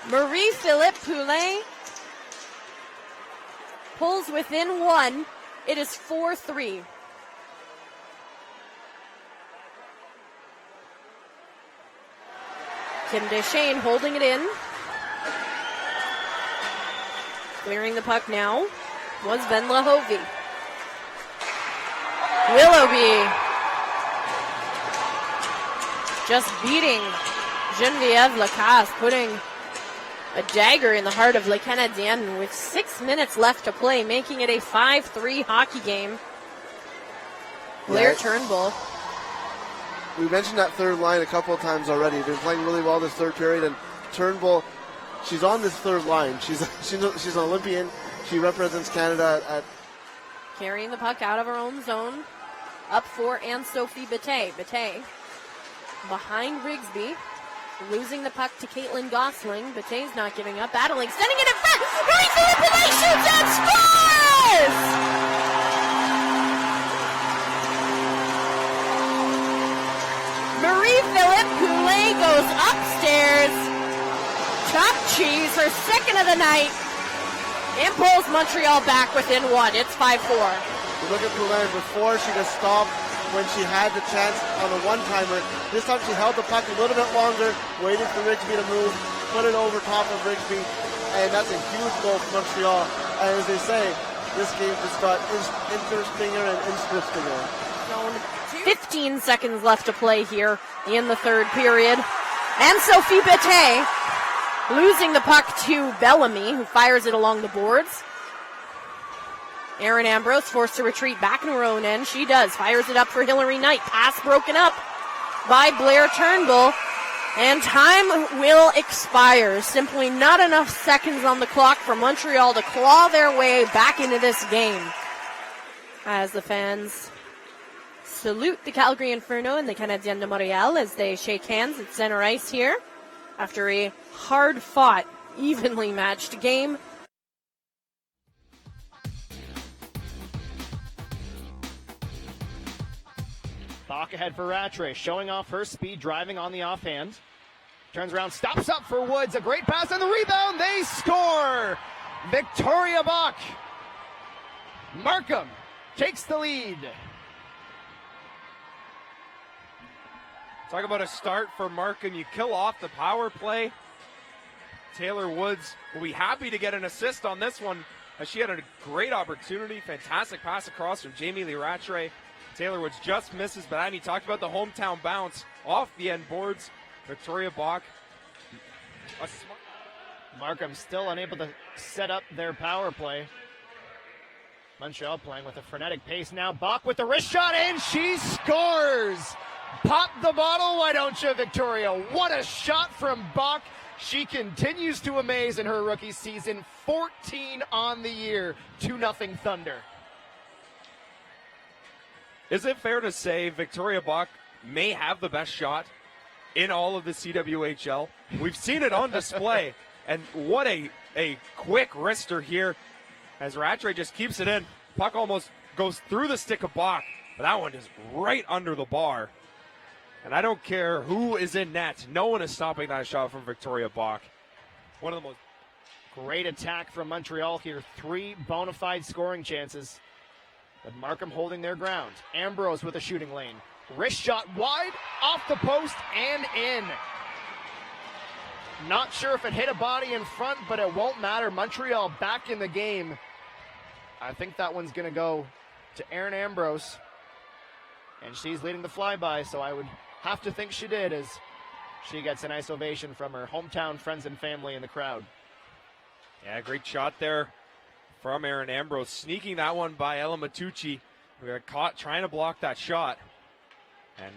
Marie-Philippe Poulin pulls within one. It is 4-3. Kim Deschênes holding it in. Clearing the puck now was Venla Hovey. Willoughby just beating Geneviève Lacasse, putting a dagger in the heart of Les Canadiennes with 6 minutes left to play, making it a 5-3 hockey game. Blair Turnbull. We mentioned that third line a couple of times already. They've been playing really well this third period, and Turnbull, she's on this third line. She's an Olympian. She represents Canada at carrying the puck out of her own zone. Up for Anne-Sophie Bataille. Bataille behind Rigsby. Losing the puck to Caitlin Gosling. Bataille's not giving up. Battling. Sending it in front. Marie-Philippe Poulin shoots and scores! Marie-Philippe Poulin goes upstairs. Chopped cheese, her second of the night. And pulls Montreal back within one. It's 5-4. You look at Poulin before she just stopped when she had the chance on a one-timer. This time she held the puck a little bit longer, waited for Rigsby to move, put it over top of Rigsby, and that's a huge goal for Montreal. And as they say, this game just got interestinger and interestinger. 15 seconds left to play here in the third period. And Sophie Bataille losing the puck to Bellamy, who fires it along the boards. Erin Ambrose forced to retreat back in her own end. She does. Fires it up for Hilary Knight. Pass broken up by Blair Turnbull. And time will expire. Simply not enough seconds on the clock for Montreal to claw their way back into this game. As the fans salute the Calgary Inferno and the Canadiennes de Montréal as they shake hands at center ice here after a hard-fought, evenly matched game. Bach ahead for Rattray, showing off her speed, driving on the offhand. Turns around, stops up for Woods. A great pass on the rebound. They score! Victoria Bach. Markham takes the lead. Talk about a start for Markham. You kill off the power play. Taylor Woods will be happy to get an assist on this one, as she had a great opportunity. Fantastic pass across from Jamie Lee Rattray. Taylor Woods just misses, but Annie talked about the hometown bounce off the end boards. Victoria Bach. Markham still unable to set up their power play. Montreal playing with a frenetic pace now. Bach with the wrist shot, and she scores! Pop the bottle, why don't you, Victoria? What a shot from Bach. She continues to amaze in her rookie season. 14 on the year, 2-0 Thunder. Is it fair to say Victoria Bach may have the best shot in all of the CWHL? We've seen it on display. And what a quick wrister here as Rattray just keeps it in. Puck almost goes through the stick of Bach, but that one is right under the bar. And I don't care who is in net. No one is stopping that shot from Victoria Bach. One of the most great attack from Montreal here. 3 bona fide scoring chances. But Markham holding their ground. Ambrose with a shooting lane. Wrist shot wide, off the post, and in. Not sure if it hit a body in front, but it won't matter. Montreal back in the game. I think that one's going to go to Erin Ambrose. And she's leading the flyby, so I would have to think she did, as she gets a nice ovation from her hometown friends and family in the crowd. Yeah, great shot there from Erin Ambrose. Sneaking that one by Ella Matucci, who got caught trying to block that shot. And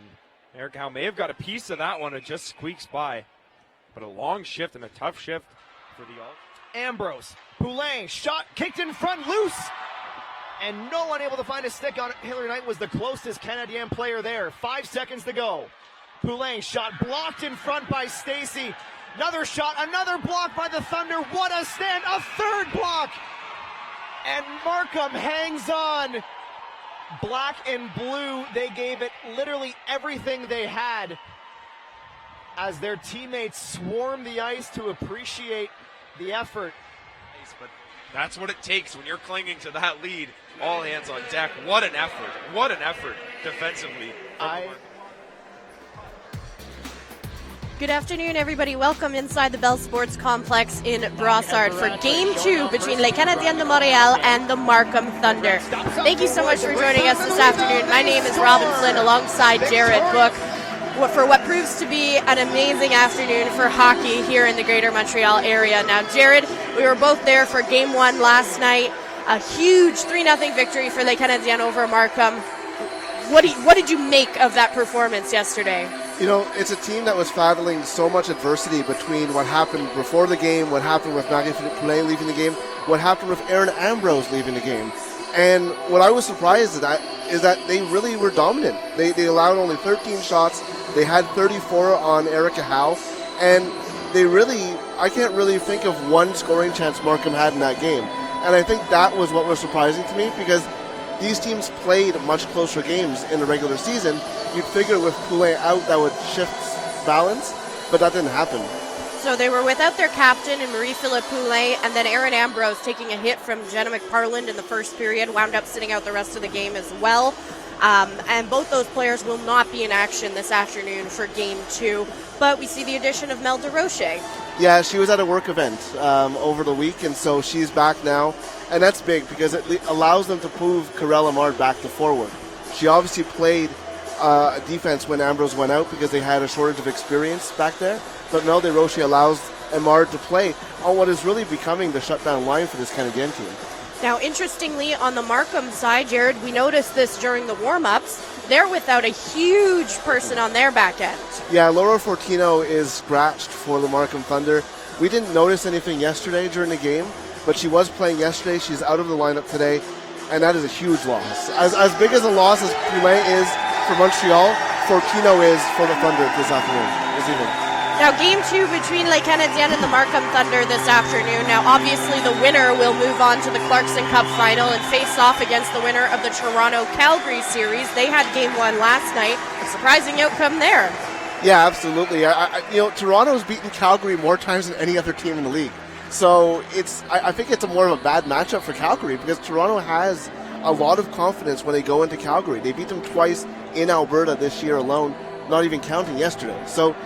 Eric Howe may have got a piece of that one. It just squeaks by. But a long shift and a tough shift for the Alt. Ambrose, Poulin, shot kicked in front, loose. And no one able to find a stick on it. Hilary Knight was the closest Canadienne player there. 5 seconds to go. Poulin shot blocked in front by Stacy. Another shot, another block by the Thunder. What a stand, a third block. And Markham hangs on. Black and blue, they gave it literally everything they had. as their teammates swarm the ice to appreciate the effort. But that's what it takes when you're clinging to that lead. All hands on deck. What an effort. What an effort defensively. Good afternoon, everybody. Welcome inside the Bell Sports Complex in Brossard for Game 2 between Les Canadiennes de Montréal and the Markham Thunder. Thank you so much for joining us this afternoon. My name is Robin Flynn alongside Jared Book for what proves to be an amazing afternoon for hockey here in the Greater Montreal area. Now, Jared, we were both there for Game 1 last night. A huge 3-0 victory for Les Canadiennes over Markham. What did you make of that performance yesterday? You know, it's a team that was battling so much adversity between what happened before the game, what happened with Marie-Philippe Poulin leaving the game, what happened with Erin Ambrose leaving the game. And what I was surprised at is that they really were dominant. They allowed only 13 shots. They had 34 on Erica Howe. And I can't really think of one scoring chance Markham had in that game. And I think that was what was surprising to me, because these teams played much closer games in the regular season. You'd figure with Poulin out that would shift balance, but that didn't happen. So they were without their captain in Marie-Philippe Poulin, and then Erin Ambrose taking a hit from Jenna McParland in the first period, wound up sitting out the rest of the game as well. And both those players will not be in action this afternoon for Game 2, but we see the addition of Mel DeRoche. Yeah, she was at a work event over the week, and so she's back now. And that's big because it allows them to move Karel Amard back to forward. She obviously played defense when Ambrose went out because they had a shortage of experience back there. But Mel DeRoche allows Amard to play on what is really becoming the shutdown line for this Canadienne team. Now, interestingly, on the Markham side, Jared, we noticed this during the warm-ups. They're without a huge person on their back end. Yeah, Laura Fortino is scratched for the Markham Thunder. We didn't notice anything yesterday during the game, but she was playing yesterday. She's out of the lineup today, and that is a huge loss. As big as a loss as Poulin is for Montreal, Fortino is for the Thunder this evening. Now, Game 2 between Les Canadiennes and the Markham Thunder this afternoon. Now, obviously, the winner will move on to the Clarkson Cup final and face off against the winner of the Toronto-Calgary series. They had Game 1 last night. A surprising outcome there. Yeah, absolutely. Toronto's beaten Calgary more times than any other team in the league. So I think it's more of a bad matchup for Calgary because Toronto has a lot of confidence when they go into Calgary. They beat them twice in Alberta this year alone, not even counting yesterday. So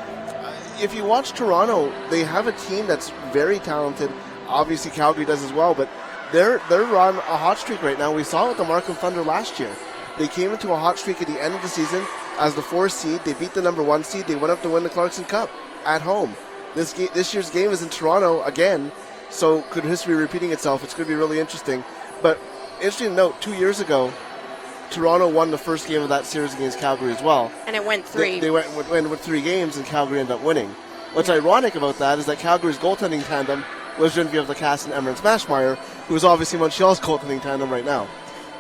if you watch Toronto, they have a team that's very talented. Obviously, Calgary does as well, but they're on a hot streak right now. We saw it with the Markham Thunder last year. They came into a hot streak at the end of the season as the 4th seed. They beat the number 1 seed. They went up to win the Clarkson Cup at home. This year's game is in Toronto again, so could history repeating itself? It's going to be really interesting. But interesting to note, 2 years ago, Toronto won the first game of that series against Calgary as well. And it went 3. They went with 3 games, and Calgary ended up winning. What's ironic about that is that Calgary's goaltending tandem was Geneviève Lacasse and Emmerich Mashmeyer, who is obviously Montreal's goaltending tandem right now.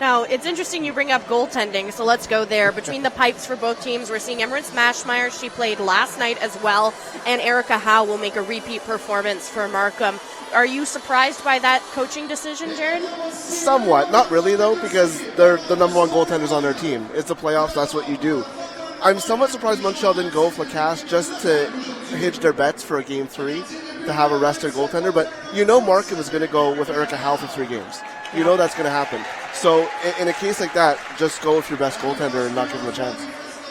Now, it's interesting you bring up goaltending, so let's go there. Between the pipes for both teams, we're seeing Emmerich Mashmeyer. She played last night as well, and Erica Howe will make a repeat performance for Markham. Are you surprised by that coaching decision, Jared? Somewhat. Not really, though, because they're the number 1 goaltenders on their team. It's the playoffs. That's what you do. I'm somewhat surprised Montreal didn't go with Lacasse just to hedge their bets for a Game 3 to have a rested goaltender. But you know Markham is going to go with Erica Howe for 3 games. You know that's going to happen. So in a case like that, just go with your best goaltender and not give them a chance.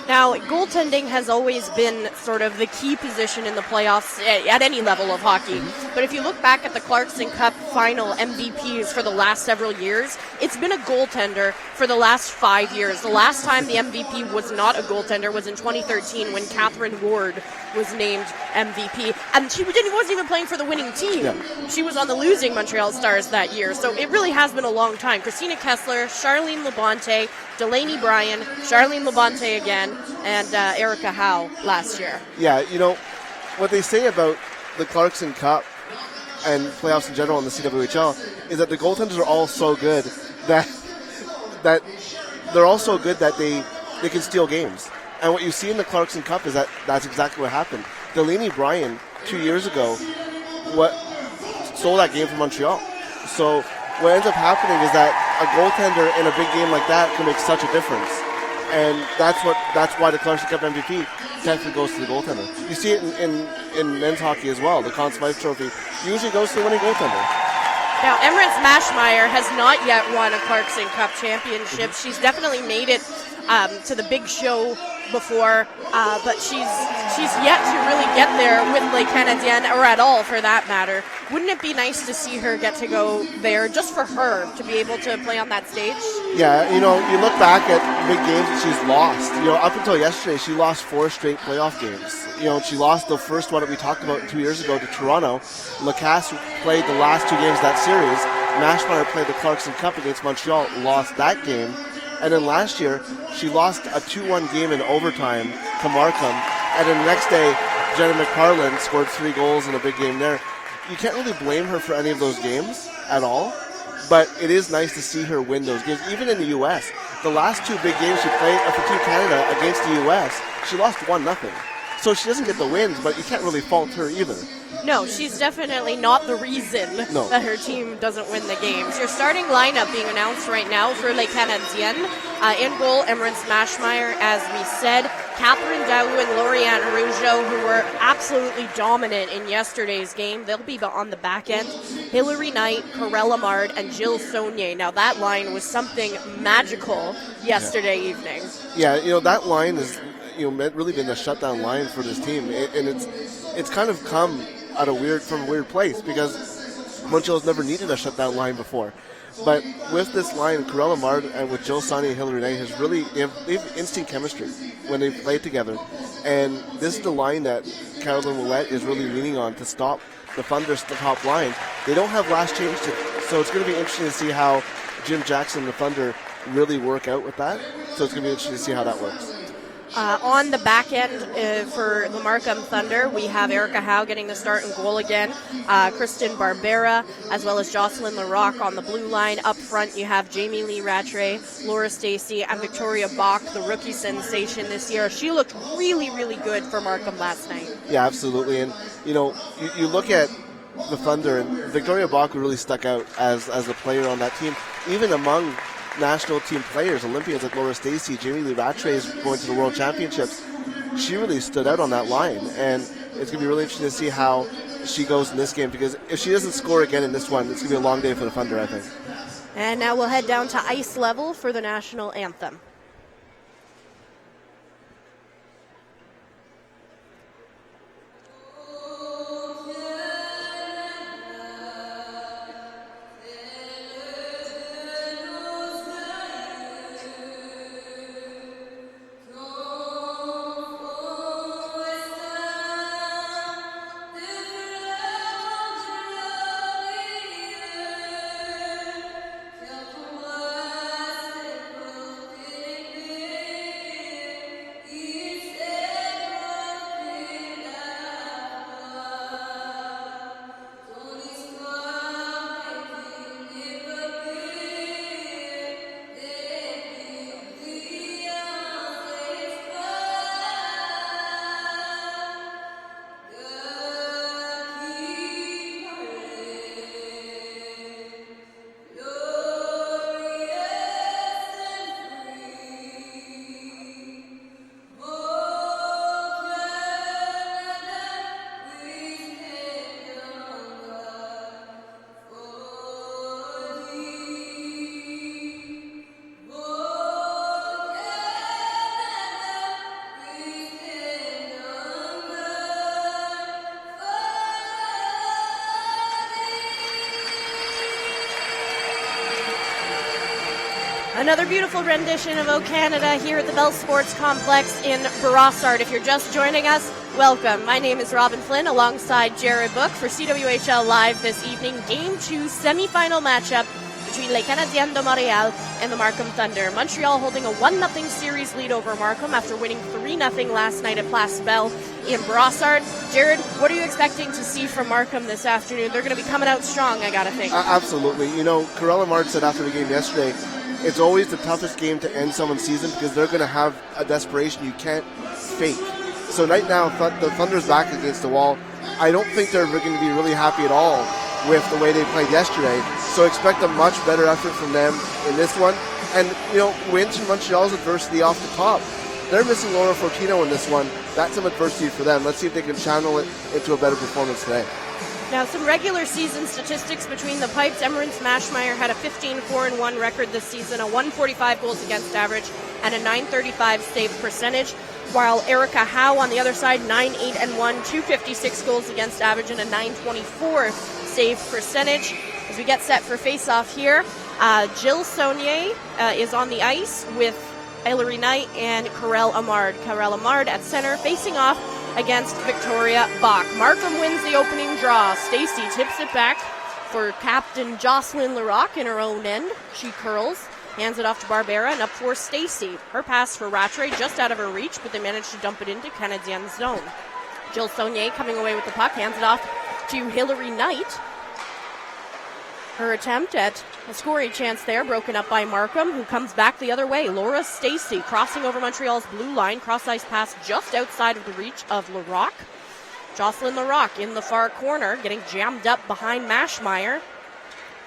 Now, goaltending has always been sort of the key position in the playoffs at any level of hockey. But if you look back at the Clarkson Cup final MVPs for the last several years, it's been a goaltender for the last 5 years. The last time the MVP was not a goaltender was in 2013 when Catherine Ward was named MVP. And she wasn't even playing for the winning team. Yeah. She was on the losing Montreal Stars that year. So it really has been a long time. Christina Kessler, Charlene Labonte, Delaney Bryan, Charlene Labonte again, and Erica Howe last year. Yeah, you know, what they say about the Clarkson Cup and playoffs in general in the CWHL is that the goaltenders are all so good that they're all so good that they can steal games. And what you see in the Clarkson Cup is that's exactly what happened. Delaney Bryan, 2 years ago, stole that game from Montreal. So what ends up happening is that a goaltender in a big game like that can make such a difference. And that's why the Clarkson Cup MVP technically goes to the goaltender. You see it in men's hockey as well. The Conn Smythe Trophy usually goes to the winning goaltender. Now, Emrys Mashmeyer has not yet won a Clarkson Cup championship. She's definitely made it to the big show before, but she's yet to really get there with Les Canadiennes, or at all for that matter. Wouldn't it be nice to see her get to go there, just for her to be able to play on that stage? Yeah, you look back at big games that she's lost. Up until yesterday, she lost 4 straight playoff games. She lost the first one that we talked about 2 years ago to Toronto. Lacasse played the last 2 games of that series. Mashmeyer played the Clarkson Cup against Montreal, lost that game. And then last year, she lost a 2-1 game in overtime to Markham. And then the next day, Jenna McParland scored 3 goals in a big game there. You can't really blame her for any of those games at all. But it is nice to see her win those games, even in the U.S. The last 2 big games she played for Team Canada against the U.S., she lost 1-0. So she doesn't get the wins, but you can't really fault her either. No, she's definitely not the reason that her team doesn't win the games. Your starting lineup being announced right now for Les Canadiennes. In goal, Emrys Mashmeyer, as we said. Catherine Daou and Lauriane Rougeau, who were absolutely dominant in yesterday's game. They'll be on the back end. Hilary Knight, Corella Mard, and Jill Saunier. Now, that line was something magical yesterday evening. Yeah, that line is really been a shutdown line for this team. And it's kind of come from a weird place, because Montreal's never needed a shutdown line before. But with this line, Corella Mard and with Jill Saunier and Hilary Knight they have instant chemistry when they play together. And this is the line that Caroline Ouellette is really leaning on to stop the Thunder's top line. They don't have last change, so it's going to be interesting to see how Jim Jackson and the Thunder really work out with that. So it's going to be interesting to see how that works. On the back end for the Markham Thunder, we have Erica Howe getting the start and goal again. Kristen Barbera, as well as Jocelyn Larocque on the blue line. Up front, you have Jamie Lee Rattray, Laura Stacey, and Victoria Bach, the rookie sensation this year. She looked really, really good for Markham last night. Yeah, absolutely. And, you look at the Thunder, and Victoria Bach really stuck out as a player on that team, even among national team players, Olympians like Laura Stacey, Jamie Lee Rattray is going to the World Championships. She really stood out on that line, and it's going to be really interesting to see how she goes in this game, because if she doesn't score again in this one, it's going to be a long day for the Thunder, I think. And now we'll head down to ice level for the national anthem. Another beautiful rendition of O Canada here at the Bell Sports Complex in Brossard. If you're just joining us, welcome. My name is Robin Flynn alongside Jared Book for CWHL Live this evening. Game 2 semifinal matchup between Les Canadiennes de Montréal and the Markham Thunder. Montreal holding a 1-0 series lead over Markham after winning 3-0 last night at Place Bell in Brossard. Jared, what are you expecting to see from Markham this afternoon? They're going to be coming out strong, I got to think. Absolutely. Corella Mard said after the game yesterday, it's always the toughest game to end someone's season because they're going to have a desperation you can't fake. So right now, the Thunder's back against the wall. I don't think they're going to be really happy at all with the way they played yesterday. So expect a much better effort from them in this one. And, wins from Montreal's adversity off the top. they're missing Laura Fortino in this one. That's some adversity for them. Let's see if they can channel it into a better performance today. Now, some regular season statistics between the Pipes. Emirates Mashmeyer had a 15-4-1 record this season, a 145 goals against average, and a 935 save percentage. While Erica Howe on the other side, 9-8-1, 256 goals against average, and a 924 save percentage. As we get set for face-off here, Jill Saunier is on the ice with Hilary Knight and Karel Amard. Karel Amard at center, facing off against Victoria Bach. Markham wins the opening draw. Stacy tips it back for captain Jocelyn Larocque in her own end. She curls, hands it off to Barbera, and up for Stacy. Her pass for Rattray just out of her reach, but they managed to dump it into Canadiennes zone. Jill Saunier coming away with the puck, hands it off to Hilary Knight. Her attempt at a scoring chance there, broken up by Markham, who comes back the other way. Laura Stacy crossing over Montreal's blue line. Cross-ice pass just outside of the reach of Larocque. Jocelyn Larocque in the far corner, getting jammed up behind Mashmeyer.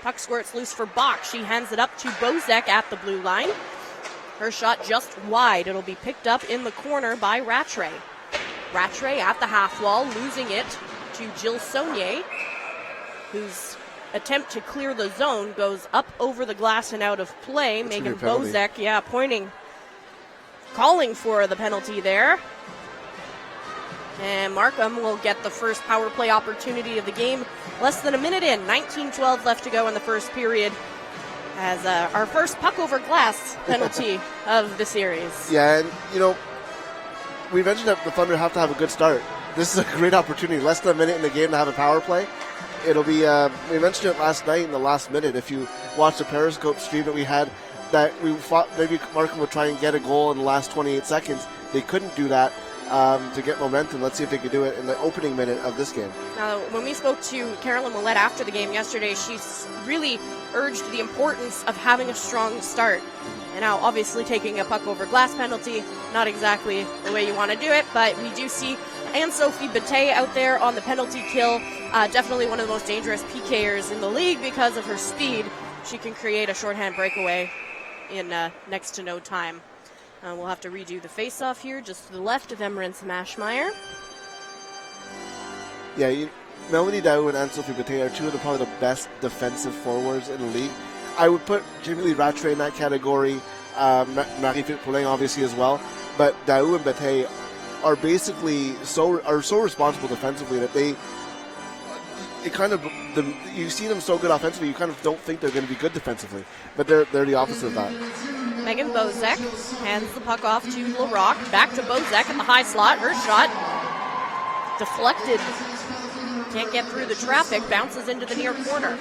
Puck squirts loose for Bach. She hands it up to Bozek at the blue line. Her shot just wide. It'll be picked up in the corner by Rattray. Rattray at the half wall, losing it to Jill Saunier, whose attempt to clear the zone goes up over the glass and out of play. That's Megan Bozek, pointing, calling for the penalty there. And Markham will get the first power play opportunity of the game. Less than a minute in, 19-12 left to go in the first period, as our first puck over glass penalty of the series. Yeah, and we mentioned that the Thunder have to have a good start. This is a great opportunity. Less than a minute in the game to have a power play. It'll be, we mentioned it last night in the last minute. If you watched the Periscope stream that we had, that we thought maybe Markham would try and get a goal in the last 28 seconds. They couldn't do that to get momentum. Let's see if they can do it in the opening minute of this game. Now, when we spoke to Carolyn Millette after the game yesterday, she's really urged the importance of having a strong start. And now, obviously, taking a puck over glass penalty, not exactly the way you want to do it, but we do see Anne-Sophie Bataille out there on the penalty kill. Definitely one of the most dangerous PKers in the league because of her speed. She can create a shorthand breakaway in next to no time. We'll have to redo the face-off here, just to the left of Emirates Mashmeyer. Yeah, Melanie Dow and Anne-Sophie Bataille are two of probably the best defensive forwards in the league. I would put Jamie Lee Rattray in that category, Marie-Philippe Poulin obviously as well, but Dow and Bataille are basically so responsible defensively that you see them so good offensively, you kind of don't think they're going to be good defensively, but they're the opposite of that. Megan Bozek hands the puck off to Larocque. Back to Bozek in the high slot. Her shot deflected. Can't get through the traffic. Bounces into the near corner.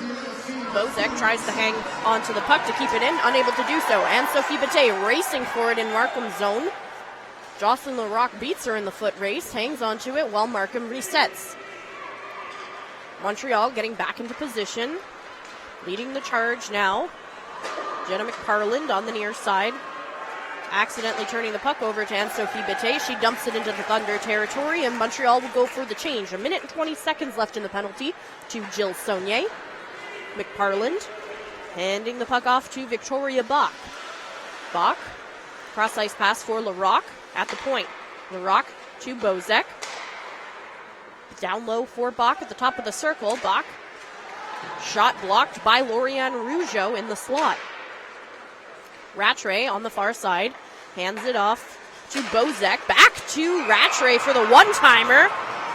Bozek tries to hang onto the puck to keep it in. Unable to do so. Anne-Sophie Bataille racing for it in Markham's zone. Jocelyn Larocque beats her in the foot race. Hangs onto it while Markham resets. Montreal getting back into position. Leading the charge now. Jenna McParland on the near side. Accidentally turning the puck over to Anne-Sophie Bataille. She dumps it into the Thunder territory, and Montreal will go for the change. A minute and 20 seconds left in the penalty to Jill Saunier. McParland handing the puck off to Victoria Bach. Bach, cross-ice pass for Larocque at the point. Larocque to Bozek. Down low for Bach at the top of the circle. Bach, shot blocked by Lorianne Rougeau in the slot. Rattray on the far side hands it off to Bozek. Back to Rattray for the one-timer.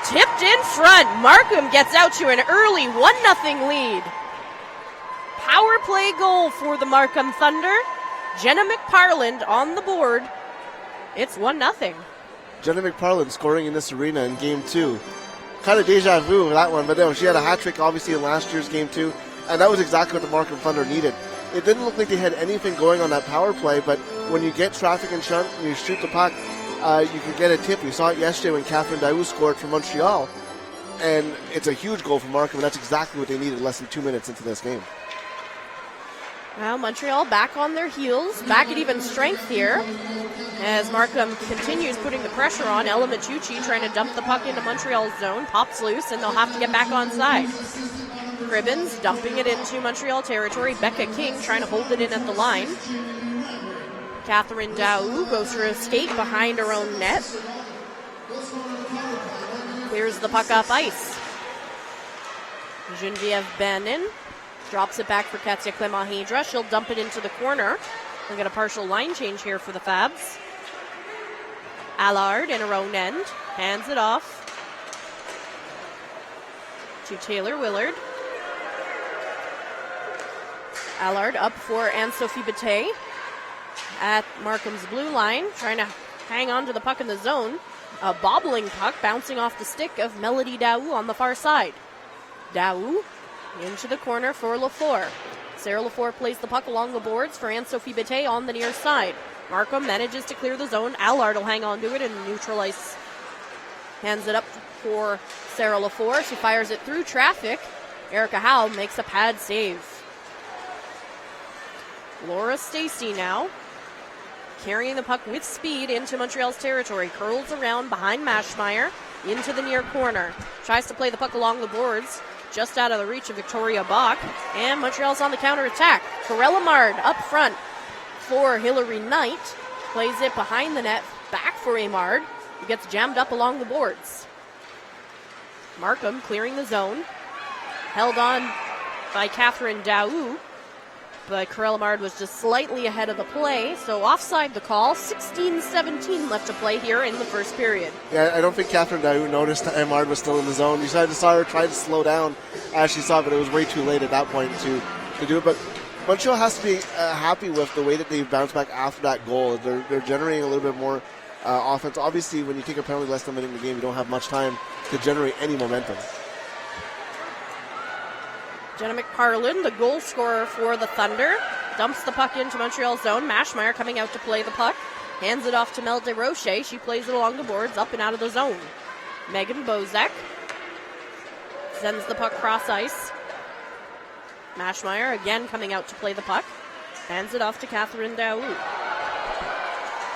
Tipped in front. Markham gets out to an early 1-0 lead. Power play goal for the Markham Thunder. Jenna McParland on the board. It's 1-0. Jenna McParland scoring in this arena in Game 2. Kind of deja vu with that one, but no, she had a hat trick obviously in last year's Game 2, and that was exactly what the Markham Thunder needed. It didn't look like they had anything going on that power play, but when you get traffic in front and you shoot the puck, you can get a tip. We saw it yesterday when Catherine Daou scored for Montreal, and it's a huge goal for Markham, and that's exactly what they needed less than 2 minutes into this game. Well, Montreal back on their heels, back at even strength here, as Markham continues putting the pressure on. Ella Machucci trying to dump the puck into Montreal's zone, pops loose, and they'll have to get back on side. Cribbins dumping it into Montreal territory. Becca King trying to hold it in at the line. Catherine Daou goes for a skate behind her own net. Clears the puck up ice. Genevieve Bannon drops it back for Katya Clement-Hydra. She'll dump it into the corner. We'll get a partial line change here for the Fabs. Allard in her own end. Hands it off to Taylor Willard. Allard up for Anne-Sophie Bataille at Markham's blue line, trying to hang on to the puck in the zone. A bobbling puck bouncing off the stick of Melody Daou on the far side. Daou into the corner for Lafleur. Sarah Lafleur plays the puck along the boards for Anne-Sophie Bataille on the near side. Markham manages to clear the zone. Allard will hang on to it and neutralize. Hands it up for Sarah Lafleur. She fires it through traffic. Erica Howe makes a pad save. Laura Stacey now carrying the puck with speed into Montreal's territory. Curls around behind Maschmeyer into the near corner. Tries to play the puck along the boards, just out of the reach of Victoria Bach. And Montreal's on the counterattack. Corella Mard up front for Hilary Knight. Plays it behind the net, back for Amard, who gets jammed up along the boards. Markham clearing the zone. Held on by Catherine Daou, but Corella Mard was just slightly ahead of the play, so offside the call. 16-17 left to play here in the first period. Yeah, I don't think Catherine Daou noticed that Amard was still in the zone. You saw her try to slow down as she saw it, but it was way too late at that point to do it. But Montreal has to be happy with the way that they bounced back after that goal. They're generating a little bit more offense. Obviously, when you take a penalty less than a minute in the game, you don't have much time to generate any momentum. Jenna McParlin, the goal scorer for the Thunder, dumps the puck into Montreal's zone. Maschmeyer coming out to play the puck. Hands it off to Mel DeRoche. She plays it along the boards, up and out of the zone. Megan Bozek sends the puck cross ice. Maschmeyer again coming out to play the puck. Hands it off to Catherine Daou.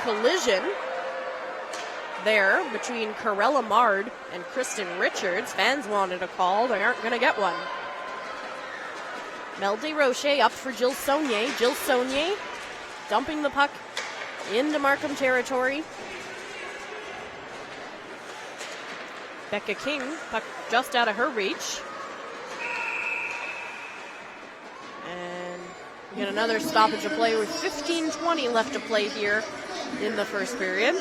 Collision there between Corella Mard and Kristen Richards. Fans wanted a call. They aren't going to get one. Mel DeRoche up for Jill Saunier. Jill Saunier dumping the puck into Markham territory. Becca King, puck just out of her reach. And we get another stoppage of play with 15:20 left to play here in the first period.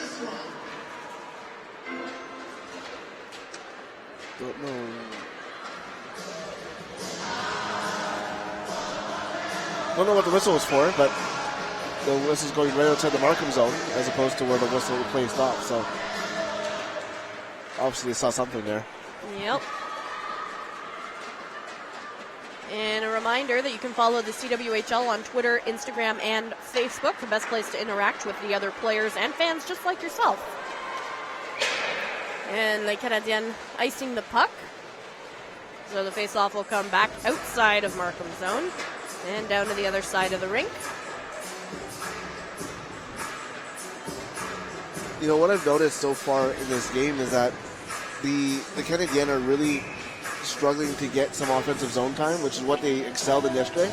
Don't know. Don't know what the whistle was for, but the whistle's going right outside the Markham zone as opposed to where the whistle the play stopped. So obviously they saw something there. Yep. And a reminder that you can follow the CWHL on Twitter, Instagram, and Facebook, the best place to interact with the other players and fans just like yourself. And the Canadiennes icing the puck. So the faceoff will come back outside of Markham zone and down to the other side of the rink. You know, what I've noticed so far in this game is that the Canadiennes are really struggling to get some offensive zone time, which is what they excelled in yesterday.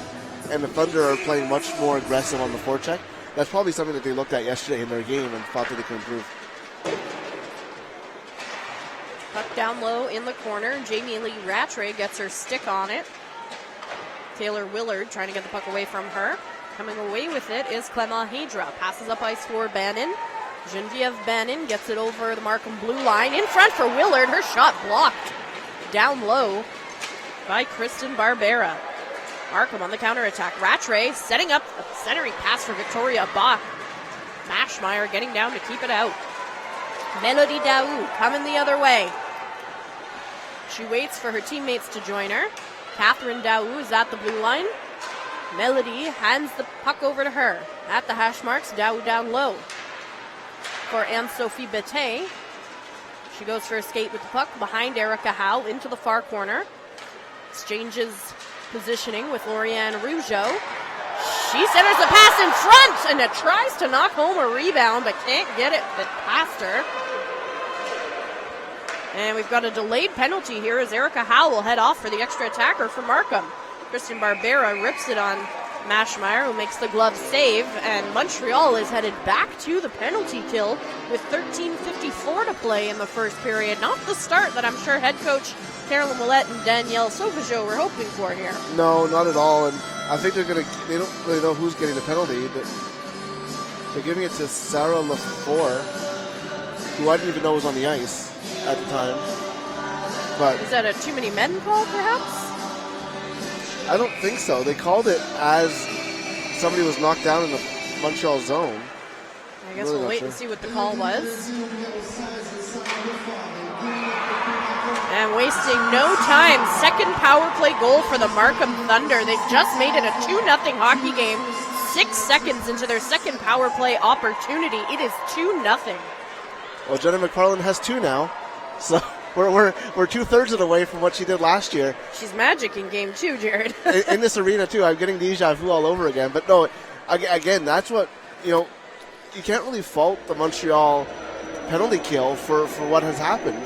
And the Thunder are playing much more aggressive on the forecheck. That's probably something that they looked at yesterday in their game and thought that they could improve. Puck down low in the corner. Jamie Lee Rattray gets her stick on it. Taylor Willard trying to get the puck away from her. Coming away with it is Clement-Hydra. Passes up ice for Bannon. Genevieve Bannon gets it over the Markham blue line. In front for Willard. Her shot blocked down low by Kristen Barbera. Markham on the counterattack. Rattray setting up a centering pass for Victoria Bach. Maschmeyer getting down to keep it out. Melody Daou coming the other way. She waits for her teammates to join her. Catherine Daou is at the blue line. Melody hands the puck over to her. At the hash marks, Daou down low. For Anne-Sophie Bataille. She goes for a skate with the puck behind Erica Howe into the far corner. Exchanges positioning with Lauriane Rougeau. She centers the pass in front and it tries to knock home a rebound but can't get it past her. And we've got a delayed penalty here as Erica Howe will head off for the extra attacker for Markham. Kristen Barbera rips it on Mashmeyer, who makes the glove save, and Montreal is headed back to the penalty kill with 13:54 to play in the first period. Not the start that I'm sure head coach Carolyn Willett and Danielle Sauvageau were hoping for here. No, not at all. And I think they don't really know who's getting the penalty, but they're giving it to Sarah Lafleur, who I didn't even know was on the ice at the time. But is that a too many men call, perhaps? I don't think so. They called it as somebody was knocked down in the Montreal zone. I guess we'll wait and see what the call was. And wasting no time, second power play goal for the Markham Thunder. They've just made it a 2-0 hockey game. 6 seconds into their second power play opportunity. It is 2-0. Well, Jenna McFarland has 2 now, so we're 2/3 of the way from what she did last year. She's magic in game 2, Jared. in this arena too. I'm getting deja vu all over again. But no, again, that's what, you can't really fault the Montreal penalty kill for what has happened.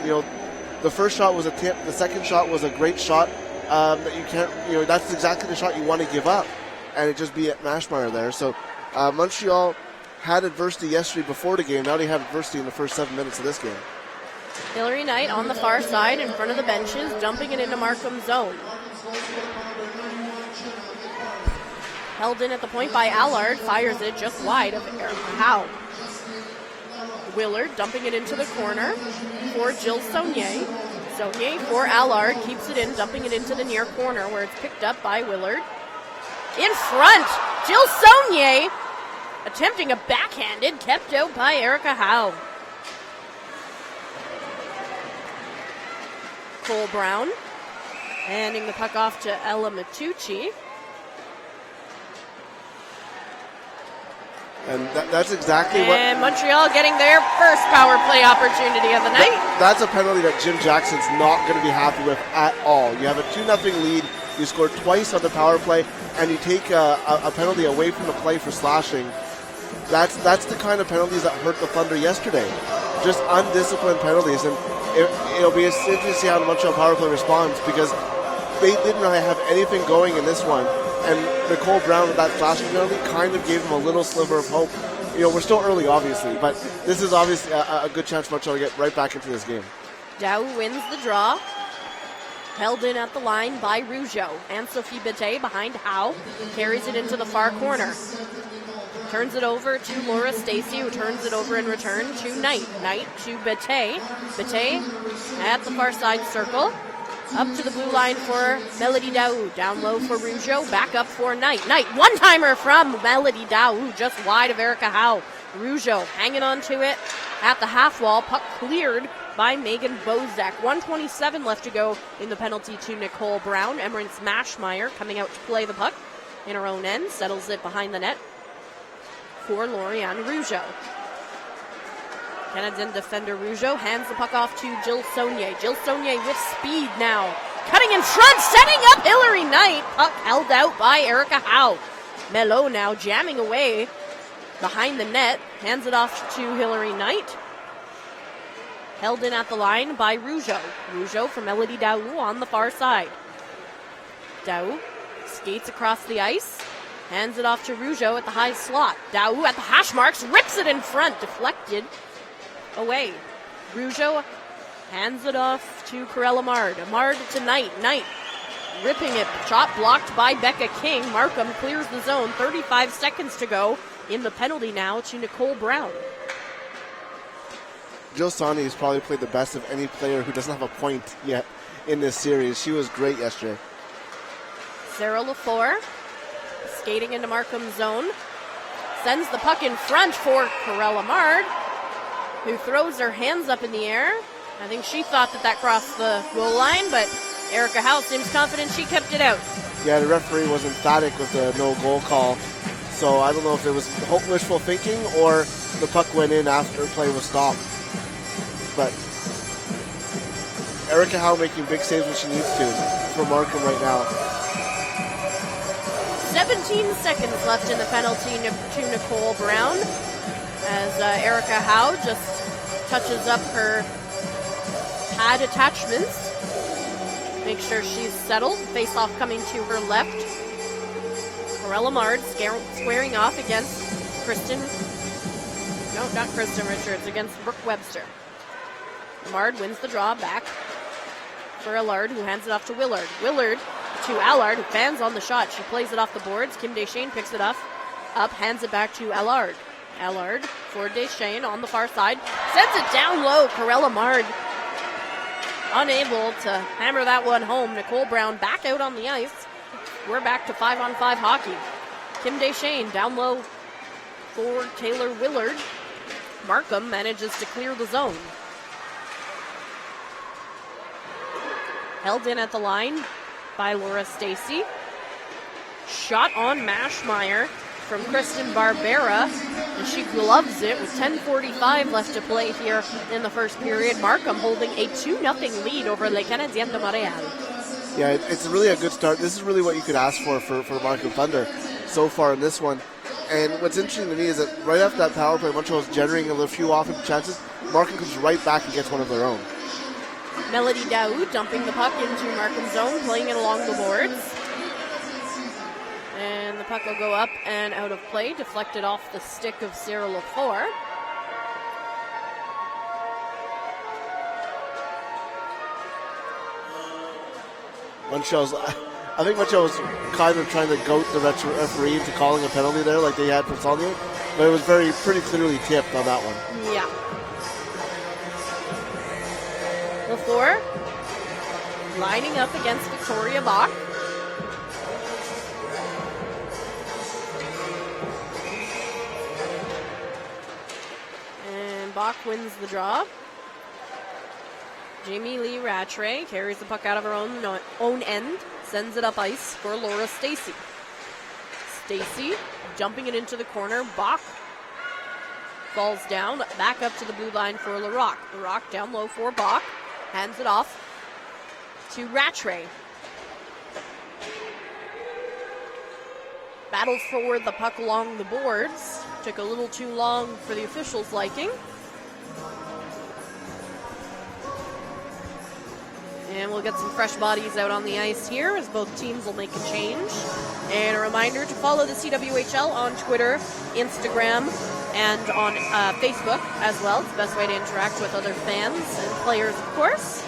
The first shot was a tip. The second shot was a great shot that you can't, that's exactly the shot you want to give up. And it just be at Mashmeyer there. So Montreal had adversity yesterday before the game. Now they have adversity in the first 7 minutes of this game. Hillary Knight on the far side in front of the benches, dumping it into Markham's zone. Held in at the point by Allard, fires it just wide of Erica Howe. Willard dumping it into the corner for Jill Saunier. Saunier for Allard, keeps it in, dumping it into the near corner where it's picked up by Willard. In front, Jill Saunier attempting a backhanded, kept out by Erica Howe. Cole Brown handing the puck off to Ella Matucci. And that's exactly what... And Montreal getting their first power play opportunity of the night. That's a penalty that Jim Jackson's not going to be happy with at all. You have a 2-0 lead, you scored twice on the power play, and you take a penalty away from the play for slashing. That's the kind of penalties that hurt the Thunder yesterday. Just undisciplined penalties. And it'll be interesting to see how the Montreal power play responds, because they didn't really have anything going in this one. And Nicole Brown with that slashing penalty kind of gave them a little sliver of hope. We're still early, obviously, but this is obviously a good chance for Montreal to get right back into this game. Dow wins the draw. Held in at the line by Rougeau. Anne-Sophie Bette behind Howe. Carries it into the far corner. Turns it over to Laura Stacey, who turns it over in return to Knight. Knight to Bette. Bette at the far side circle. Up to the blue line for Melody Daou. Down low for Rougeau. Back up for Knight. Knight, one-timer from Melody Daou, just wide of Erica Howe. Rougeau hanging on to it at the half wall. Puck cleared by Megan Bozak. 1:27 left to go in the penalty to Nicole Brown. Emerence Mashmeyer coming out to play the puck in her own end. Settles it behind the net for Lorianne Rougeau. Canadian defender Rougeau hands the puck off to Jill Saunier. Jill Saunier with speed now. Cutting in front, setting up Hillary Knight. Puck held out by Erica Howe. Melo now jamming away behind the net. Hands it off to Hillary Knight. Held in at the line by Rougeau. Rougeau for Melody Daou on the far side. Daou skates across the ice. Hands it off to Rougeau at the high slot. Daou at the hash marks, rips it in front, deflected away. Rougeau hands it off to Corella Mard. Mard to Knight. Knight ripping it. Shot blocked by Becca King. Markham clears the zone. 35 seconds to go in the penalty now to Nicole Brown. Jill Saunier has probably played the best of any player who doesn't have a point yet in this series. She was great yesterday. Sarah Lafleur skating into Markham's zone. Sends the puck in front for Corella Mard, who throws her hands up in the air. I think she thought that crossed the goal line, but Erica Howe seems confident she kept it out. Yeah, the referee was emphatic with the no goal call. So I don't know if it was wishful thinking or the puck went in after play was stopped. But Erica Howe making big saves when she needs to for Markham right now. 17 seconds left in the penalty to Nicole Brown, as Erica Howe just touches up her pad attachments. Make sure she's settled. Face-off coming to her left. Corella Mard squaring off against not Kristen Richards, against Brooke Webster. Mard wins the draw back for Allard, who hands it off to Willard. Willard to Allard, who fans on the shot. She plays it off the boards. Kim Deschênes picks it up, hands it back to Allard. Allard for Deschênes on the far side. Sends it down low. Corella Mard unable to hammer that one home. Nicole Brown back out on the ice. We're back to 5-on-5 hockey. Kim Deschênes down low for Taylor Willard. Markham manages to clear the zone. Held in at the line by Laura Stacey. Shot on Mashmeyer from Kristen Barbera, and she gloves it with 10:45 left to play here in the first period. Markham holding a 2-0 lead over Les Canadiennes de Montréal. Yeah, it's really a good start. This is really what you could ask for Markham Thunder so far in this one. And what's interesting to me is that right after that power play, Montreal is generating a few offensive chances. Markham comes right back and gets one of their own. Melody Daoud dumping the puck into Markham's zone, playing it along the boards. And the puck will go up and out of play, deflected off the stick of Sarah Lafleur. I think Montreal was kind of trying to goat the referee into calling a penalty there like they had for Saulnier, but it was pretty clearly tipped on that one. Yeah. Lafleur lining up against Victoria Bach. And Bach wins the draw. Jamie Lee Rattray carries the puck out of her own end, sends it up ice for Laura Stacey. Stacey jumping it into the corner. Bach falls down, back up to the blue line for LaRock. LaRock down low for Bach, hands it off to Rattray. Battle for the puck along the boards. Took a little too long for the officials' liking. And we'll get some fresh bodies out on the ice here as both teams will make a change. And a reminder to follow the CWHL on Twitter, Instagram, and on Facebook as well. It's the best way to interact with other fans and players, of course.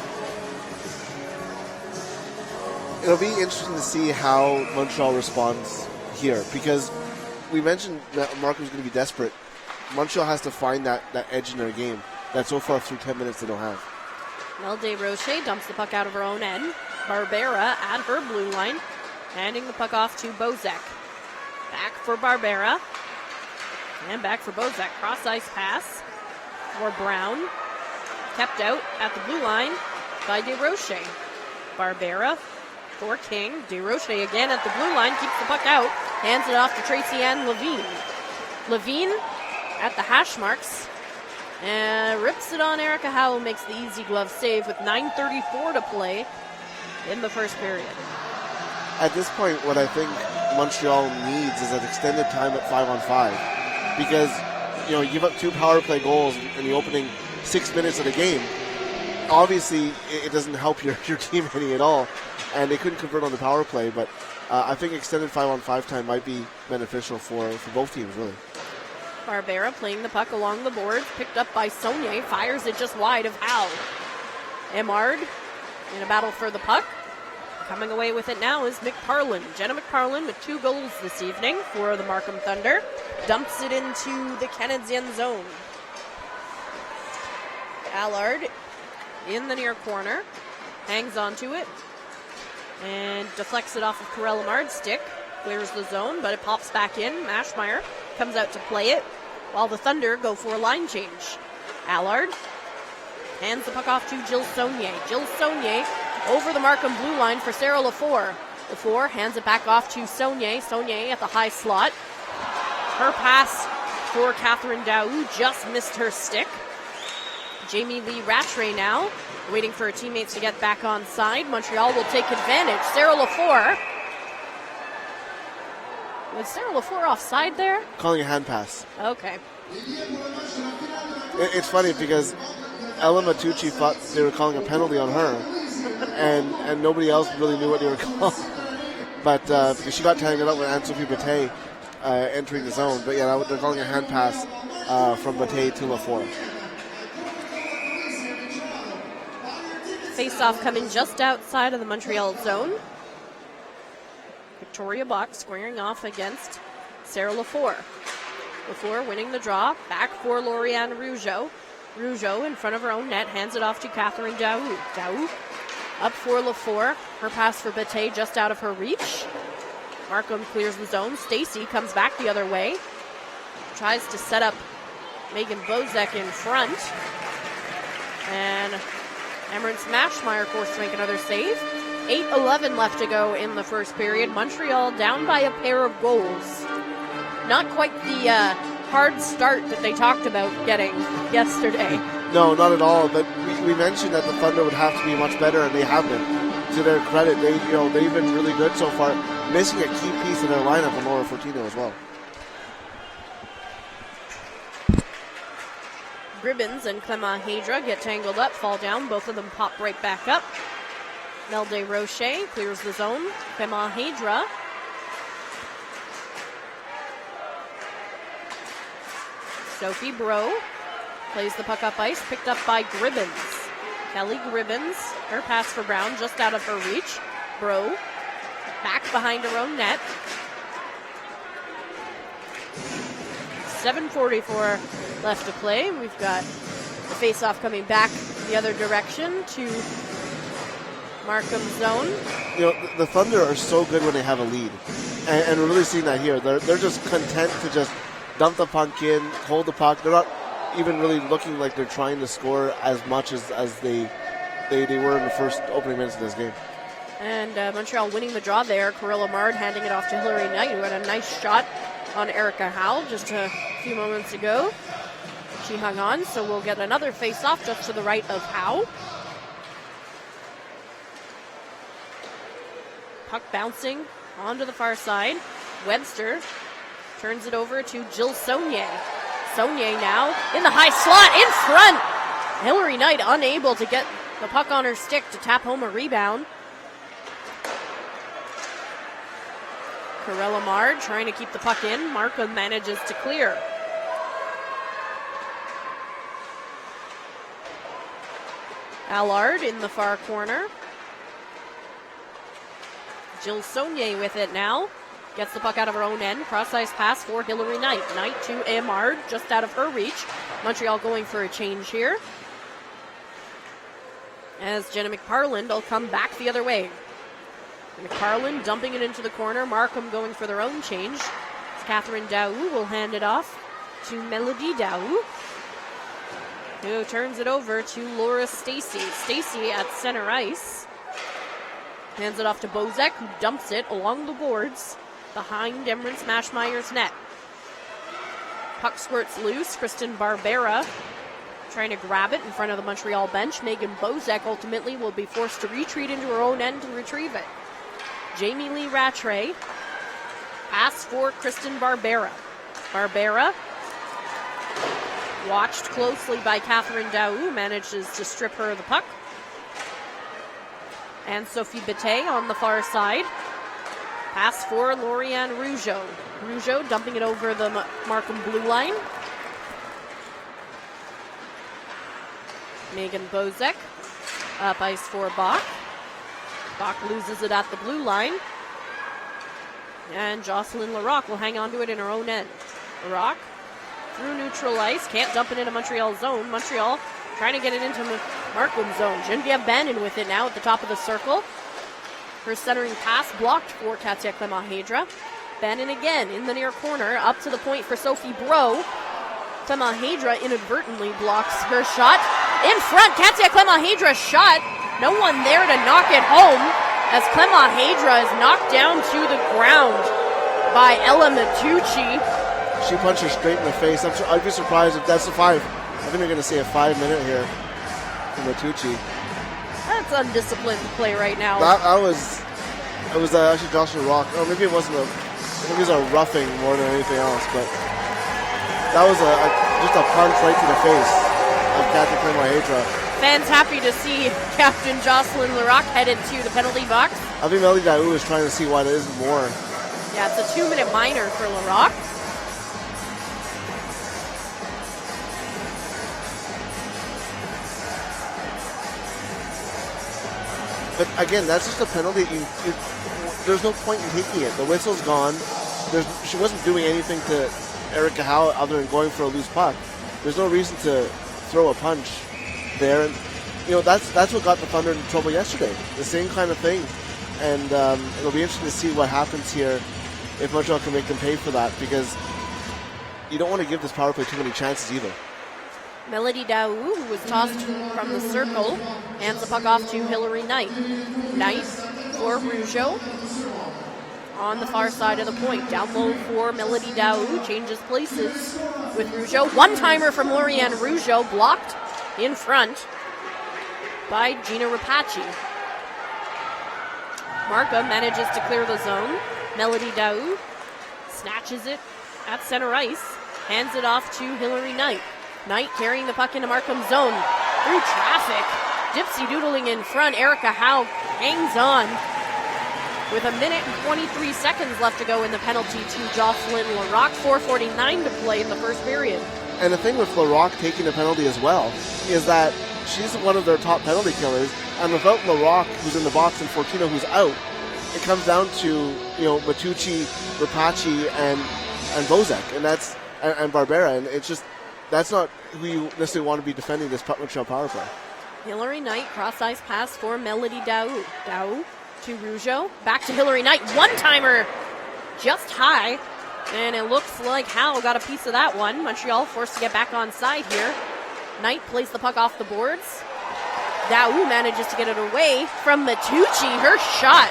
It'll be interesting to see how Montreal responds here, because we mentioned that Markham's going to be desperate. Montreal has to find that edge in their game that so far through 10 minutes they don't have. Mel Desrochers dumps the puck out of her own end. Barbera at her blue line, handing the puck off to Bozek. Back for Barbera. And back for Bozek. Cross-ice pass for Brown. Kept out at the blue line by Desrochers. Barbera for King. Desrochers again at the blue line. Keeps the puck out. Hands it off to Tracy Ann Levine. Levine at the hash marks. And rips it on Erica Howell, makes the easy glove save with 9:34 to play in the first period. At this point, what I think Montreal needs is an extended time at 5-on-5, because you give up 2 power play goals in the opening 6 minutes of the game. Obviously, it doesn't help your team any at all, and they couldn't convert on the power play. But I think extended 5-on-5 time might be beneficial for both teams, really. Barbera playing the puck along the boards, picked up by Saulnier, fires it just wide of Howe. Emard in a battle for the puck. Coming away with it now is McParlin. Jenna McParlin with 2 goals this evening for the Markham Thunder. Dumps it into the Canadienne zone. Allard in the near corner, hangs onto it, and deflects it off of Corella Mard's stick. Clears the zone, but it pops back in. Mashmeyer comes out to play it, while the Thunder go for a line change. Allard hands the puck off to Jill Saulnier. Jill Saulnier over the Markham blue line for Sarah Lafleur. Lafleur hands it back off to Saulnier. Saulnier at the high slot. Her pass for Catherine Daou just missed her stick. Jamie Lee Rattray now, waiting for her teammates to get back on side. Montreal will take advantage. Sarah Lafleur. Was Sarah Lafleur offside there? Calling a hand pass. Okay. It's funny because Ella Matucci thought they were calling a penalty on her, and nobody else really knew what they were calling. but because she got tangled up with Anne-Sophie Bataille entering the zone. But yeah, they're calling a hand pass from Bataille to LaFour. Face-off coming just outside of the Montreal zone. Victoria Bach squaring off against Sarah LaFour. LaFour winning the draw. Back for Lauriane Rougeau. Rougeau in front of her own net. Hands it off to Catherine Daou. Daou up for LaFour. Her pass for Bataille just out of her reach. Markham clears the zone. Stacy comes back the other way. Tries to set up Megan Bozek in front. And Emmerich Mashmeyer forced to make another save. 8:11 left to go in the first period. Montreal down by a pair of goals. Not quite the hard start that they talked about getting yesterday. No, not at all. But we mentioned that the Thunder would have to be much better, and they have been. To their credit, they've been really good so far. Missing a key piece in their lineup, and Laura Fortino as well. Gribbins and Clement Hadra get tangled up, fall down. Both of them pop right back up. Melde Rocher clears the zone. Clement Hadra. Sophie Bro plays the puck up ice, picked up by Gribbins. Kelly Gribbins, her pass for Brown just out of her reach. Bro back behind her own net. 7:44 left to play. We've got the face-off coming back the other direction to Markham zone. The Thunder are so good when they have a lead, and we're really seeing that here. They're just content to just dump the puck in, hold the puck. They're not even really looking like they're trying to score as much as they were in the first opening minutes of this game. And Montreal winning the draw there. Corilla Mard handing it off to Hillary Knight, who had a nice shot on Erica Howell just a few moments ago. She hung on, so we'll get another face-off just to the right of Howe. Puck bouncing onto the far side. Webster turns it over to Jill Saunier. Saunier now in the high slot in front. Hillary Knight unable to get the puck on her stick to tap home a rebound. Corella Mard trying to keep the puck in. Markham manages to clear. Allard in the far corner. Jill Saunier with it now. Gets the puck out of her own end. Cross-ice pass for Hillary Knight. Knight to Amard, just out of her reach. Montreal going for a change here. As Jenna McParland will come back the other way. McParland dumping it into the corner. Markham going for their own change. Catherine Daou will hand it off to Melody Daou, who turns it over to Laura Stacy. Stacy at center ice. Hands it off to Bozek, who dumps it along the boards behind Emmerich Mashmeyer's net. Puck squirts loose. Kristen Barbera trying to grab it in front of the Montreal bench. Megan Bozek ultimately will be forced to retreat into her own end to retrieve it. Jamie Lee Rattray. Pass for Kristen Barbera. Barbera, watched closely by Catherine Daou, manages to strip her of the puck. And Sophie Bataille on the far side. Pass for Lauriane Rougeau. Rougeau dumping it over the Markham blue line. Megan Bozek up ice for Bach. Bach loses it at the blue line. And Jocelyn Larocque will hang on to it in her own end. Larocque through neutral ice. Can't dump it into Montreal zone. Montreal trying to get it into Markham zone. Genevieve Bannon with it now at the top of the circle. Her centering pass blocked for Katia Clement Hadra. Bannon again in the near corner. Up to the point for Sophie Bro. Clement Hadra inadvertently blocks her shot. In front, Katia Clement Hadra's shot. No one there to knock it home, as Clement Hadra is knocked down to the ground by Ella Matucci. She punched her straight in the face. I'd be surprised if that's a 5. I think they're going to say a 5 minute here from Matucci. That's undisciplined play right now. It was actually Jocelyn Larocque. Or maybe it wasn't maybe it was a roughing more than anything else, but that was just a punch right to the face of Katia Clement Hadra. Fans happy to see Captain Jocelyn Larocque headed to the penalty box. I think Melody Daou is trying to see why there isn't more. Yeah, it's a 2-minute minor for Larocque. But again, that's just a penalty. There's no point in taking it. The whistle's gone. She wasn't doing anything to Erica Howe other than going for a loose puck. There's no reason to throw a punch there. And that's what got the Thunder in trouble yesterday. The same kind of thing. And it'll be interesting to see what happens here if Montreal can make them pay for that, because you don't want to give this power play too many chances either. Melody Daou, who was tossed from the circle, hands the puck off to Hillary Knight. Knight for Rougeau on the far side of the point. Down low for Melody Daou, changes places with Rougeau. One-timer from Lauriane Rougeau, blocked in front by Gina Rapace. Markham manages to clear the zone. Melody Daou snatches it at center ice, hands it off to Hillary Knight. Knight carrying the puck into Markham's zone. Through traffic. Dipsy doodling in front. Erica Howe hangs on with 1 minute and 23 seconds left to go in the penalty to Jocelyn Larocque. 4:49 to play in the first period. And the thing with Larocque taking the penalty as well is that she's one of their top penalty killers. And without Larocque, who's in the box, and Fortino, who's out, it comes down to, Matucci, Rapace, and Bozek, and Barbera. And it's just, that's not who you necessarily want to be defending this Montreal power play. Hillary Knight, cross-ice pass for Melody Daou. Daou to Rougeau. Back to Hillary Knight. One-timer just high. And it looks like Howe got a piece of that one. Montreal forced to get back on side here. Knight plays the puck off the boards. Daou manages to get it away from Matucci. Her shot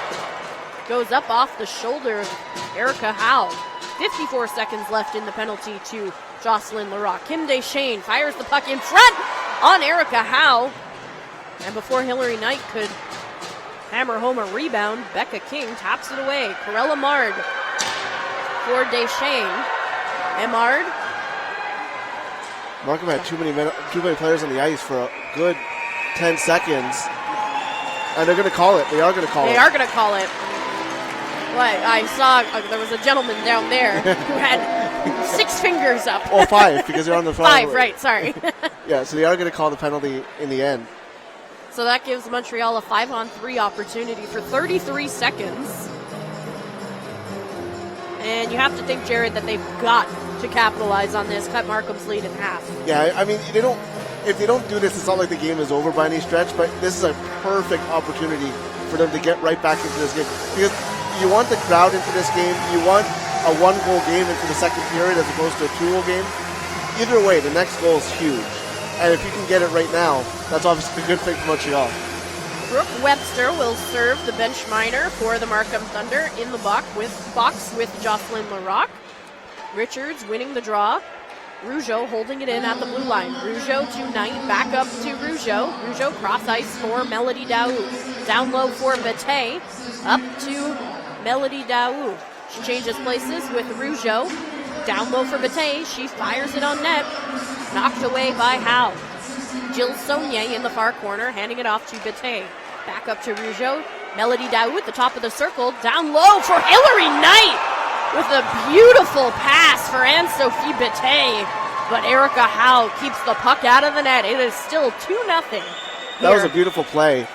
goes up off the shoulder of Erica Howe. 54 seconds left in the penalty to Jocelyn Larocque. Kim Deschênes fires the puck in front on Erica Howe. And before Hillary Knight could hammer home a rebound, Becca King taps it away. Corella Mard for Deschênes. Emard. Markham had too many players on the ice for a good 10 seconds. And they're going to call it. They are going to call it. They are going to call it. What? I saw there was a gentleman down there who had 6 fingers up. Oh, 5, because they're on the front. 5, right, sorry. Yeah, so they are going to call the penalty in the end. So that gives Montreal a 5-on-3 opportunity for 33 seconds. And you have to think, Jared, that they've got to capitalize on this, cut Markham's lead in half. Yeah, I mean, if they don't do this, it's not like the game is over by any stretch, but this is a perfect opportunity for them to get right back into this game. Because you want the crowd into this game, you want a 1-goal game into the second period as opposed to a 2-goal game. Either way, the next goal is huge. And if you can get it right now, that's obviously a good thing for Montreal. Brooke Webster will serve the bench minor for the Markham Thunder in the box with Jocelyn Larocque. Richards winning the draw. Rougeau holding it in at the blue line. Rougeau to Knight, back up to Rougeau. Rougeau cross ice for Melody Daou. Down low for Bataille. Up to Melody Daou. She changes places with Rougeau. Down low for Bataille. She fires it on net. Knocked away by Howe. Jill Saunier in the far corner, handing it off to Bataille. Back up to Rougeau. Melody Daou at the top of the circle. Down low for Hillary Knight with a beautiful pass for Anne-Sophie Bataille. But Erica Howe keeps the puck out of the net. It is still 2-0. That was a beautiful play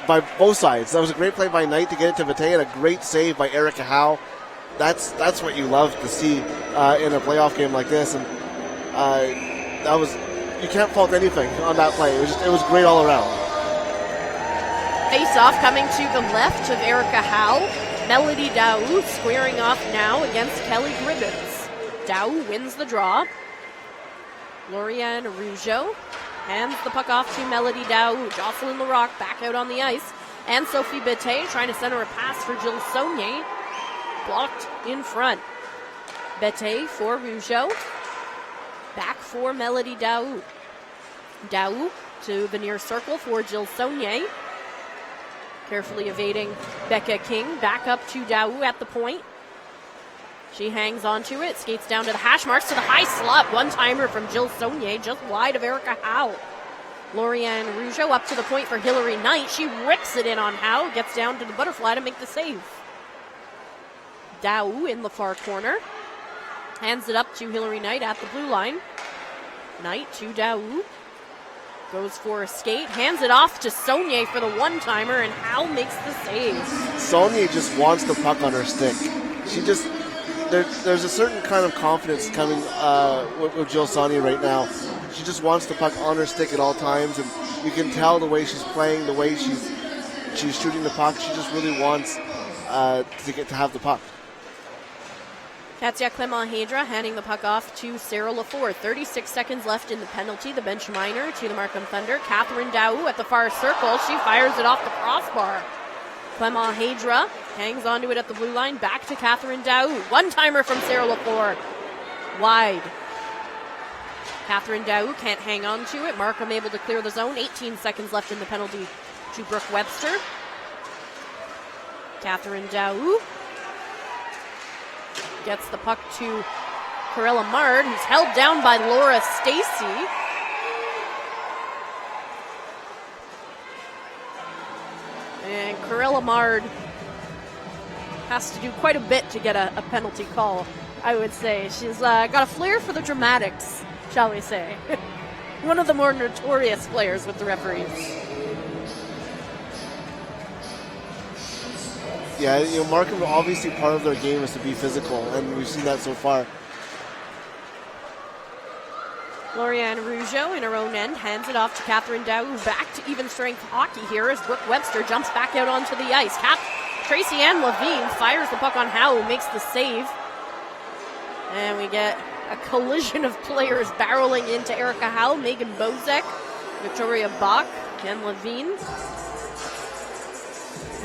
by both sides. That was a great play by Knight to get it to Bataille, and a great save by Erica Howe. That's what you love to see in a playoff game like this. And that was, you can't fault anything on that play. It was great all around. Face-off coming to the left of Erica Howe. Melody Daou squaring off now against Kelly Gribbons. Daou wins the draw. Lauriane Rougeau hands the puck off to Melody Daou. Jocelyn Larocque back out on the ice. And Sophie Bataille trying to center a pass for Jill Saunier. Blocked in front. Bataille for Rougeau. Back for Melody Daou. Daou to the near circle for Jill Saunier. Carefully evading Becca King. Back up to Daou at the point. She hangs onto it, skates down to the hash marks to the high slot. One-timer from Jill Saunier, just wide of Erica Howe. Lorianne Rougeau up to the point for Hilary Knight. She rips it in on Howe, gets down to the butterfly to make the save. Daou in the far corner. Hands it up to Hilary Knight at the blue line. Knight to Daou. Goes for a skate. Hands it off to Saulnier for the one-timer, and Howe makes the save. Saulnier just wants the puck on her stick. She just... There's a certain kind of confidence coming with Jill Saulnier right now. She just wants the puck on her stick at all times, and you can tell the way she's playing, the way she's shooting the puck. She just really wants to have the puck. Katya Clement-Hedra handing the puck off to Sarah Lafleur. 36 seconds left in the penalty. The bench minor to the Markham Thunder. Catherine Daou at the far circle. She fires it off the crossbar. Clement-Hedra hangs onto it at the blue line. Back to Catherine Daou. One-timer from Sarah Lafleur. Wide. Catherine Daou can't hang on to it. Markham able to clear the zone. 18 seconds left in the penalty to Brooke Webster. Catherine Daou gets the puck to Corella Mard, who's held down by Laura Stacey. And Corella Mard has to do quite a bit to get a penalty call, I would say. She's got a flair for the dramatics, shall we say. One of the more notorious players with the referees. Yeah, Markham, obviously part of their game is to be physical, and we've seen that so far. Lorianne Rougeau in her own end hands it off to Catherine Daou. Back to even strength hockey here as Brooke Webster jumps back out onto the ice. Tracy Ann Levine fires the puck on Howe, who makes the save. And we get a collision of players barreling into Erica Howe, Megan Bozek, Victoria Bach, and Levine.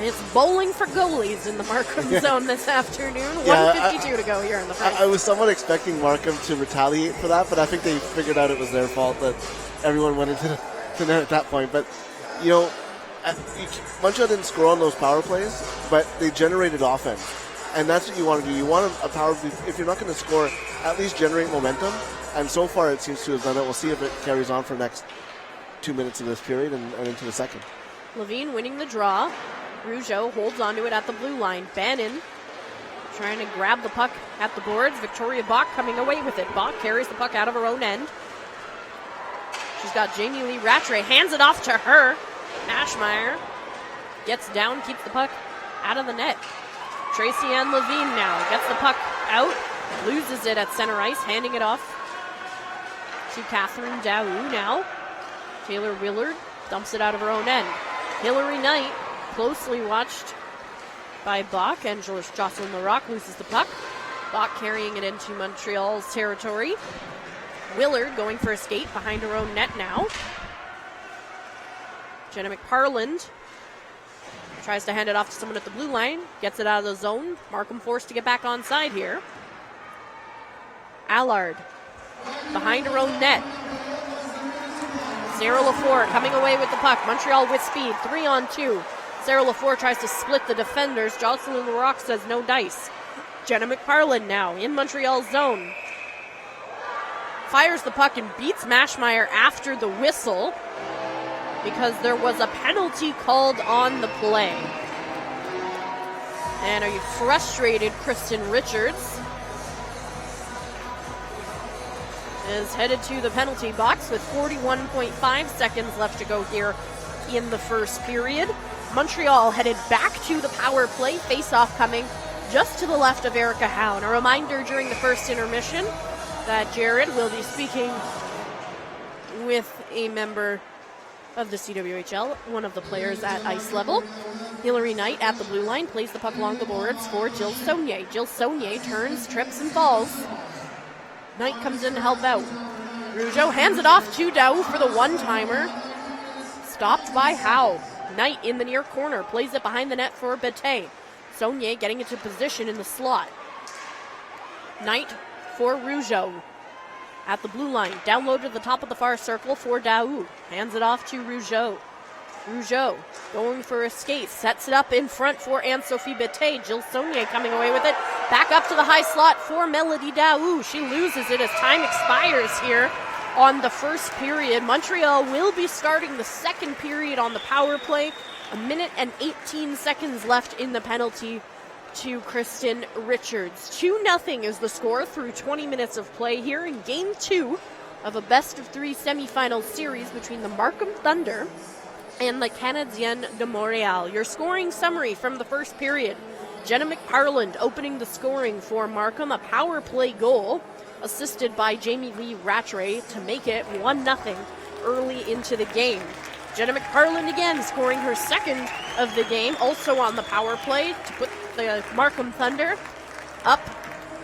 It's bowling for goalies in the Markham zone this afternoon. 1:52 to go here in the first. I was somewhat expecting Markham to retaliate for that, but I think they figured out it was their fault that everyone went into the net at that point. But, Montreal didn't score on those power plays, but they generated offense. And that's what you want to do. You want a power play. If you're not going to score, at least generate momentum. And so far it seems to have done it. We'll see if it carries on for the next 2 minutes of this period and into the second. Levine winning the draw. Rougeau holds onto it at the blue line. Bannon trying to grab the puck at the boards. Victoria Bach coming away with it. Bach carries the puck out of her own end. She's got Jamie Lee Rattray. Hands it off to her. Ashmeyer gets down, keeps the puck out of the net. Tracy Ann Levine now gets the puck out. Loses it at center ice. Handing it off to Catherine Daou now. Taylor Willard dumps it out of her own end. Hilary Knight, closely watched by Bach, and Jocelyn Larocque loses the puck. Bach carrying it into Montreal's territory. Willard going for a skate behind her own net now. Jenna McParland tries to hand it off to someone at the blue line. Gets it out of the zone. Markham forced to get back onside here. Allard behind her own net. Sarah Lafleur coming away with the puck. Montreal with speed. 3-on-2. Sarah Lafleur tries to split the defenders. Jocelyn Larocque says no dice. Jenna McParland now in Montreal's zone. Fires the puck and beats Mashmeyer after the whistle because there was a penalty called on the play. And are you frustrated, Kristen Richards is headed to the penalty box with 41.5 seconds left to go here in the first period. Montreal headed back to the power play. Face-off coming just to the left of Erica Howe. And a reminder during the first intermission that Jared will be speaking with a member of the CWHL, one of the players at ice level. Hilary Knight at the blue line plays the puck along the boards for Jill Saulnier. Jill Saulnier turns, trips, and falls. Knight comes in to help out. Rougeau hands it off to Daou for the one-timer. Stopped by Howe. Knight in the near corner plays it behind the net for Bete. Saulnier getting into position in the slot. Knight for Rougeau at the blue line. Down low to the top of the far circle for Daou. Hands it off to Rougeau. Rougeau going for a skate. Sets it up in front for Anne-Sophie Bete. Jill Saulnier coming away with it. Back up to the high slot for Melody Daou. She loses it as time expires here on the first period. Montreal will be starting the second period on the power play. 1 minute and 18 seconds left in the penalty to Kristen Richards. 2-0 is the score through 20 minutes of play here in Game 2 of a best-of-3 semifinal series between the Markham Thunder and the Canadiennes de Montréal. Your scoring summary from the first period. Jenna McParland opening the scoring for Markham, a power play goal assisted by Jamie Lee Rattray to make it 1-0 early into the game. Jenna McParland again scoring her second of the game, also on the power play to put the Markham Thunder up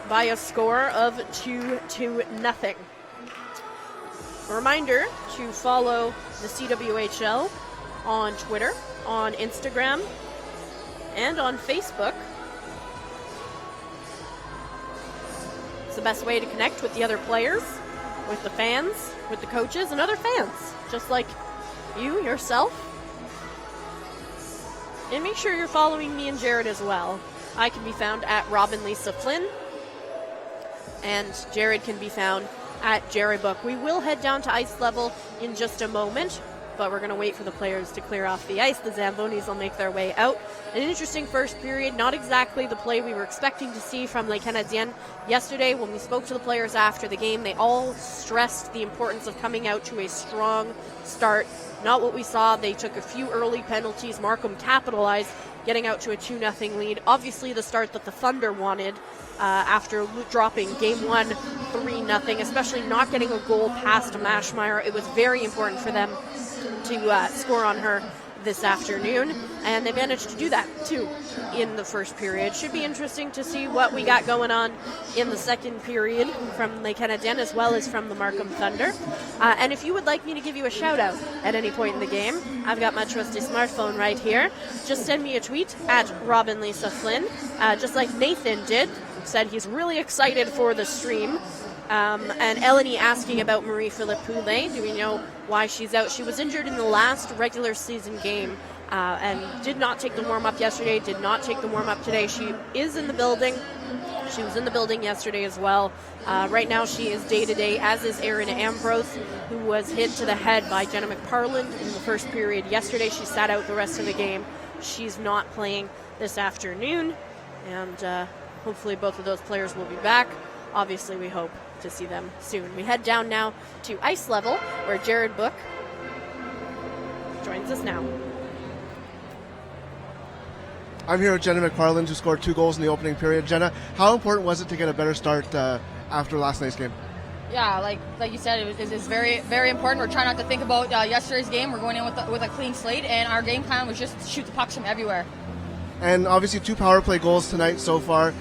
by a score of 2-0. A reminder to follow the CWHL on Twitter, on Instagram, and on Facebook. It's the best way to connect with the other players, with the fans, with the coaches, and other fans, just like you, yourself. And make sure you're following me and Jared as well. I can be found at Robin Lisa Flynn, and Jared can be found at Jerry Book. We will head down to ice level in just a moment, but we're going to wait for the players to clear off the ice. The Zambonis will make their way out. An interesting first period, not exactly the play we were expecting to see from Les Canadiennes. Yesterday, when we spoke to the players after the game, they all stressed the importance of coming out to a strong start. Not what we saw. They took a few early penalties. Markham capitalized, getting out to a 2-0 lead. Obviously the start that the Thunder wanted after dropping Game 1 3-0, especially not getting a goal past Mashmeyer. It was very important for them to score on her this afternoon, and they managed to do that too in the first period. Should be interesting to see what we got going on in the second period from Les Canadiennes as well as from the Markham Thunder. And if you would like me to give you a shout out at any point in the game, I've got my trusty smartphone right here. Just send me a tweet at Robin Lisa Flynn, just like Nathan did. Said he's really excited for the stream. And Eleni asking about Marie-Philippe Poulet. Do we know why she's out? She was injured in the last regular season game and did not take the warm-up yesterday, did not take the warm-up today. She is in the building. She was in the building yesterday as well. Right now she is day-to-day, as is Erin Ambrose, who was hit to the head by Jenna McParland in the first period. Yesterday she sat out the rest of the game. She's not playing this afternoon, and hopefully both of those players will be back. Obviously we hope to see them soon. We head down now to ice level, where Jared Book joins us now. I'm here with Jenna McParland, who scored 2 goals in the opening period. Jenna, how important was it to get a better start after last night's game? Yeah, like you said, it's very, very important. We're trying not to think about yesterday's game. We're going in with a clean slate, and our game plan was just to shoot the pucks from everywhere. And obviously 2 power play goals tonight so far.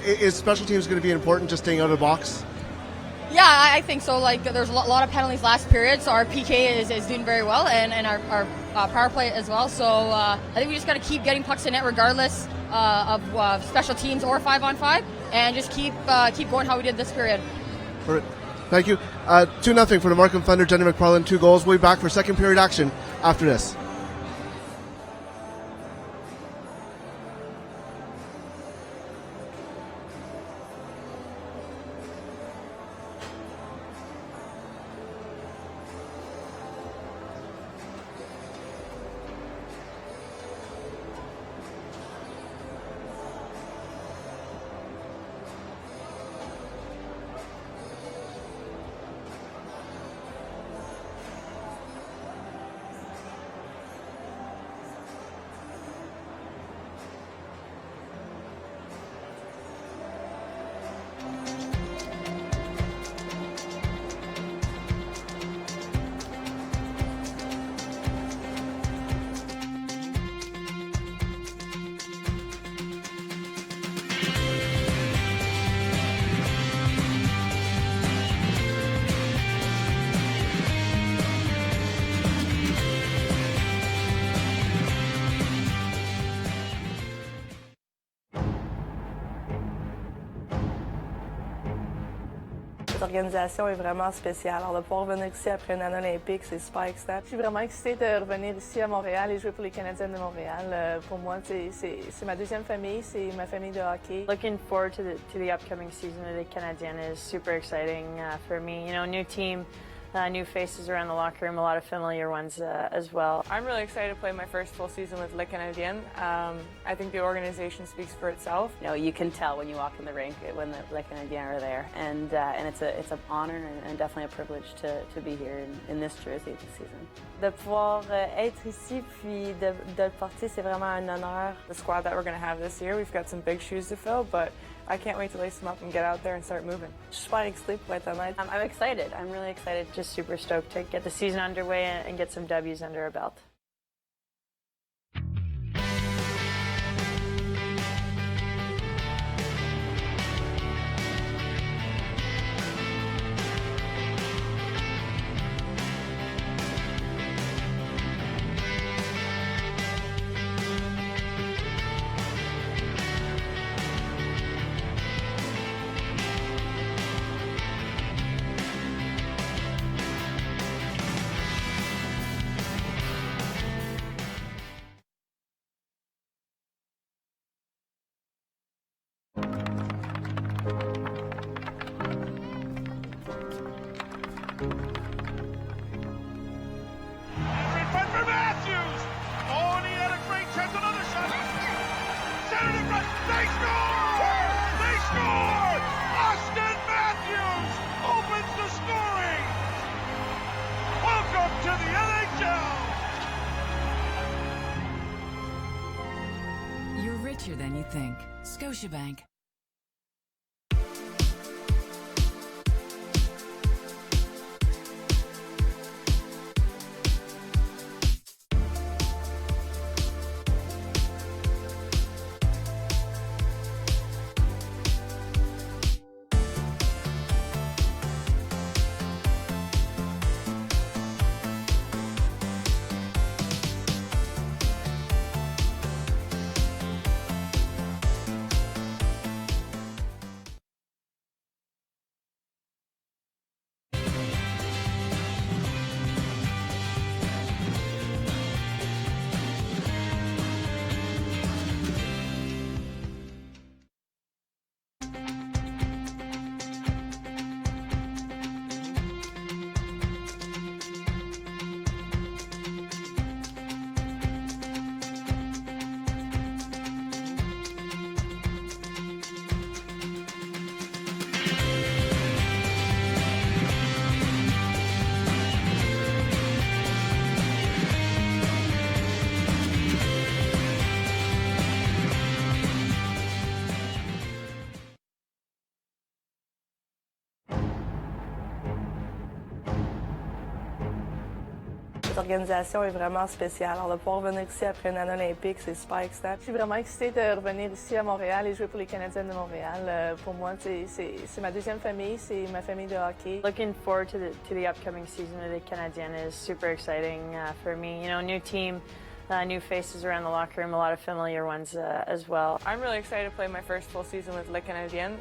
Is special teams going to be important, just staying out of the box? Yeah, I think so. Like, there's a lot of penalties last period, so our PK is doing very well, and our power play as well. So I think we just got to keep getting pucks in net regardless of special teams or 5-on-5, and just keep going how we did this period. Perfect. Thank you. 2-0 for the Markham Thunder. Jenna McParland, 2 goals. We'll be back for second period action after this. L'organisation est vraiment spéciale. Alors, de pouvoir revenir ici après une année olympique, c'est super excitant. Je suis vraiment excitée de revenir ici à Montréal et jouer pour les Canadiennes de Montréal. Pour moi, c'est ma deuxième famille, c'est ma famille de hockey. Looking forward to the upcoming season of the Canadiennes is super exciting for me. You know, new team, new faces around the locker room, a lot of familiar ones as well. I'm really excited to play my first full season with Les Canadiennes. I think the organization speaks for itself. You know, you can tell when you walk in the rink when the Les Canadiennes are there, and it's an honor and definitely a privilege to be here in this jersey this season. De pouvoir être ici puis de le porter, c'est vraiment un honneur. The squad that we're going to have this year, we've got some big shoes to fill, but I can't wait to lace them up and get out there and start moving. Je suis super excitée pour être honnête. I'm excited. I'm really excited. Just super stoked to get the season underway and get some W's under our belt. You're richer than you think. Scotiabank. Cette organisation est vraiment spéciale. Alors, de pouvoir venir ici après une année olympique, c'est super excitant. Je suis vraiment excitée de revenir ici à Montréal et jouer pour les Canadiennes de Montréal. Pour moi, c'est ma deuxième famille, c'est ma famille de hockey. Looking forward to the upcoming season with the Canadiennes is super exciting for me. You know, new team, new faces around the locker room, a lot of familiar ones as well. I'm really excited to play my first full season with Les Canadiennes.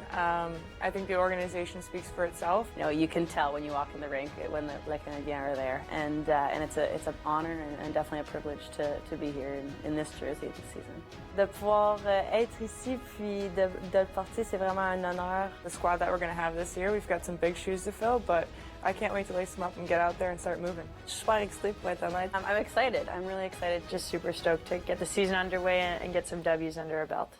I think the organization speaks for itself. You know, you can tell when you walk in the rink when the Les Canadiennes are there, and it's an honor and definitely a privilege to be here in this jersey this season. De pouvoir être ici puis de le porter, c'est vraiment un honneur. The squad that we're going to have this year, we've got some big shoes to fill, but I can't wait to lace them up and get out there and start moving. Je suis super excitée pour être honnête. I'm excited. I'm really excited. Just super stoked to get the season underway and get some W's under our belt.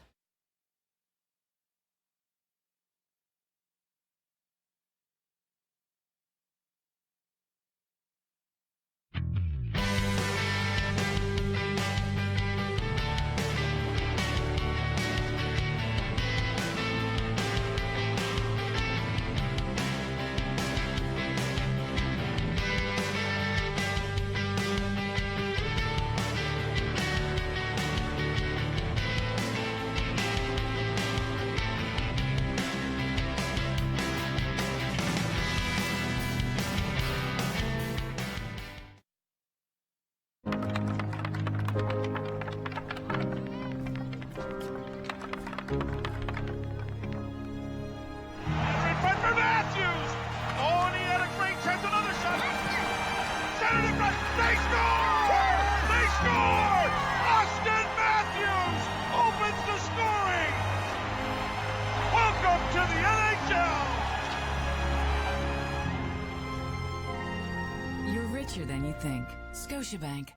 you think. Scotiabank.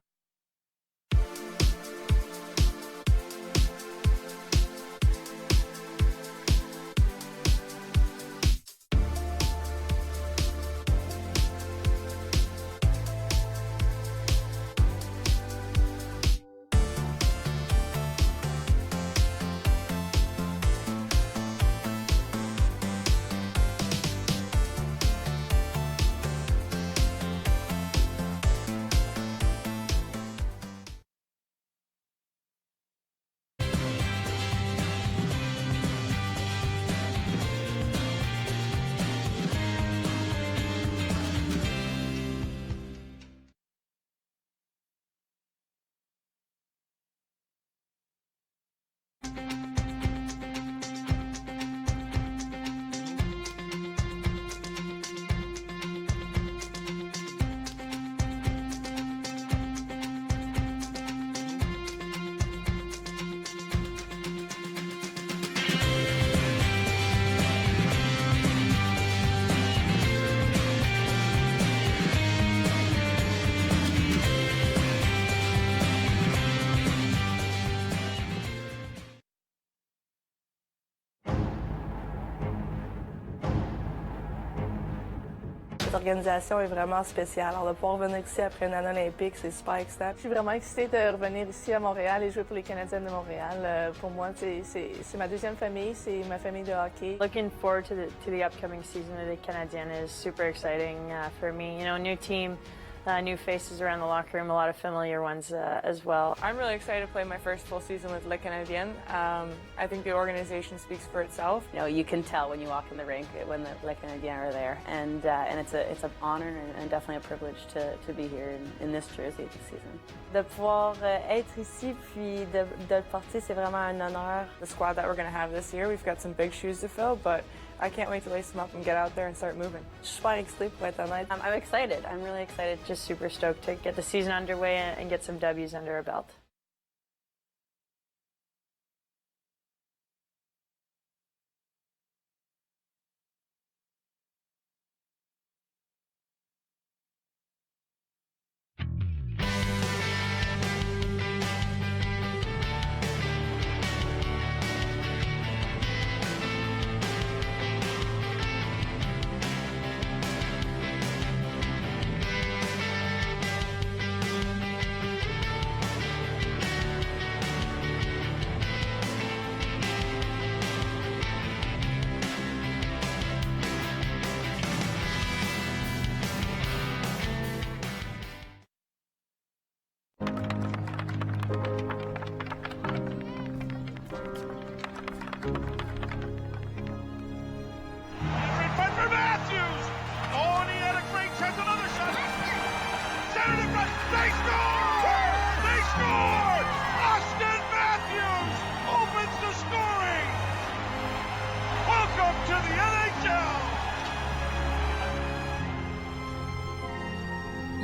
L'organisation est vraiment spéciale. Alors, de pouvoir venir ici après une année olympique, c'est super excitant. Je suis vraiment excitée de revenir ici à Montréal et jouer pour les Canadiennes de Montréal. Pour moi, c'est ma deuxième famille, c'est ma famille de hockey. Looking forward to the upcoming season of the Canadiennes is super exciting for me. You know, new team, new faces around the locker room, a lot of familiar ones as well. I'm really excited to play my first full season with Les Canadiennes. I think the organization speaks for itself. You know, you can tell when you walk in the rink when the Les Canadiennes are there, and it's an honor and definitely a privilege to be here in this jersey this season. De pouvoir être ici puis de le porter, c'est vraiment un honneur. The squad that we're going to have this year, we've got some big shoes to fill, but I can't wait to lace them up and get out there and start moving. Je suis super excitée pour être honnête. I'm excited. I'm really excited. Just super stoked to get the season underway and get some W's under our belt.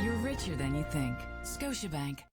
You're richer than you think. Scotiabank.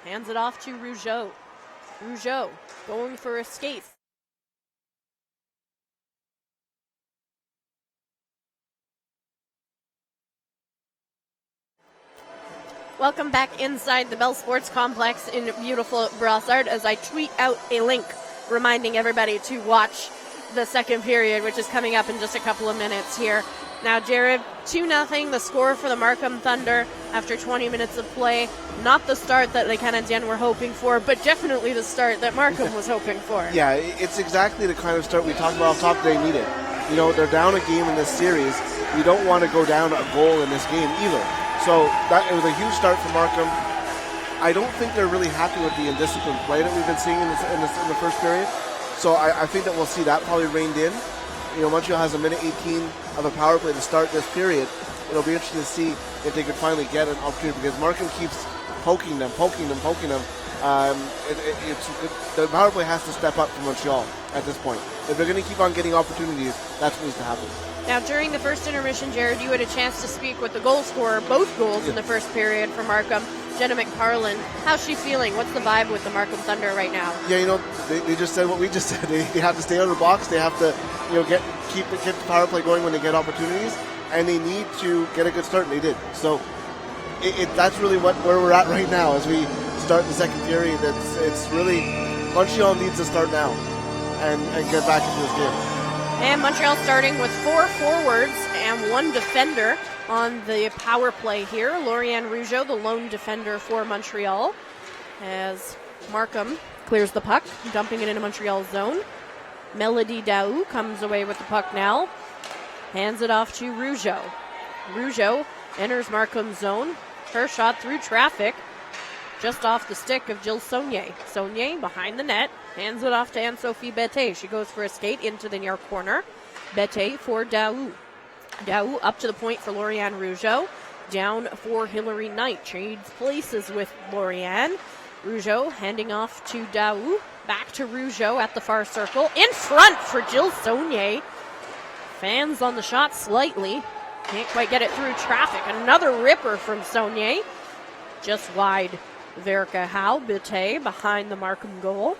Hands it off to Rougeau. Rougeau going for a skate. Welcome back inside the Bell Sports Complex in beautiful Brossard as I tweet out a link reminding everybody to watch the second period, which is coming up in just a couple of minutes here. Now, Jared, 2-0, the score for the Markham Thunder after 20 minutes of play. Not the start that the Canadiennes were hoping for, but definitely the start that Markham was hoping for. Yeah, it's exactly the kind of start we talked about off top they needed. You know, they're down a game in this series. You don't want to go down a goal in this game either. So it was a huge start for Markham. I don't think they're really happy with the indisciplined play that we've been seeing in the first period. So I think that we'll see that probably reined in. You know, Montreal has a minute 18 of a power play to start this period. It'll be interesting to see if they could finally get an opportunity because Markham keeps poking them. The power play has to step up for Montreal at this point. If they're going to keep on getting opportunities, that's what needs to happen. Now, during the first intermission, Jared, you had a chance to speak with the goal scorer, both goals in the first period for Markham, Jenna McParland. How's she feeling? What's the vibe with the Markham Thunder right now? Yeah, you know, they just said what we just said. They have to stay out of the box. They have to, you know, keep the power play going when they get opportunities, and they need to get a good start, and they did. So that's really where we're at right now as we start the second period. It's really Montreal needs to start now and get back into this game. And Montreal starting with 4 forwards and 1 defender on the power play here. Lauriane Rougeau, the lone defender for Montreal, as Markham clears the puck, dumping it into Montreal's zone. Melody Daou comes away with the puck now. Hands it off to Rougeau. Rougeau enters Markham's zone. Her shot through traffic, just off the stick of Jill Saunier. Saunier behind the net, hands it off to Anne-Sophie Bette. She goes for a skate into the near corner. Bette for Daou. Daou up to the point for Lauriane Rougeau. Down for Hilary Knight. Trades places with Lauriane. Rougeau handing off to Daou. Back to Rougeau at the far circle. In front for Jill Saunier. Fans on the shot slightly. Can't quite get it through traffic. Another ripper from Saunier. Just wide. Verica Howe, Bette behind the Markham goal.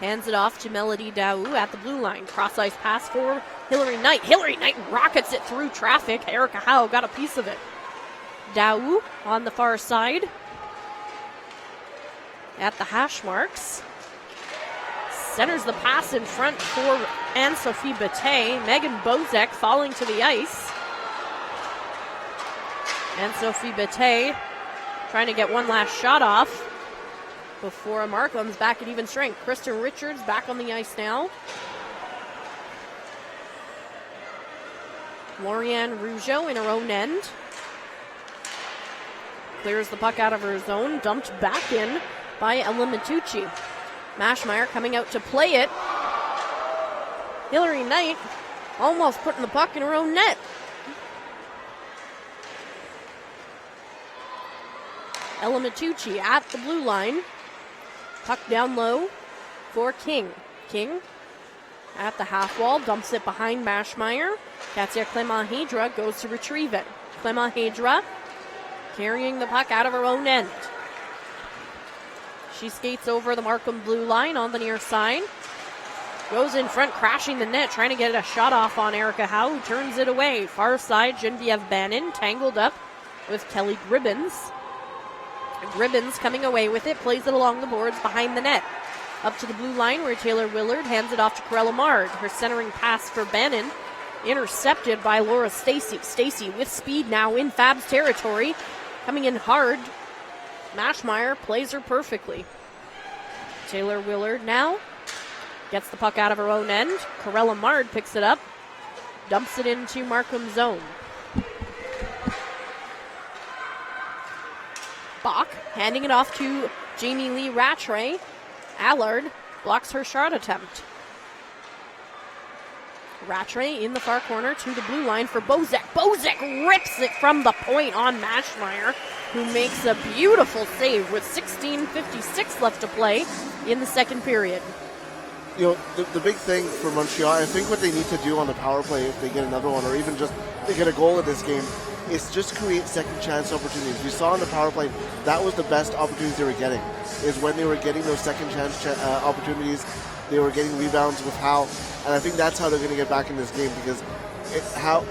Hands it off to Melody Daou at the blue line. Cross-ice pass for Hilary Knight. Hilary Knight rockets it through traffic. Erica Howe got a piece of it. Daou on the far side. At the hash marks. Centers the pass in front for Anne-Sophie Bette. Megan Bozek falling to the ice. Anne-Sophie Bette trying to get one last shot off before Markham's back at even strength. Kristen Richards back on the ice now. Lauriane Rougeau in her own end. Clears the puck out of her zone. Dumped back in by Ella Matucci. Mashmeyer coming out to play it. Hilary Knight almost putting the puck in her own net. Ella Matucci at the blue line. Puck down low for King. King at the half wall, dumps it behind Mashmeyer. Katia Clement-Hydra goes to retrieve it. Clement-Hydra carrying the puck out of her own end. She skates over the Markham blue line on the near side. Goes in front, crashing the net, trying to get a shot off on Erica Howe, who turns it away. Far side, Genevieve Bannon tangled up with Kelly Gribbins. Gribbins coming away with it, plays it along the boards behind the net. Up to the blue line where Taylor Willard hands it off to Corella Mard. Her centering pass for Bannon, intercepted by Laura Stacey. Stacey with speed now in Fab's territory, coming in hard. Mashmeyer plays her perfectly. Taylor Willard now gets the puck out of her own end. Corella Mard picks it up, dumps it into Markham's zone. Bach handing it off to Jamie Lee Rattray. Allard blocks her shot attempt. Rattray in the far corner to the blue line for Bozek. Bozek rips it from the point on Mashmeyer, who makes a beautiful save with 16:56 left to play in the second period. You know, the big thing for Montreal, I think what they need to do on the power play, if they get another one, or even just they get a goal in this game, is just create second chance opportunities. We saw on the power play, that was the best opportunities they were getting, is when they were getting those second chance opportunities. They were getting rebounds with Howe, and I think that's how they're going to get back in this game, because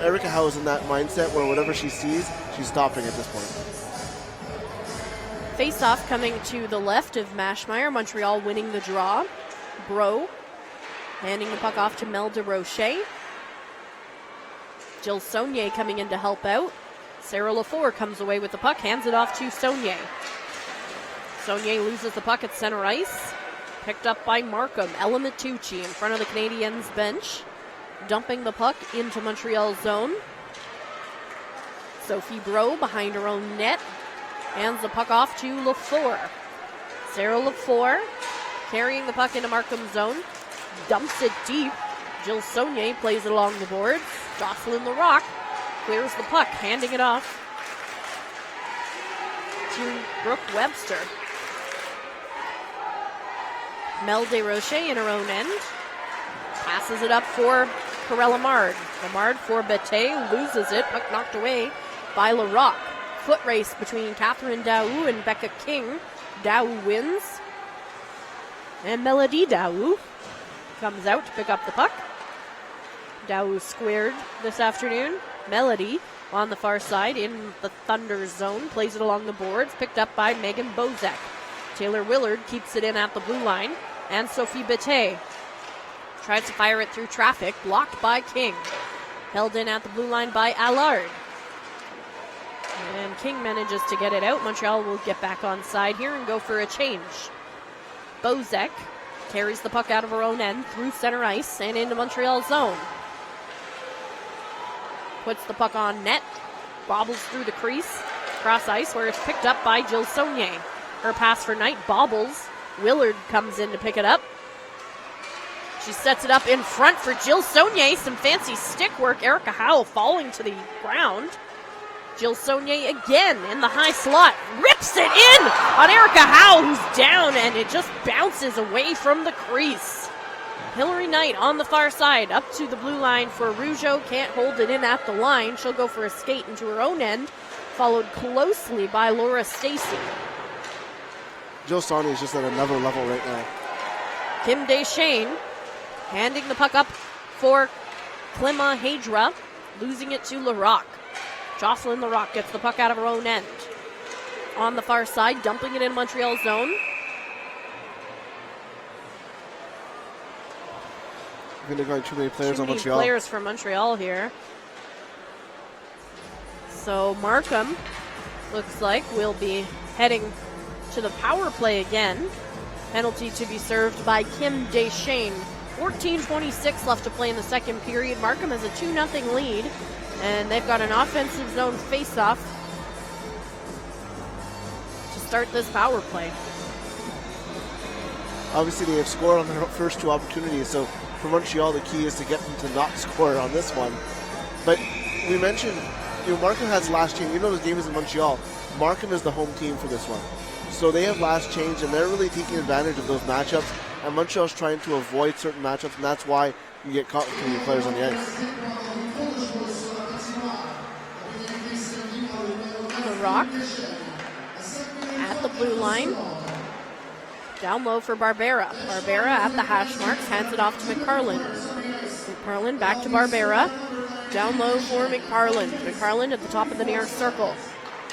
Erica Howe is in that mindset where whatever she sees, she's stopping at this point. Face-off coming to the left of Mashmeyer. Montreal winning the draw. Bro handing the puck off to Mel DeRoche. Jill Saunier coming in to help out. Sarah Lafleur comes away with the puck, hands it off to Saunier. Saunier loses the puck at center ice. Picked up by Markham. Ella Matucci in front of the Canadiens bench. Dumping the puck into Montreal's zone. Sophie Bro behind her own net. Hands the puck off to Lafleur. Sarah Lafleur carrying the puck into Markham's zone. Dumps it deep. Jill Saunier plays it along the boards. Jocelyn Larocque clears the puck, handing it off to Brooke Webster. Mel Desrochers in her own end. Passes it up for Corella Lamard. Lamard for Bete, loses it. Puck knocked away by Larocque. Foot race between Catherine Daou and Becca King. Daou wins. And Melody Daou comes out to pick up the puck. Daou squared this afternoon. Melody on the far side in the Thunder zone. Plays it along the boards. Picked up by Megan Bozek. Taylor Willard keeps it in at the blue line. And Sophie Bete tries to fire it through traffic. Blocked by King. Held in at the blue line by Allard. And King manages to get it out. Montreal will get back on side here and go for a change. Bozek carries the puck out of her own end through center ice and into Montreal's zone. Puts the puck on net. Bobbles through the crease. Cross ice where it's picked up by Jill Saunier. Her pass for Knight bobbles. Willard comes in to pick it up. She sets it up in front for Jill Saunier. Some fancy stick work. Erica Howell falling to the ground. Jill Saunier again in the high slot. Rips it in on Erica Howell, who's down, and it just bounces away from the crease. Hillary Knight on the far side, up to the blue line for Rougeau. Can't hold it in at the line. She'll go for a skate into her own end, followed closely by Laura Stacey. Jill Saunier is just at another level right now. Kim Deschênes handing the puck up for Clément Hadra, losing it to Larocque. Jocelyn Larocque gets the puck out of her own end. On the far side, dumping it in Montreal's zone. I think they're going too many players on Montreal. Players for Montreal here. So Markham looks like we'll be heading to the power play again. Penalty to be served by Kim Deschênes. 14:26 left to play in the second period. Markham has a 2-0 lead, and they've got an offensive zone face-off to start this power play. Obviously, they have scored on their first two opportunities, so for Montreal, the key is to get them to not score on this one. But we mentioned, Markham has last change. This game is in Montreal. Markham is the home team for this one. So they have last change, and they're really taking advantage of those matchups. And Montreal's trying to avoid certain matchups, and that's why you get caught with too many players on the ice. Larocque at the blue line. Down low for Barbera. Barbera at the hash marks, hands it off to McParland. McParland back to Barbera. Down low for McParland. McParland at the top of the near circle.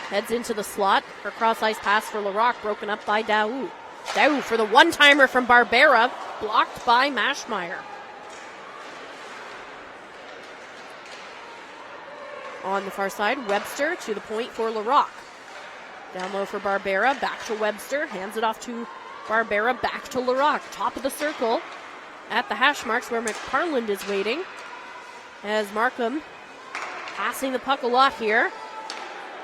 Heads into the slot. Her cross-ice pass for Larocque, broken up by Daou. Daou for the one-timer from Barbera, blocked by Maschmeyer. On the far side, Webster to the point for Larocque. Down low for Barbera, back to Webster, hands it off to Barbera, back to Larocque. Top of the circle at the hash marks where McParland is waiting. As Markham passing the puck a lot here.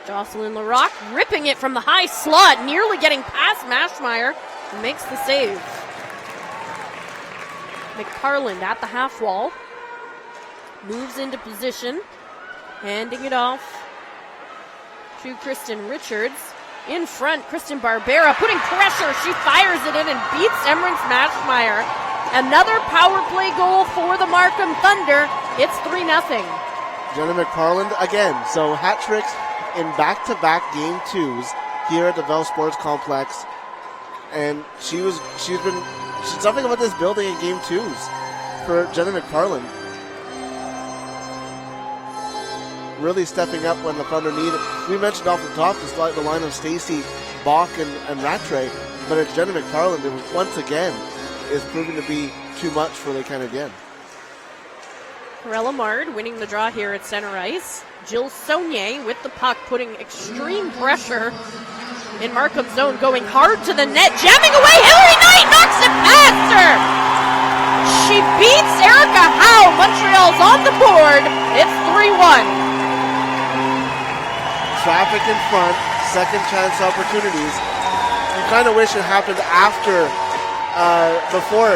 Jocelyn Larocque ripping it from the high slot, nearly getting past Maschmeyer, and makes the save. McParland at the half wall. Moves into position. Handing it off to Kristen Richards. In front, Kristen Barbera putting pressure. She fires it in and beats Emrance Maschmeyer. Another power play goal for the Markham Thunder. It's 3-0. Jenna McParland again. So hat tricks in back-to-back game twos here at the Bell Sports Complex. And she's something about this building in game twos for Jenna McParland. Really stepping up when the Thunder need it. We mentioned off the top the line of Stacey, Bach, and Rattray, but it's Jenna McParland who once again is proving to be too much for the Canadiennes. Lamard winning the draw here at center ice. Jill Saunier with the puck, putting extreme pressure in Markham's zone, going hard to the net, jamming away. Hillary Knight knocks it past her. She beats Erica Howe. Montreal's on the board. It's 3-1. Traffic in front, second chance opportunities. You kind of wish it happened after, before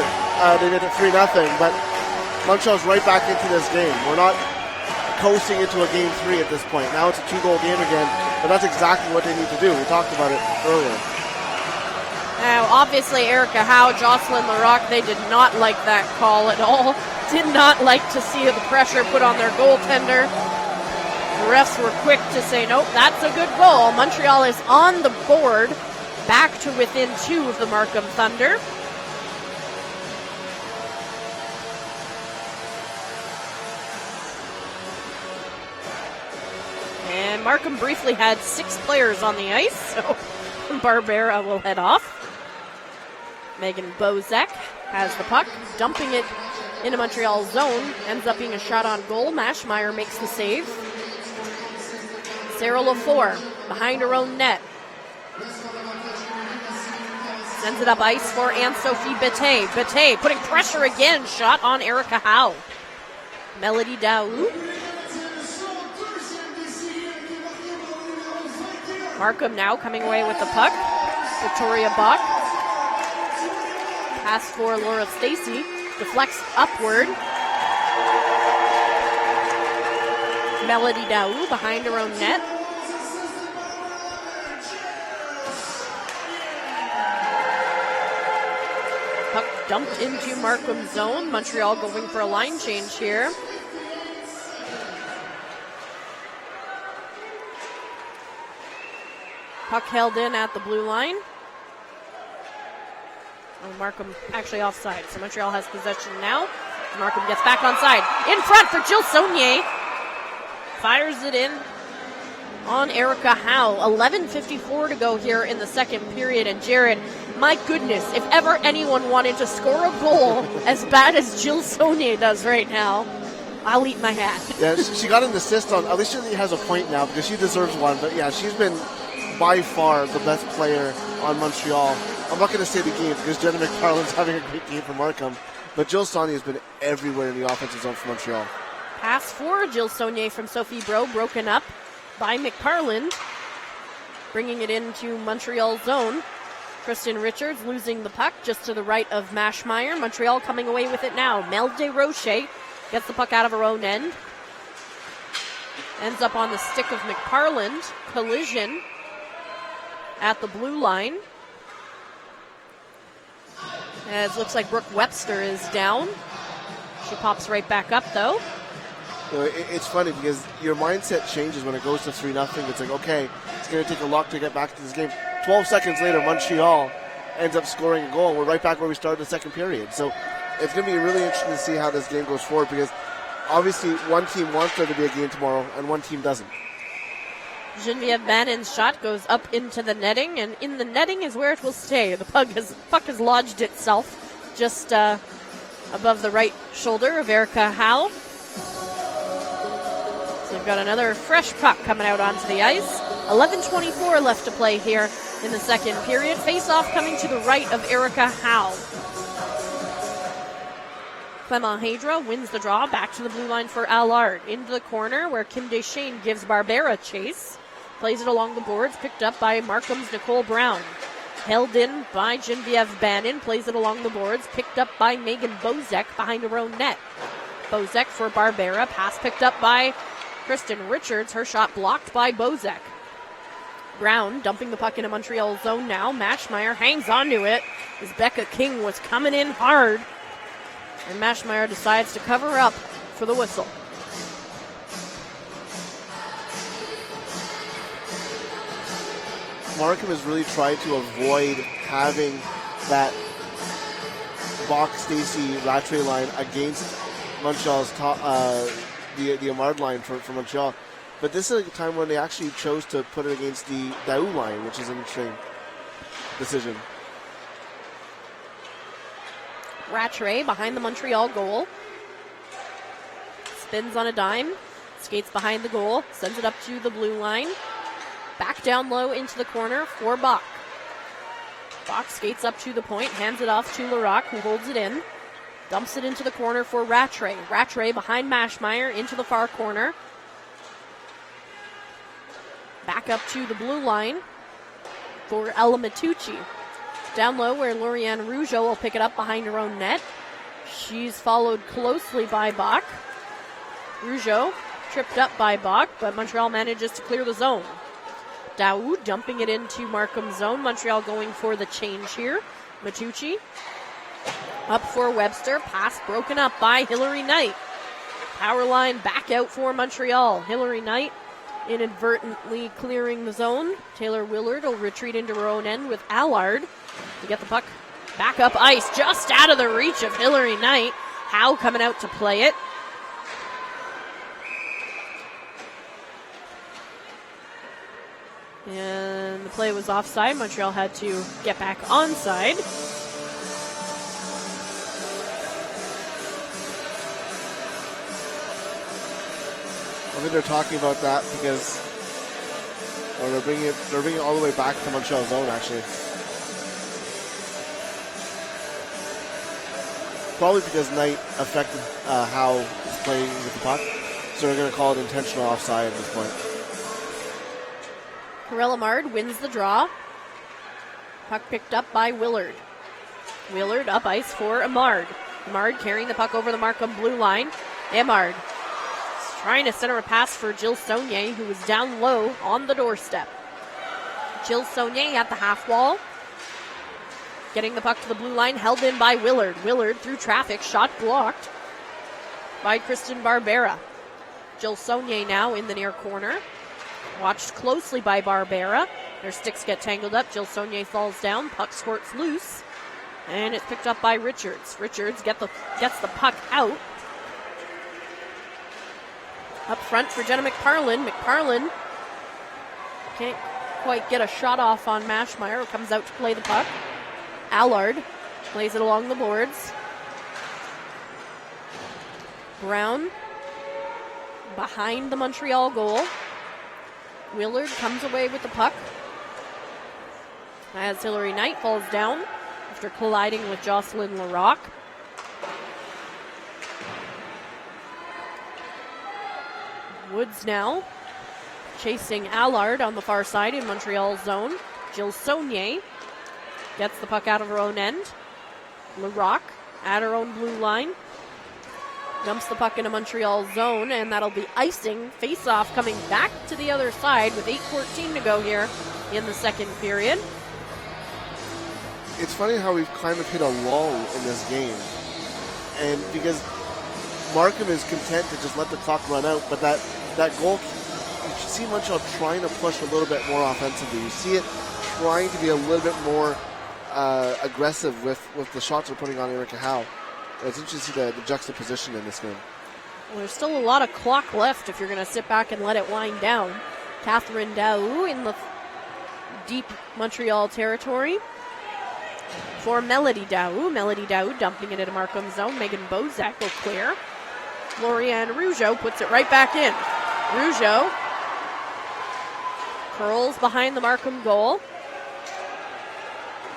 they did it 3-0, but Montreal's right back into this game. We're not coasting into a game 3 at this point. Now it's a 2-goal game again, but that's exactly what they need to do. We talked about it earlier. Now, obviously, Erica Howe, Jocelyn Larocque, they did not like that call at all. Did not like to see the pressure put on their goaltender. The refs were quick to say, nope, that's a good goal. Montreal is on the board, back to within 2 of the Markham Thunder. And Markham briefly had 6 players on the ice, so Barbera will head off. Megan Bozek has the puck, dumping it into Montreal's zone. Ends up being a shot on goal. Mashmeyer makes the save. Sarah Lafour behind her own net. Sends it up ice for Anne-Sophie Bette. Bette putting pressure again. Shot on Erica Howe. Melody Daou. Markham now coming away with the puck. Victoria Bach. Pass for Laura Stacy. Deflects upward. Melody Daou behind her own net. Puck dumped into Markham's zone. Montreal going for a line change here. Puck held in at the blue line. Oh, Markham actually offside, so Montreal has possession now. Markham gets back onside. In front for Jill Saunier. Fires it in on Erica Howe. 11:54 to go here in the second period. And Jared, my goodness, if ever anyone wanted to score a goal as bad as Jill Saunier does right now, I'll eat my hat. Yeah, she got an assist on, at least she has a point now because she deserves one. But yeah, she's been by far the best player on Montreal. I'm not going to say the game because Jenna McFarland's having a great game for Markham. But Jill Saunier has been everywhere in the offensive zone for Montreal. Pass for Jill Saunier from Sophie Bro, broken up by McFarland. Bringing it into Montreal's zone. Kristen Richards losing the puck just to the right of Mashmeyer. Montreal coming away with it now. Mel DeRoche gets the puck out of her own end. Ends up on the stick of McFarland. Collision at the blue line. As looks like Brooke Webster is down. She pops right back up, though. You know, it's funny because your mindset changes when it goes to 3-0. It's like, okay, it's going to take a lot to get back to this game. 12 seconds later, Montreal ends up scoring a goal. We're right back where we started the second period. So it's going to be really interesting to see how this game goes forward because obviously one team wants there to be a game tomorrow and one team doesn't. Genevieve Bannon's shot goes up into the netting, and in the netting is where it will stay. The puck has lodged itself just above the right shoulder of Erica Howe. So we've got another fresh puck coming out onto the ice. 11:24 left to play here in the second period. Face-off coming to the right of Erica Howe. Clement Hadra wins the draw. Back to the blue line for Allard. Into the corner where Kim Deschênes gives Barbera chase. Plays it along the boards. Picked up by Markham's Nicole Brown. Held in by Genevieve Bannon. Plays it along the boards. Picked up by Megan Bozek behind her own net. Bozek for Barbera. Pass picked up by Kristen Richards. Her shot blocked by Bozek. Brown dumping the puck into Montreal's zone now. Mashmeyer hangs onto it as Becca King was coming in hard. And Mashmeyer decides to cover up for the whistle. Markham has really tried to avoid having that Bach-Stacy Rattray line against Montreal's top, the Amard line for Montreal. But this is a time when they actually chose to put it against the Daou line, which is an interesting decision. Rattray behind the Montreal goal. spins on a dime, skates behind the goal, sends it up to the blue line. Back down low into the corner for Bach. Bach skates up to the point, hands it off to Larocque, who holds it in. Dumps it into the corner for Rattray. Rattray behind Maschmeyer into the far corner. Back up to the blue line for Ella Matucci. Down low where Lorianne Rougeau will pick it up behind her own net. She's followed closely by Bach. Rougeau tripped up by Bach, but Montreal manages to clear the zone. Daoud dumping it into Markham's zone. Montreal going for the change here. Matucci up for Webster. Pass broken up by Hillary Knight. Power line back out for Montreal. Hillary Knight inadvertently clearing the zone. Taylor Willard will retreat into her own end with Allard to get the puck back up ice, just out of the reach of Hillary Knight. Howe coming out to play it. And the play was offside. Montreal had to get back onside. I think they're talking about that because, or they're bringing it all the way back to Montreal zone, actually. Probably because Knight affected Howe is playing with the puck, so they're going to call it intentional offside at this point. Corella Mard wins the draw. Puck picked up by Willard. Willard up ice for Amard. Amard carrying the puck over the Markham blue line. Amard trying to center a pass for Jill Saunier, who was down low on the doorstep. Jill Saunier at the half wall. Getting the puck to the blue line, held in by Willard. Willard through traffic, shot blocked by Kristen Barbera. Jill Saunier now in the near corner. Watched closely by Barbera. Their sticks get tangled up. Jill Saunier falls down. Puck squirts loose. And it's picked up by Richards. Richards gets the puck out. Up front for Jenna McParlin. McParlin can't quite get a shot off on Maschmeyer, who comes out to play the puck. Allard plays it along the boards. Brown behind the Montreal goal. Willard comes away with the puck as Hillary Knight falls down after colliding with Jocelyn Larocque. Woods now chasing Allard on the far side in Montreal's zone. Jill Saunier gets the puck out of her own end. Larocque at her own blue line. Dumps the puck into Montreal's zone, and that'll be icing. Face-off coming back to the other side with 8:14 to go here in the second period. It's funny how we've kind of hit a lull in this game. And because Markham is content to just let the clock run out, but that goal, you see Montreal trying to push a little bit more offensively. You see it trying to be a little bit more aggressive with the shots they're putting on Erica Howe. It's interesting to see the juxtaposition in this game. Well, there's still a lot of clock left if you're going to sit back and let it wind down. Catherine Daou in the deep Montreal territory for Melody Daou. Melody Daou dumping it into Markham's zone. Megan Bozak will clear. Lorianne Rougeau puts it right back in. Rougeau curls behind the Markham goal.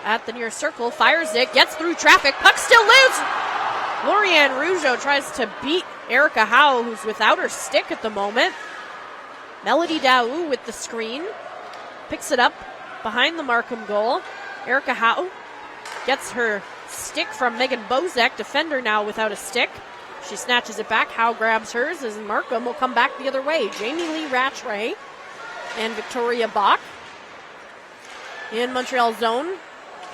At the near circle, fires it, gets through traffic, puck still loose! Lorianne Rougeau tries to beat Erica Howe, who's without her stick at the moment. Melody Daou with the screen, picks it up behind the Markham goal. Erica Howe gets her stick from Megan Bozek, defender now without a stick. She snatches it back, Howe grabs hers, as Markham will come back the other way. Jamie Lee Rattray and Victoria Bach in Montreal's zone.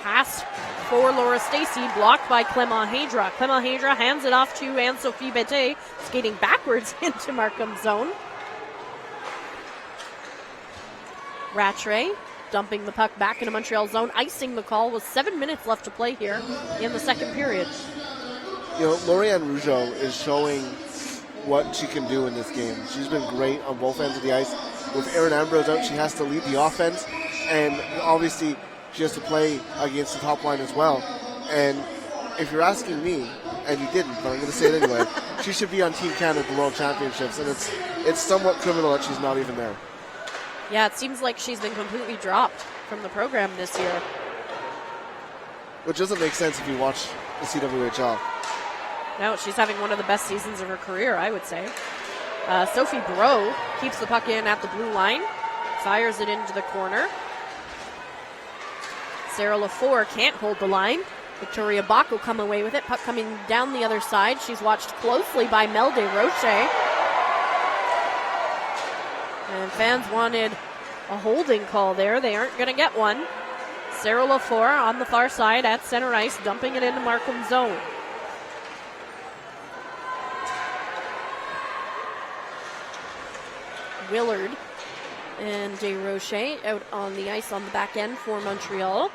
Pass for Laura Stacey, blocked by Clement Hedra. Clement Hedra hands it off to Anne-Sophie Bete, skating backwards into Markham's zone. Rattray dumping the puck back into Montreal's zone, icing the call with 7 minutes left to play here in the second period. You know, Lorianne Rougeau is showing what she can do in this game. She's been great on both ends of the ice. With Erin Ambrose out, she has to lead the offense, and obviously she has to play against the top line as well. And if you're asking me, and you didn't, but I'm going to say it anyway, she should be on Team Canada at the World Championships, and it's somewhat criminal that she's not even there. Yeah, it seems like she's been completely dropped from the program this year. Which doesn't make sense if you watch the CWHL. No, she's having one of the best seasons of her career, I would say. Sophie Bro keeps the puck in at the blue line, fires it into the corner. Sarah Lafour can't hold the line. Victoria Bach will come away with it. Puck coming down the other side. She's watched closely by Mel DesRochers. And fans wanted a holding call there. They aren't going to get one. Sarah Lafour on the far side at center ice, dumping it into Markham zone. Willard and DesRochers out on the ice on the back end for Montreal.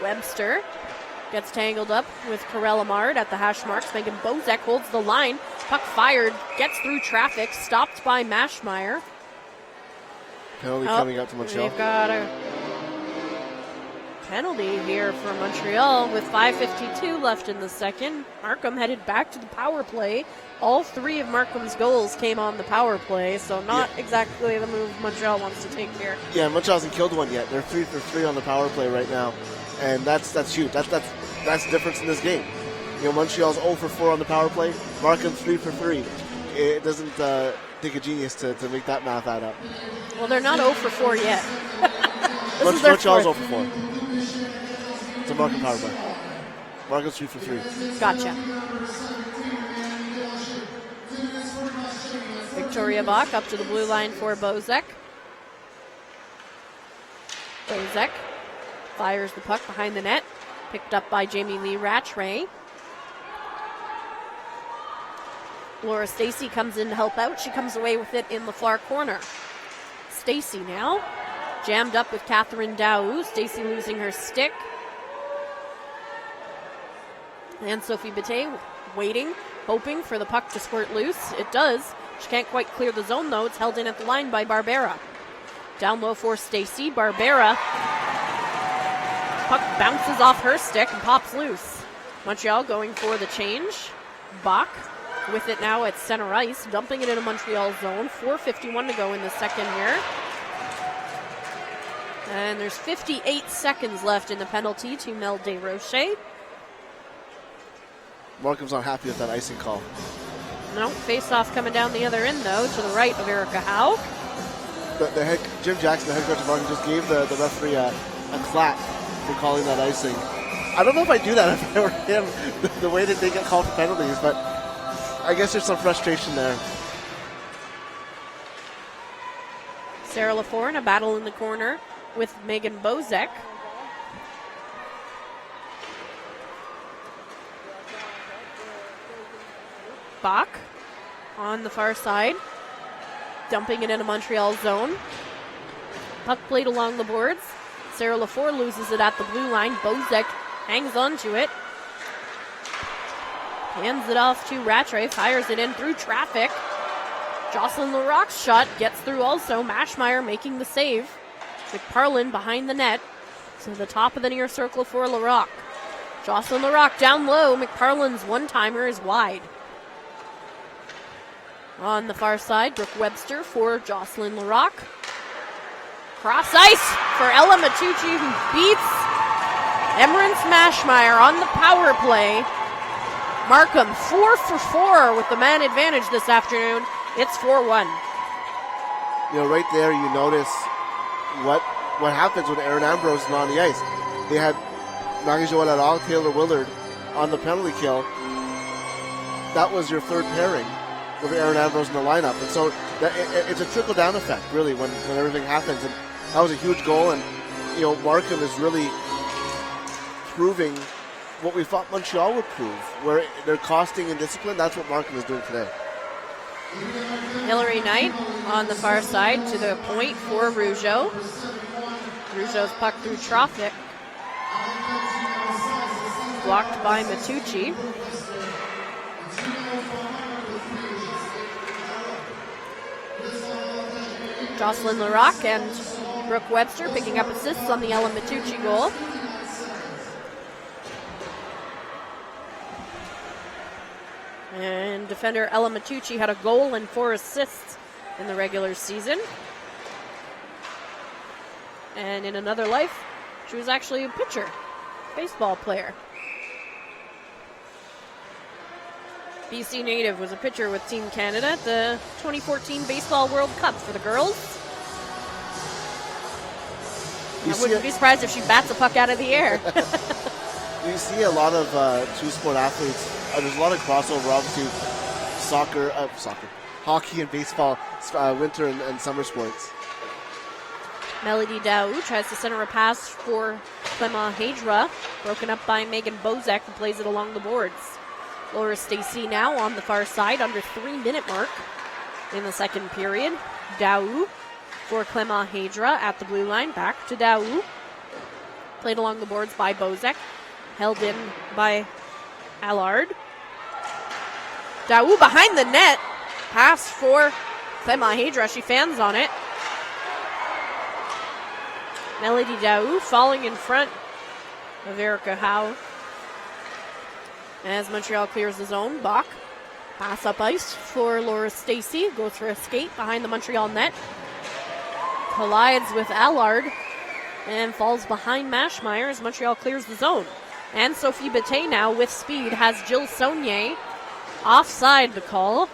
Webster gets tangled up with Karel Amard at the hash marks. Megan Bozek holds the line. Puck fired, gets through traffic, stopped by Mashmeyer. Penalty coming out to Montreal. They've got a penalty here for Montreal with 5:52 left in the second. Markham headed back to the power play. All three of Markham's goals came on the power play, so not exactly the move Montreal wants to take here. Yeah, Montreal hasn't killed one yet. They're 3 for 3 on the power play right now, and that's huge. That's the difference in this game. You know, Montreal's 0 for 4 on the power play. Markham 3 for 3. It doesn't take a genius to make that math add up. Well, they're not 0 for 4 yet. Montreal's 0 for 4. It's a Markham power play. Markham's 3 for 3. Gotcha. Victoria Bach up to the blue line for Bozek. Bozek fires the puck behind the net. Picked up by Jamie Lee Rattray. Laura Stacey comes in to help out. She comes away with it in the far corner. Stacey now jammed up with Catherine Daou. Stacey losing her stick. And Sophie Bate waiting, hoping for the puck to squirt loose. It does. She can't quite clear the zone, though. It's held in at the line by Barbera. Down low for Stacey. Barbera. Puck bounces off her stick and pops loose. Montreal going for the change. Bach with it now at center ice, dumping it into Montreal's zone. 4:51 to go in the second here. And there's 58 seconds left in the penalty to Mel DesRochers. Markham's not happy with that icing call. No, face-off coming down the other end, though, to the right of Erica Howe. Jim Jackson, the head coach of Markham, just gave the referee a clap for calling that icing. I don't know if I'd do that if I were him, the way that they get called for penalties, but I guess there's some frustration there. Sarah Lafour in a battle in the corner with Megan Bozek. Bach on the far side, dumping it into Montreal's zone. Puck played along the boards. Sarah Lafour loses it at the blue line. Bozek hangs on to it. Hands it off to Rattray, fires it in through traffic. Jocelyn Larocque's shot gets through also. Mashmeyer making the save. McParlin behind the net to the top of the near circle for Larocque. Jocelyn Larocque down low. McParlin's one-timer is wide. On the far side, Brooke Webster for Jocelyn Larocque. Cross ice for Ella Matucci, who beats Emerence Mashmeyer on the power play. Markham 4 for 4 with the man advantage this afternoon. It's 4-1. You know, right there you notice what happens when Erin Ambrose is on the ice. They had Marie-Joëlle Allard, Taylor Willard on the penalty kill. That was your third pairing with Erin Ambrose in the lineup. And so it's a trickle-down effect, really, when everything happens. And that was a huge goal. And, you know, Markham is really proving what we thought Montreal would prove, where they're costing and discipline. That's what Markham is doing today. Hillary Knight on the far side to the point for Rougeau. Rougeau's puck through traffic. Blocked by Matucci. Jocelyn Larocque and Brooke Webster picking up assists on the Ella Matucci goal. And defender Ella Matucci had a goal and 4 assists in the regular season. And in another life, she was actually a pitcher, baseball player. BC native, was a pitcher with Team Canada at the 2014 Baseball World Cup for the girls. I wouldn't be surprised if she bats a puck out of the air. You see a lot of two-sport athletes. There's a lot of crossover, obviously, hockey and baseball, winter and summer sports. Melody Daou tries to center a pass for Clement Hadra, broken up by Megan Bozek, who plays it along the boards. Laura Stacey now on the far side, under 3-minute mark in the second period. Daou for Clement Hadra at the blue line, back to Daou. Played along the boards by Bozek, held in by Allard. Daou behind the net, pass for Clement Hadra, she fans on it. Melody Daou falling in front of Erica Howe. As Montreal clears the zone, Bach pass up ice for Laura Stacey. Goes for a skate behind the Montreal net. Collides with Allard and falls behind Mashmeyer as Montreal clears the zone. And Sophie Bate now with speed has Jill Saunier offside the call.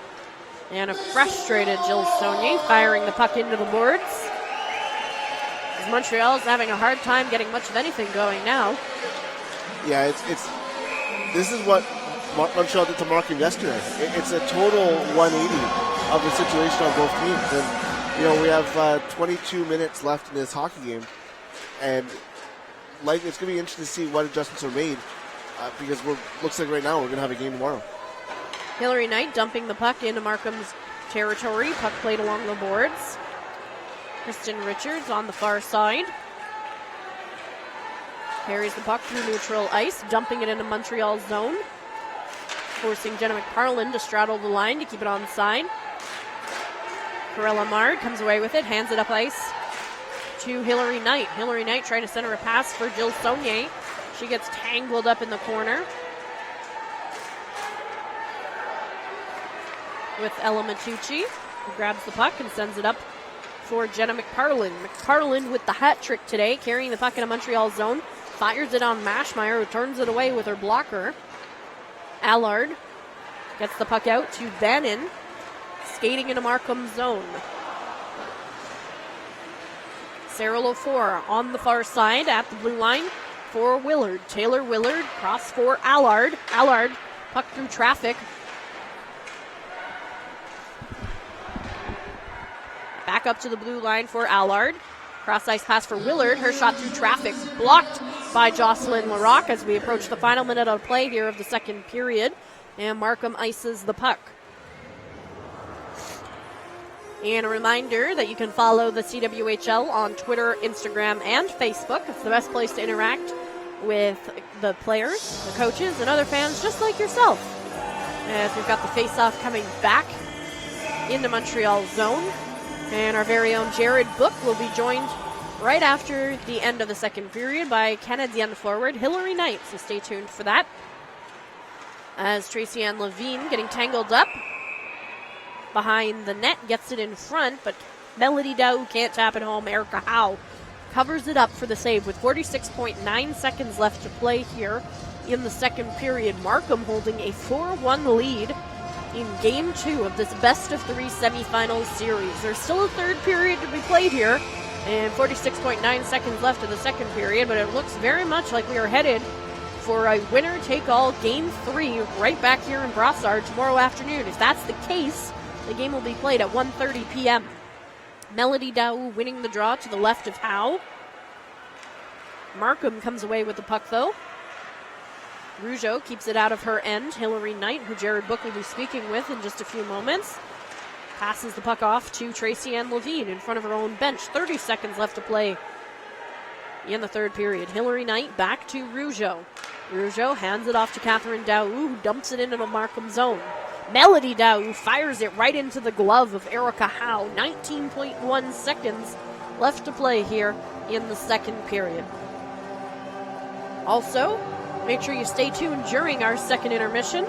And a frustrated Jill Saunier firing the puck into the boards. As Montreal is having a hard time getting much of anything going now. Yeah, this is what Montreal did to Markham yesterday. It's a total 180 of the situation on both teams. And, we have 22 minutes left in this hockey game. And it's going to be interesting to see what adjustments are made because looks like right now we're going to have a game tomorrow. Hillary Knight dumping the puck into Markham's territory. Puck played along the boards. Kristen Richards on the far side. Carries the puck through neutral ice, dumping it into Montreal's zone. Forcing Jenna McParlin to straddle the line to keep it on side. Corella Mard comes away with it, hands it up ice to Hillary Knight. Hillary Knight trying to center a pass for Jill Saunier. She gets tangled up in the corner with Ella Matucci, who grabs the puck and sends it up for Jenna McParlin. McParlin with the hat trick today, carrying the puck in a Montreal zone. Fires it on Mashmeyer, who turns it away with her blocker. Allard gets the puck out to Bannon, skating into Markham's zone. Sarah Lafour on the far side at the blue line for Willard. Taylor Willard, cross for Allard. Allard, puck through traffic. Back up to the blue line for Allard. Cross ice pass for Willard. Her shot through traffic blocked by Jocelyn Larocque as we approach the final minute of play here of the second period. And Markham ices the puck. And a reminder that you can follow the CWHL on Twitter, Instagram, and Facebook. It's the best place to interact with the players, the coaches, and other fans just like yourself. As we've got the face-off coming back into Montreal's zone. And our very own Jared Book will be joined right after the end of the second period by Canadienne forward Hillary Knight. So stay tuned for that. As Tracy Ann Levine getting tangled up behind the net, gets it in front, but Melody Daou can't tap it home. Erica Howe covers it up for the save with 46.9 seconds left to play here in the second period. Markham holding a 4-1 lead in Game 2 of this best-of-3 semifinal series. There's still a third period to be played here, and 46.9 seconds left of the second period, but it looks very much like we are headed for a winner-take-all Game 3 right back here in Brossard tomorrow afternoon. If that's the case, the game will be played at 1:30 p.m. Melody Daou winning the draw to the left of Howe. Markham comes away with the puck, though. Rougeau keeps it out of her end. Hillary Knight, who Jared Book will be speaking with in just a few moments, passes the puck off to Tracy Ann Levine in front of her own bench. 30 seconds left to play in the third period. Hillary Knight back to Rougeau. Rougeau hands it off to Catherine Daou, who dumps it into the Markham zone. Melody Daou fires it right into the glove of Erica Howe. 19.1 seconds left to play here in the second period. Also, make sure you stay tuned during our second intermission,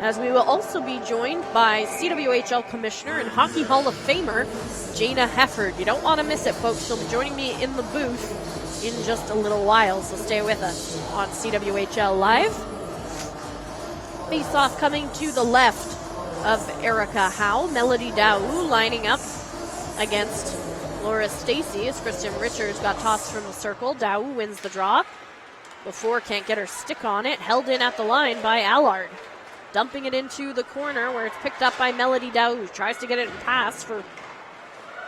as we will also be joined by CWHL Commissioner and Hockey Hall of Famer Jana Hefford. You don't want to miss it, folks. She'll be joining me in the booth in just a little while, so stay with us on CWHL Live. Face-off coming to the left of Erica Howe. Melody Dow lining up against Laura Stacy as Kristen Richards got tossed from the circle. Dow wins the draw. Before can't get her stick on it. Held in at the line by Allard. Dumping it into the corner where it's picked up by Melody Dow, who tries to get it in pass for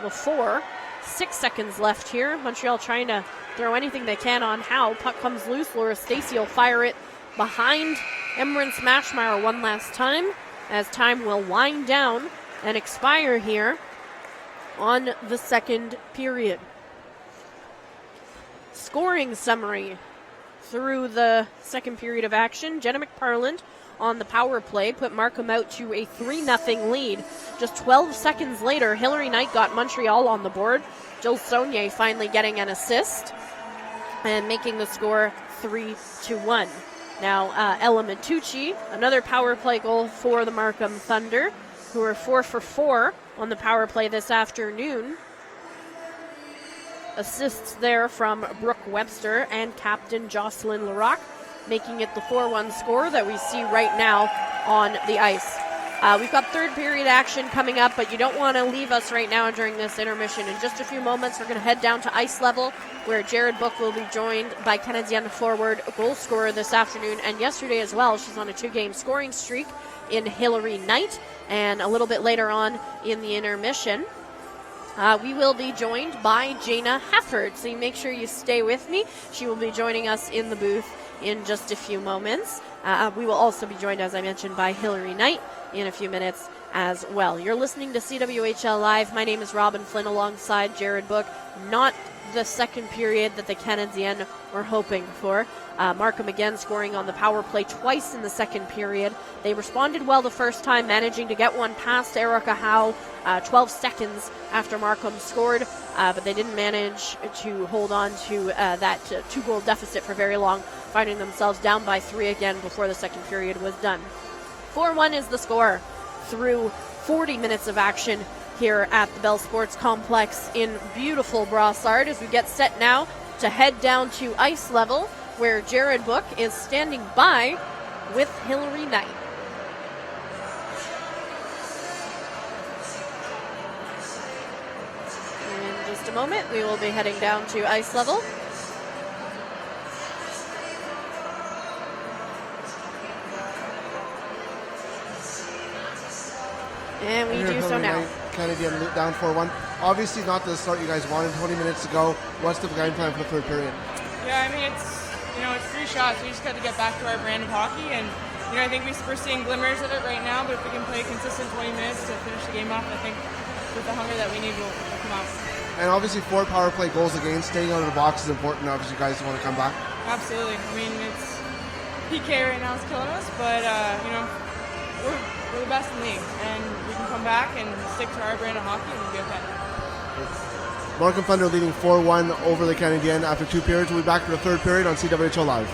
Lafleur. 6 seconds left here. Montreal trying to throw anything they can on Howe. Puck comes loose. Laura Stacy will fire it behind Emran Smashmeyer one last time, as time will wind down and expire here on the second period. Scoring summary through the second period of action. Jenna McParland on the power play put Markham out to a 3-0 lead. Just 12 seconds later, Hillary Knight got Montreal on the board. Jill Saunier finally getting an assist and making the score 3-1. Now, Ella Matucci, another power play goal for the Markham Thunder, who are 4 for 4 on the power play this afternoon. Assists there from Brooke Webster and captain Jocelyn Larocque, making it the 4-1 score that we see right now on the ice. We've got third period action coming up, but you don't want to leave us right now during this intermission. In just a few moments, we're going to head down to ice level, where Jared Book will be joined by Canadienne forward goal scorer this afternoon, and yesterday as well. She's on a 2-game scoring streak in Hillary Knight, and a little bit later on in the intermission, we will be joined by Jana Hefford, so you make sure you stay with me. She will be joining us in the booth in just a few moments. We will also be joined, as I mentioned, by Hillary Knight in a few minutes as well. You're listening to CWHL Live. My name is Robin Flynn alongside Jared Book. Not the second period that the Canadiennes were hoping for. Markham again scoring on the power play twice in the second period. They responded well the first time, managing to get one past Erica Howe 12 seconds after Markham scored, but they didn't manage to hold on to that 2-goal deficit for very long, finding themselves down by 3 again before the second period was done. 4-1 is the score through 40 minutes of action here at the Bell Sports Complex in beautiful Brossard, as we get set now to head down to ice level, where Jared Book is standing by with Hillary Knight. In just a moment, we will be heading down to ice level. And we do so now. Canadian down 4-1. Obviously not the start you guys wanted 20 minutes ago. What's the game plan for the third period? Yeah, I mean, it's 3 shots. We just got to get back to our brand of hockey. And, I think we're seeing glimmers of it right now. But if we can play consistent 20 minutes to finish the game off, I think with the hunger that we need, we'll come out. And obviously 4 power play goals again. Staying out of the box is important. Obviously, you guys want to come back. Absolutely. I mean, it's PK right now is killing us. But, we're the best in the league, and we can come back and stick to our brand of hockey, and we'll be okay. Markham Thunder leading 4-1 over the Canadiennes after 2 periods. We'll be back for the third period on CWHL Live.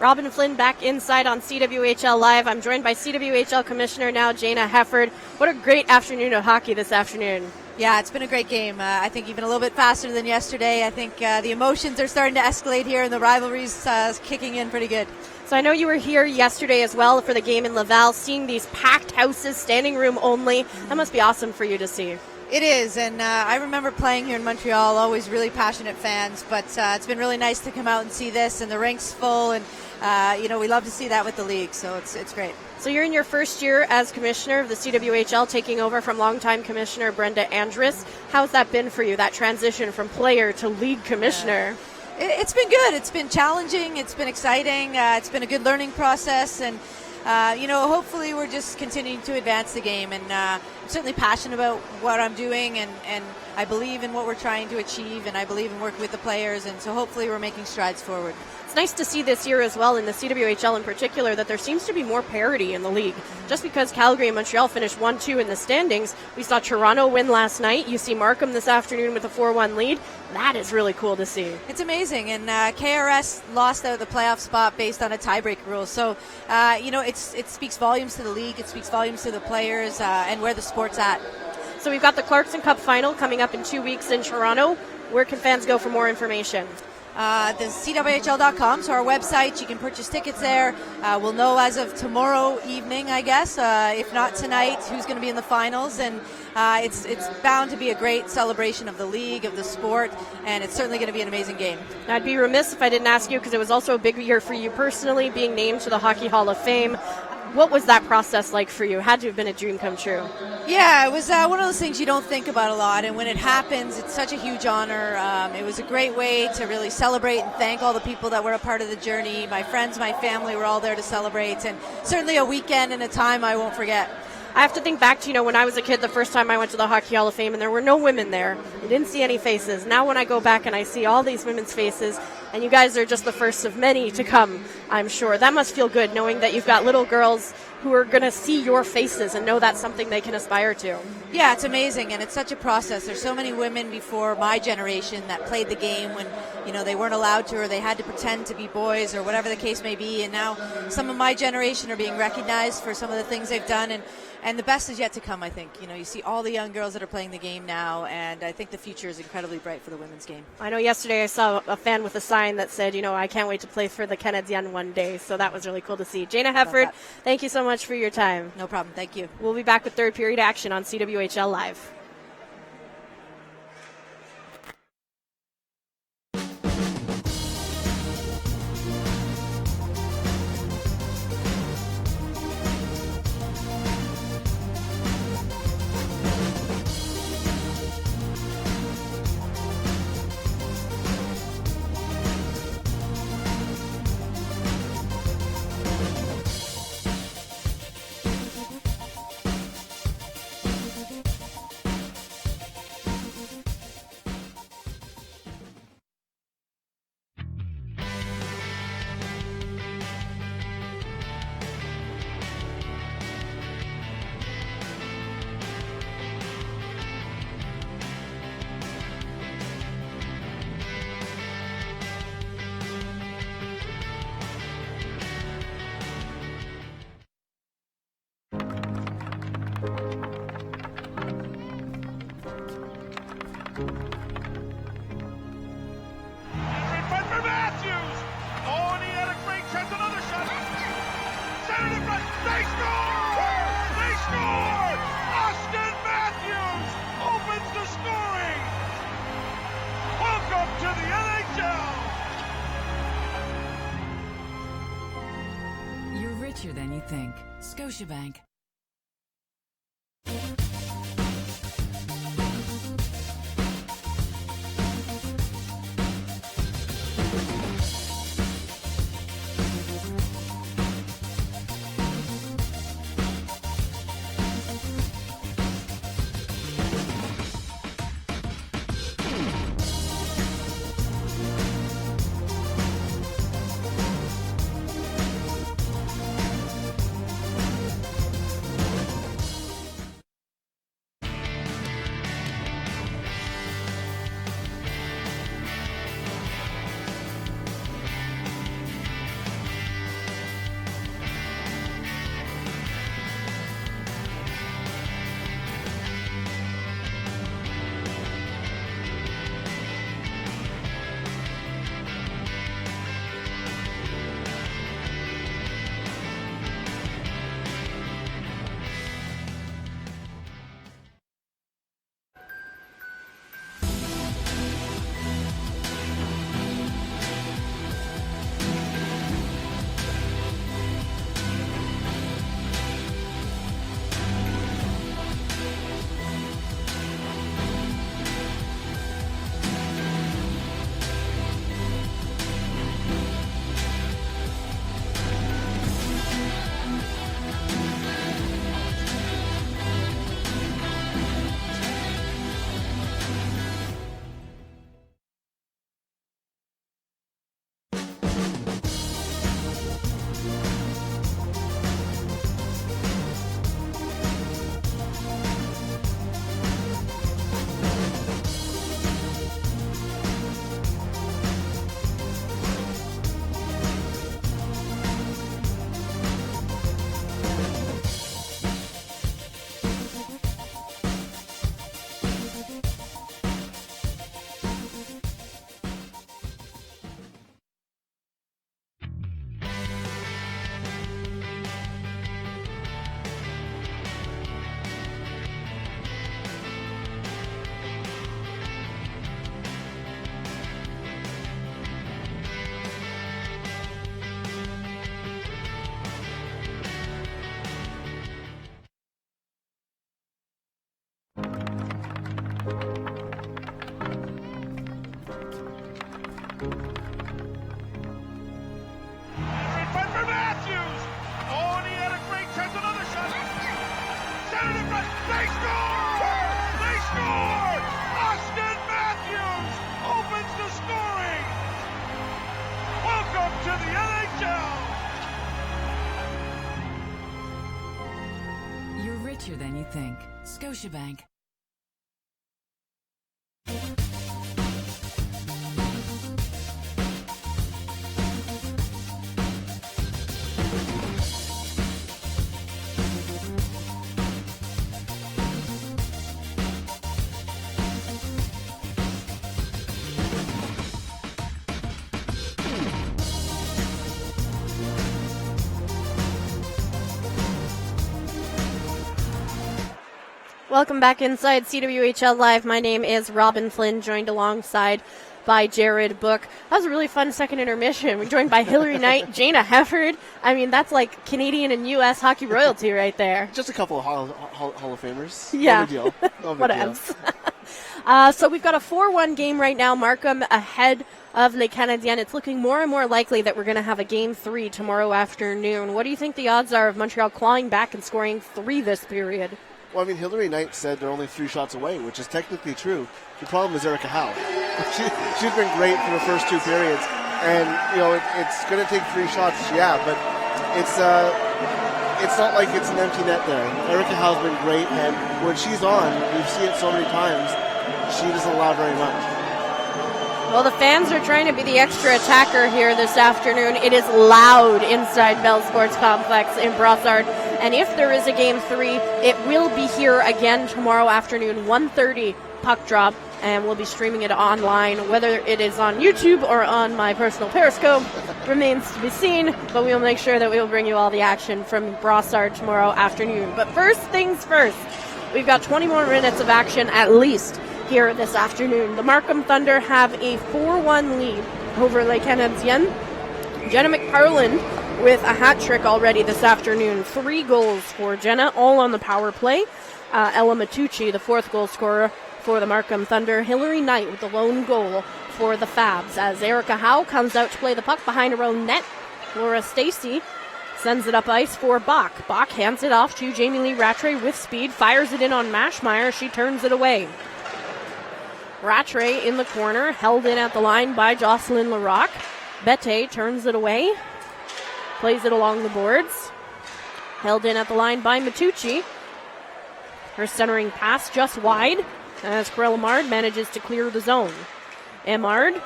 Robin Flynn back inside on CWHL Live. I'm joined by CWHL Commissioner now, Jana Hefford. What a great afternoon of hockey this afternoon. Yeah, it's been a great game. I think even a little bit faster than yesterday. I think the emotions are starting to escalate here, and the rivalry's kicking in pretty good. So I know you were here yesterday as well for the game in Laval, seeing these packed houses, standing room only. That must be awesome for you to see. It is, and I remember playing here in Montreal, always really passionate fans, but it's been really nice to come out and see this, and the rink's full, and we love to see that with the league, so it's great. So you're in your first year as commissioner of the CWHL, taking over from longtime commissioner Brenda Andrus. How's that been for you, that transition from player to league commissioner? It's been good. It's been challenging. It's been exciting. It's been a good learning process, and hopefully we're just continuing to advance the game. And I'm certainly passionate about what I'm doing, and I believe in what we're trying to achieve, and I believe in working with the players, and so hopefully we're making strides forward. It's nice to see this year as well, in the CWHL in particular, that there seems to be more parity in the league. Just because Calgary and Montreal finished 1-2 in the standings, we saw Toronto win last night. You see Markham this afternoon with a 4-1 lead. That is really cool to see. It's amazing, and KRS lost out the playoff spot based on a tiebreak rule. So, it speaks volumes to the league, it speaks volumes to the players, and where the sport's at. So we've got the Clarkson Cup final coming up in 2 weeks in Toronto. Where can fans go for more information? The CWHL.com, so our website, you can purchase tickets there. We'll know as of tomorrow evening, I guess, if not tonight, who's going to be in the finals, and it's bound to be a great celebration of the league, of the sport, and it's certainly going to be an amazing game. I'd be remiss if I didn't ask you, because it was also a big year for you personally, being named to the Hockey Hall of Fame. What was that process like for you? Had to have been a dream come true. Yeah, it was one of those things you don't think about a lot, and when it happens, it's such a huge honor. It was a great way to really celebrate and thank all the people that were a part of the journey. My friends, my family were all there to celebrate, and certainly a weekend and a time I won't forget. I have to think back to, when I was a kid, the first time I went to the Hockey Hall of Fame, and there were no women there. I didn't see any faces. Now when I go back and I see all these women's faces, and you guys are just the first of many to come, I'm sure. That must feel good, knowing that you've got little girls who are going to see your faces and know that's something they can aspire to. Yeah, it's amazing, and it's such a process. There's so many women before my generation that played the game when, they weren't allowed to, or they had to pretend to be boys, or whatever the case may be, and now some of my generation are being recognized for some of the things they've done, and the best is yet to come, I think. You see all the young girls that are playing the game now, and I think the future is incredibly bright for the women's game. I know yesterday I saw a fan with a sign that said, I can't wait to play for the Canadiennes one day, so that was really cool to see. Jana Hefford, thank you so much for your time. No problem. Thank you. We'll be back with third period action on CWHL Live. Richer than you think. Scotiabank. For Matthews! Oh, and he had a great chance, another shot. Center to front. They score! They score! Austin Matthews opens the scoring. Welcome to the NHL. You're richer than you think. Scotiabank. Welcome back inside CWHL Live. My name is Robin Flynn, joined alongside by Jared Book. That was a really fun second intermission. We're joined by Hillary Knight, Jana Hefford. I mean, that's like Canadian and U.S. hockey royalty right there. Just a couple of Hall of Famers. Yeah. No big deal. No big deal. So we've got a 4-1 game right now. Markham ahead of Les Canadiennes. It's looking more and more likely that we're going to have a Game 3 tomorrow afternoon. What do you think the odds are of Montreal clawing back and scoring 3 this period? Well, I mean, Hillary Knight said they're only 3 shots away, which is technically true. The problem is Erica Howe. She's been great for the first 2 periods, and it's going to take 3 shots, yeah, but it's not like it's an empty net there. Erica Howe's been great, and when she's on, we've seen it so many times, she doesn't allow very much. Well, the fans are trying to be the extra attacker here this afternoon. It is loud inside Bell Sports Complex in Brossard. And if there is a Game 3, it will be here again tomorrow afternoon, 1:30 puck drop. And we'll be streaming it online. Whether it is on YouTube or on my personal Periscope remains to be seen. But we will make sure that we will bring you all the action from Brossard tomorrow afternoon. But first things first, we've got 20 more minutes of action at least here this afternoon. The Markham Thunder have a 4-1 lead over Les Canadiennes. Jenna McParland with a hat trick already this afternoon. 3 goals for Jenna, all on the power play. Ella Matucci, the 4th goal scorer for the Markham Thunder. Hillary Knight with the lone goal for the Fabs. As Erica Howe comes out to play the puck behind her own net, Laura Stacey sends it up ice for Bach. Bach hands it off to Jamie Lee Rattray with speed, fires it in on Mashmeyer. She turns it away. Rattray in the corner, held in at the line by Jocelyn Larocque. Bette turns it away, plays it along the boards. Held in at the line by Matucci. Her centering pass just wide as Corella Mard manages to clear the zone. Emard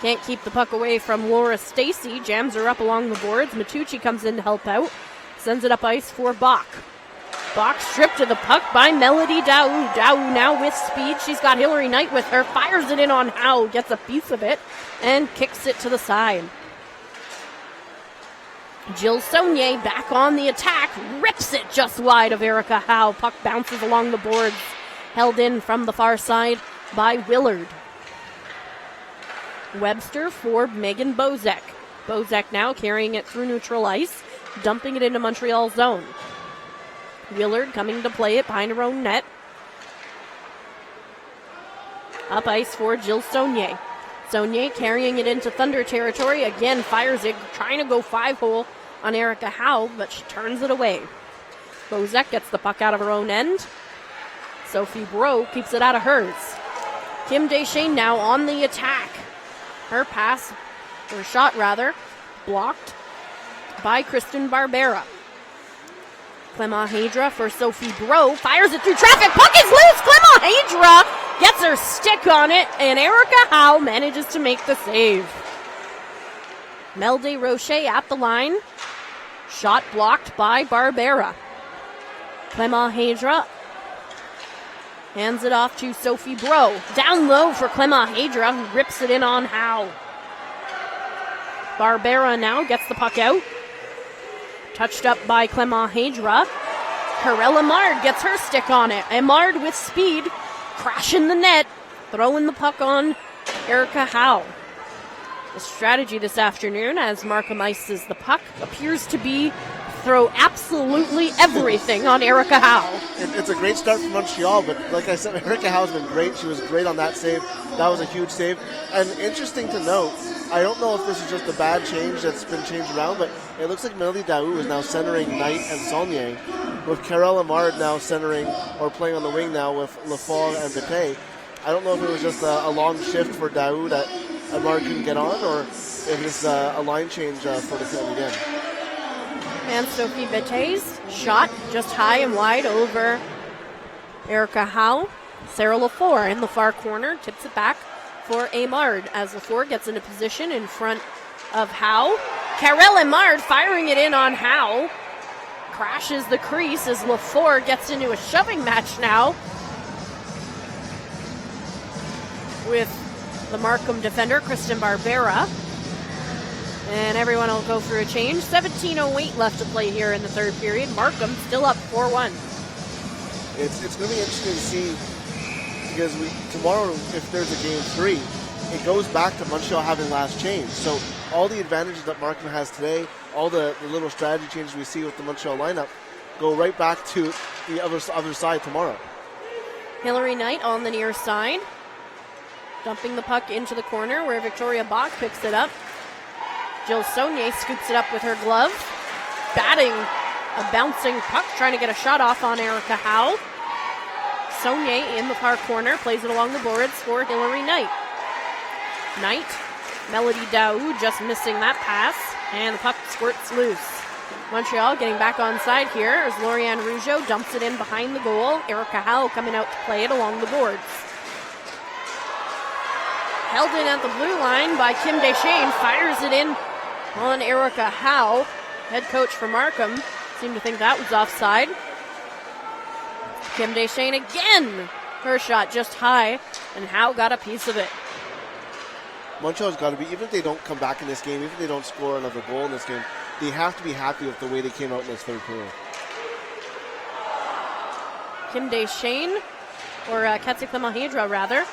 can't keep the puck away from Laura Stacey, jams her up along the boards. Matucci comes in to help out, sends it up ice for Bach. Bach stripped to the puck by Melody Dow. Dow now with speed. She's got Hillary Knight with her. Fires it in on Howe. Gets a piece of it and kicks it to the side. Jill Saunier back on the attack. Rips it just wide of Erica Howe. Puck bounces along the boards. Held in from the far side by Willard. Webster for Megan Bozek. Bozek now carrying it through neutral ice. Dumping it into Montreal zone. Willard coming to play it behind her own net. Up ice for Jill Saunier. Saunier carrying it into Thunder territory. Again, fires it, trying to go 5-hole on Erica Howe, but she turns it away. Bozek gets the puck out of her own end. Sophie Bro keeps it out of hers. Kim Deschênes now on the attack. Her pass, or shot rather, blocked by Kristen Barbera. Clement Hadra for Sophie Bro. Fires it through traffic. Puck is loose. Clement Hadra gets her stick on it, and Erica Howe manages to make the save. Mel Desrochers at the line. Shot blocked by Barbera. Clement Hadra hands it off to Sophie Bro. Down low for Clement Hadra, who rips it in on Howe. Barbera now gets the puck out. Touched up by Clement Hadra. Corella Mard gets her stick on it. And Mard with speed, crashing the net, throwing the puck on Erica Howe. The strategy this afternoon as Markham ices the puck appears to be throw absolutely everything on Erica Howe. It's a great start for Montreal, but like I said, Erica Howe's been great. She was great on that save. That was a huge save. And interesting to note, I don't know if this is just a bad change that's been changed around, but it looks like Melody Daou is now centering Knight and Saulnier, with Karel Amard now centering or playing on the wing now with Lafort and Bete. I don't know if it was just a long shift for Daou that Amard couldn't get on, or if it's a line change for the Canadiennes. And Sophie Bete's shot just high and wide over Erica Howe. Sarah Lafort in the far corner tips it back for Amard as Lafort gets into position in front of Howe. Karel Amard firing it in on Howe. Crashes the crease as Lafort gets into a shoving match now with the Markham defender, Kristen Barbera. And everyone will go through a change. 17:08 left to play here in the third period. Markham still up 4-1. It's going to be interesting to see, because tomorrow, if there's a game 3, it goes back to Montreal having last change. So all the advantages that Markham has today, all the little strategy changes we see with the Montreal lineup, go right back to the other side tomorrow. Hillary Knight on the near side, dumping the puck into the corner where Victoria Bach picks it up. Jill Saulnier scoops it up with her glove, batting a bouncing puck, trying to get a shot off on Erica Howe. Saulnier in the far corner, plays it along the boards for Hillary Knight. Knight, Melody Daou just missing that pass, and the puck squirts loose. Montreal getting back on side here as Lorianne Rougeau dumps it in behind the goal. Erica Howe coming out to play it along the boards. Held in at the blue line by Kim Deschênes, fires it in on Erica Howe. Head coach for Markham seemed to think that was offside. Kim Deschênes again. Her shot just high, and Howe got a piece of it. Montreal's got to be, even if they don't come back in this game, even if they don't score another goal in this game, they have to be happy with the way they came out in this third period. Kim Deschênes, or Katsika Mahedra rather,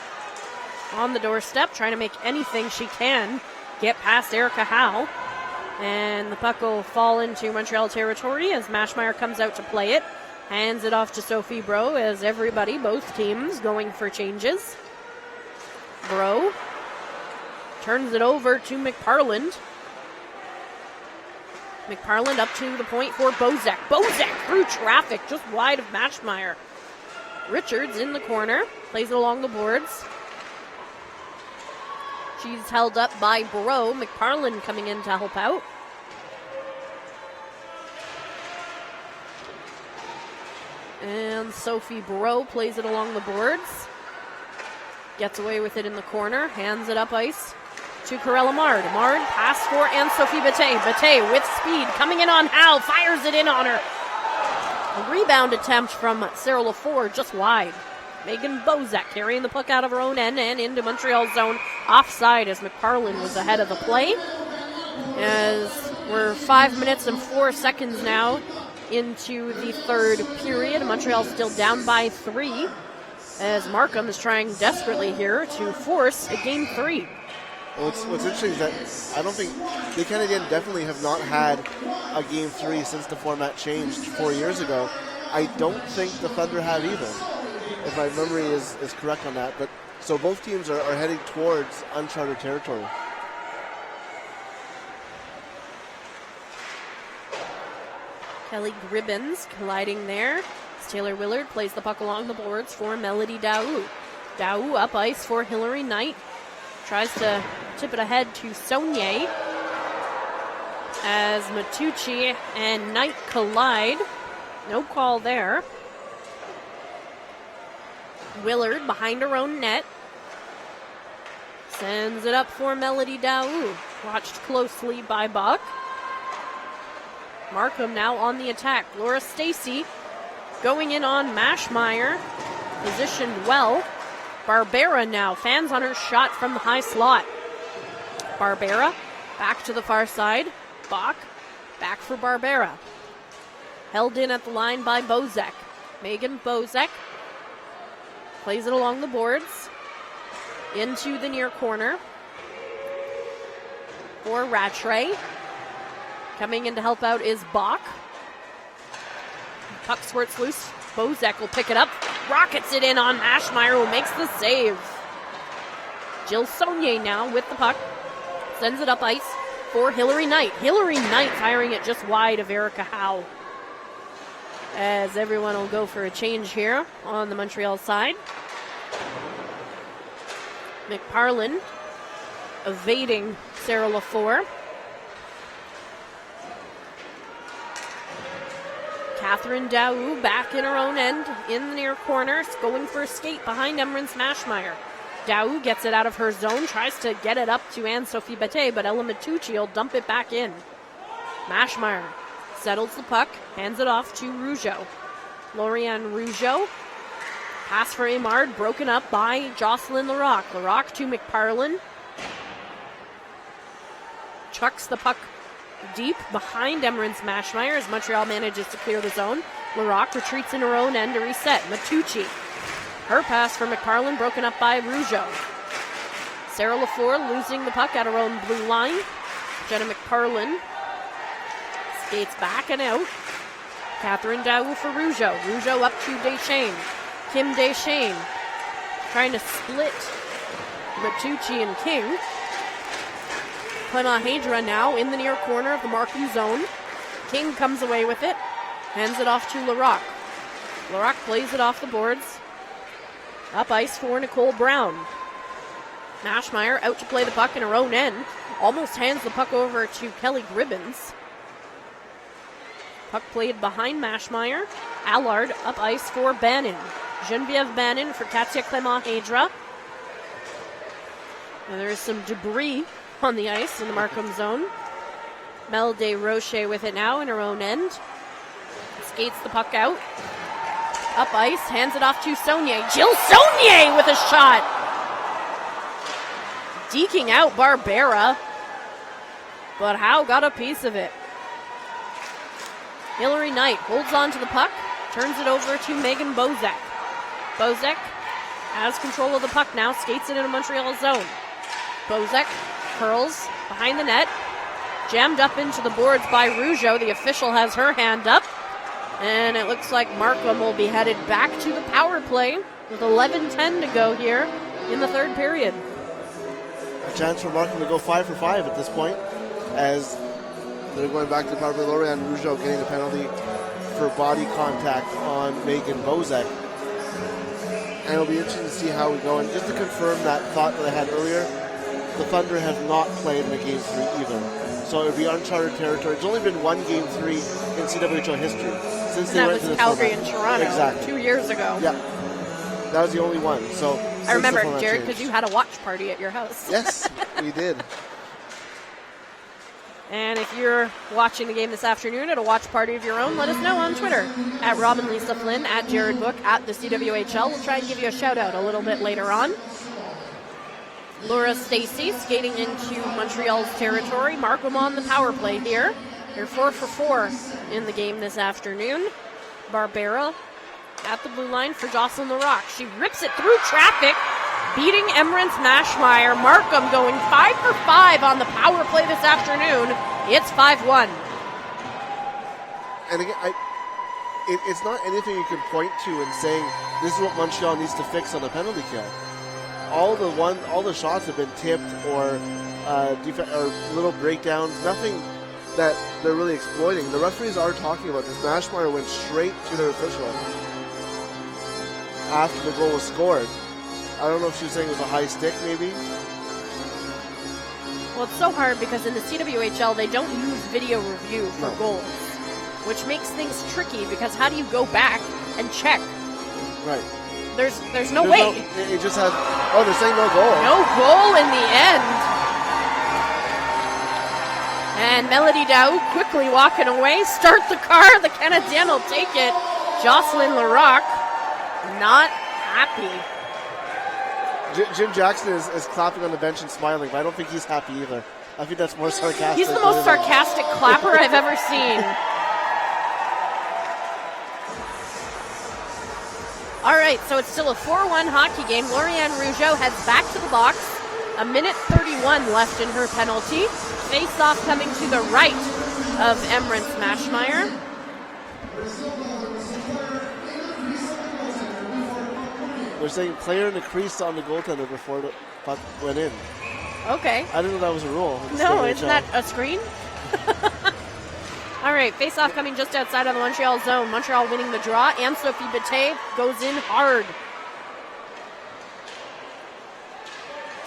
on the doorstep, trying to make anything she can get past Erica Howe. And the puck will fall into Montreal territory as Mashmeyer comes out to play it. Hands it off to Sophie Bro as everybody, both teams, going for changes. Bro turns it over to McParland. McParland up to the point for Bozek. Bozek through traffic, just wide of Mashmeyer. Richards in the corner, plays it along the boards. She's held up by Bro. McParland coming in to help out. And Sophie Bro plays it along the boards. Gets away with it in the corner. Hands it up ice to Karel Amard. Amard, pass for Anne-Sophie Bete. Bete with speed, coming in on Howe. Fires it in on her. A rebound attempt from Sarah Lafort, just wide. Megan Bozek carrying the puck out of her own end and into Montreal's zone. Offside as McParland was ahead of the play. As we're 5 minutes and 4 seconds now into the third period. Montreal still down by 3 as Markham is trying desperately here to force a game 3. Well, what's interesting is that I don't think the Canadiens definitely have not had a game 3 since the format changed 4 years ago. I don't think the Thunder have either, if my memory is correct on that. But so both teams are heading towards uncharted territory. Kelly Gribbins colliding there. As Taylor Willard plays the puck along the boards for Melody Daou. Daou up ice for Hillary Knight. Tries to tip it ahead to Saulnier. As Matucci and Knight collide. No call there. Willard behind her own net. Sends it up for Melody Daou. Watched closely by Buck. Markham now on the attack. Laura Stacy going in on Mashmeyer. Positioned well. Barbera now. Fans on her shot from the high slot. Barbera back to the far side. Bach back for Barbera. Held in at the line by Bozek. Megan Bozek plays it along the boards. Into the near corner. for Rattray. Coming in to help out is Bach. Puck squirts loose. Bozek will pick it up. Rockets it in on Mashmeyer, who makes the save. Jill Saunier now with the puck. Sends it up ice for Hillary Knight. Hillary Knight firing it just wide of Erica Howe. As everyone will go for a change here on the Montreal side. McParlin evading Sarah LaFour. Catherine Daou back in her own end in the near corner, going for a skate behind Emrance Mashmeyer. Daou gets it out of her zone, tries to get it up to Anne-Sophie Bate, but Ella Matucci will dump it back in. Mashmeyer settles the puck, hands it off to Rougeau. Lorianne Rougeau. Pass for Amard, broken up by Jocelyn Larocque. Larocque to McParlin. Chucks the puck deep behind Emrance Mashmeyer as Montreal manages to clear the zone. Larocque retreats in her own end to reset. Matucci. Her pass for McParlin broken up by Rougeau. Sarah LaFour losing the puck at her own blue line. Jenna McParlin skates back and out. Catherine Daou for Rougeau. Rougeau up to Deschênes. Kim Deschênes trying to split Matucci and King. Clement Hadra now in the near corner of the Markham zone. King comes away with it. Hands it off to Larocque. Larocque plays it off the boards. Up ice for Nicole Brown. Mashmeyer out to play the puck in her own end. Almost hands the puck over to Kelly Gribbins. Puck played behind Mashmeyer. Allard up ice for Bannon. Geneviève Bannon for Katia Clement Hadra. And there is some debris on the ice in the Markham zone. Mel Desrochers with it now in her own end. Skates the puck out. Up ice, hands it off to Saunier. Jill Saunier with a shot. Deking out Barbera. But Howe got a piece of it. Hillary Knight holds on to the puck. Turns it over to Megan Bozek. Bozek has control of the puck now. Skates it into Montreal zone. Bozek curls behind the net. Jammed up into the boards by Rougeau. The official has her hand up. And it looks like Markham will be headed back to the power play with 11:10 to go here in the third period. A chance for Markham to go 5 for 5 at this point, as they're going back to the power play. Lorianne Rougeau getting the penalty for body contact on Megan Bozek. And it'll be interesting to see how we go. And just to confirm that thought that I had earlier, the Thunder have not played in a Game 3 either. So it would be uncharted territory. It's only been one Game 3 in CWHL history since they went to this Calgary format. and Toronto Exactly. 2 years ago. Yeah, that was the only one. So I remember, Jared, because you had a watch party at your house. Yes, we did. And if you're watching the game this afternoon at a watch party of your own, let us know on Twitter at Robin Lisa Flynn, at Jared Book, at the CWHL. We'll try and give you a shout out a little bit later on. Laura Stacey skating into Montreal's territory. Markham on the power play here. They're 4 for 4 in the game this afternoon. Barbera at the blue line for Jocelyn Larocque. She rips it through traffic, beating Emrance Mashmeyer. Markham going 5 for 5 on the power play this afternoon. It's 5-1. And again, it's not anything you can point to and saying this is what Montreal needs to fix on the penalty kill. All the shots have been tipped or little breakdowns. Nothing that they're really exploiting. The referees are talking about this. Mashmeyer went straight to their official after the goal was scored. I don't know if she was saying it was a high stick, maybe. Well, it's so hard because in the CWHL they don't use video review for goals, which makes things tricky because how do you go back and check? Right. There's no way. It just has. Oh, they're saying no goal. No goal in the end. And Melody Daou quickly walking away. Start the car. The Canadiennes will take it. Jocelyn Larocque not happy. Jim Jackson is clapping on the bench and smiling, but I don't think he's happy either. I think that's more sarcastic. He's the most sarcastic clapper I've ever seen. All right, so it's still a 4-1 hockey game. Lorianne Rougeau heads back to the box. 1:31 left in her penalty. Face-off coming to the right of Emrance Mashmeyer. They're saying player in the crease on the goaltender before the puck went in. Okay. I didn't know that was a rule. No, isn't that a screen? All right, face-off coming just outside of the Montreal zone. Montreal winning the draw. Anne-Sophie Bette goes in hard.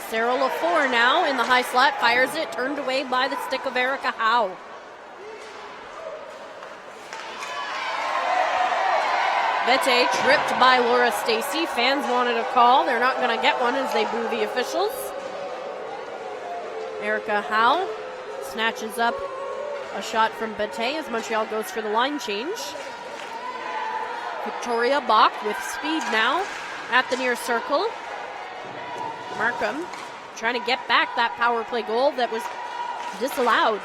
Sarah Lafour now in the high slot, fires it, turned away by the stick of Erica Howe. Bette tripped by Laura Stacey. Fans wanted a call. They're not going to get one as they boo the officials. Erica Howe snatches up a shot from Bette as Montreal goes for the line change. Victoria Bach with speed now at the near circle. Markham trying to get back that power play goal that was disallowed.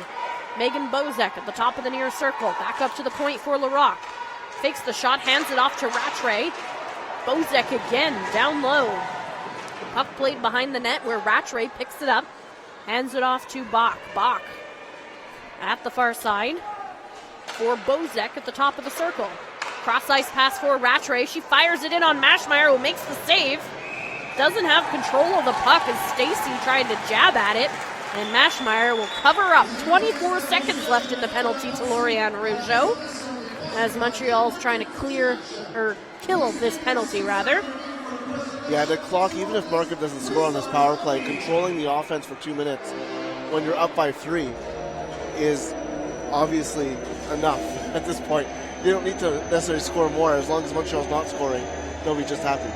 Megan Bozek at the top of the near circle. Back up to the point for Larocque. Fakes the shot, hands it off to Rattray. Bozek again, down low. The puck played behind the net where Rattray picks it up. Hands it off to Bach. Bach at the far side for Bozek at the top of the circle. Cross-ice pass for Rattray. She fires it in on Mashmeyer, who makes the save. Doesn't have control of the puck as Stacey tried to jab at it. And Mashmeyer will cover up. 24 seconds left in the penalty to Lorianne Rougeau, as Montreal's trying to kill this penalty, rather. Yeah, the clock, even if Markham doesn't score on this power play, controlling the offense for 2 minutes when you're up by 3 is obviously enough at this point. You don't need to necessarily score more. As long as Montreal's not scoring, they'll be just happy.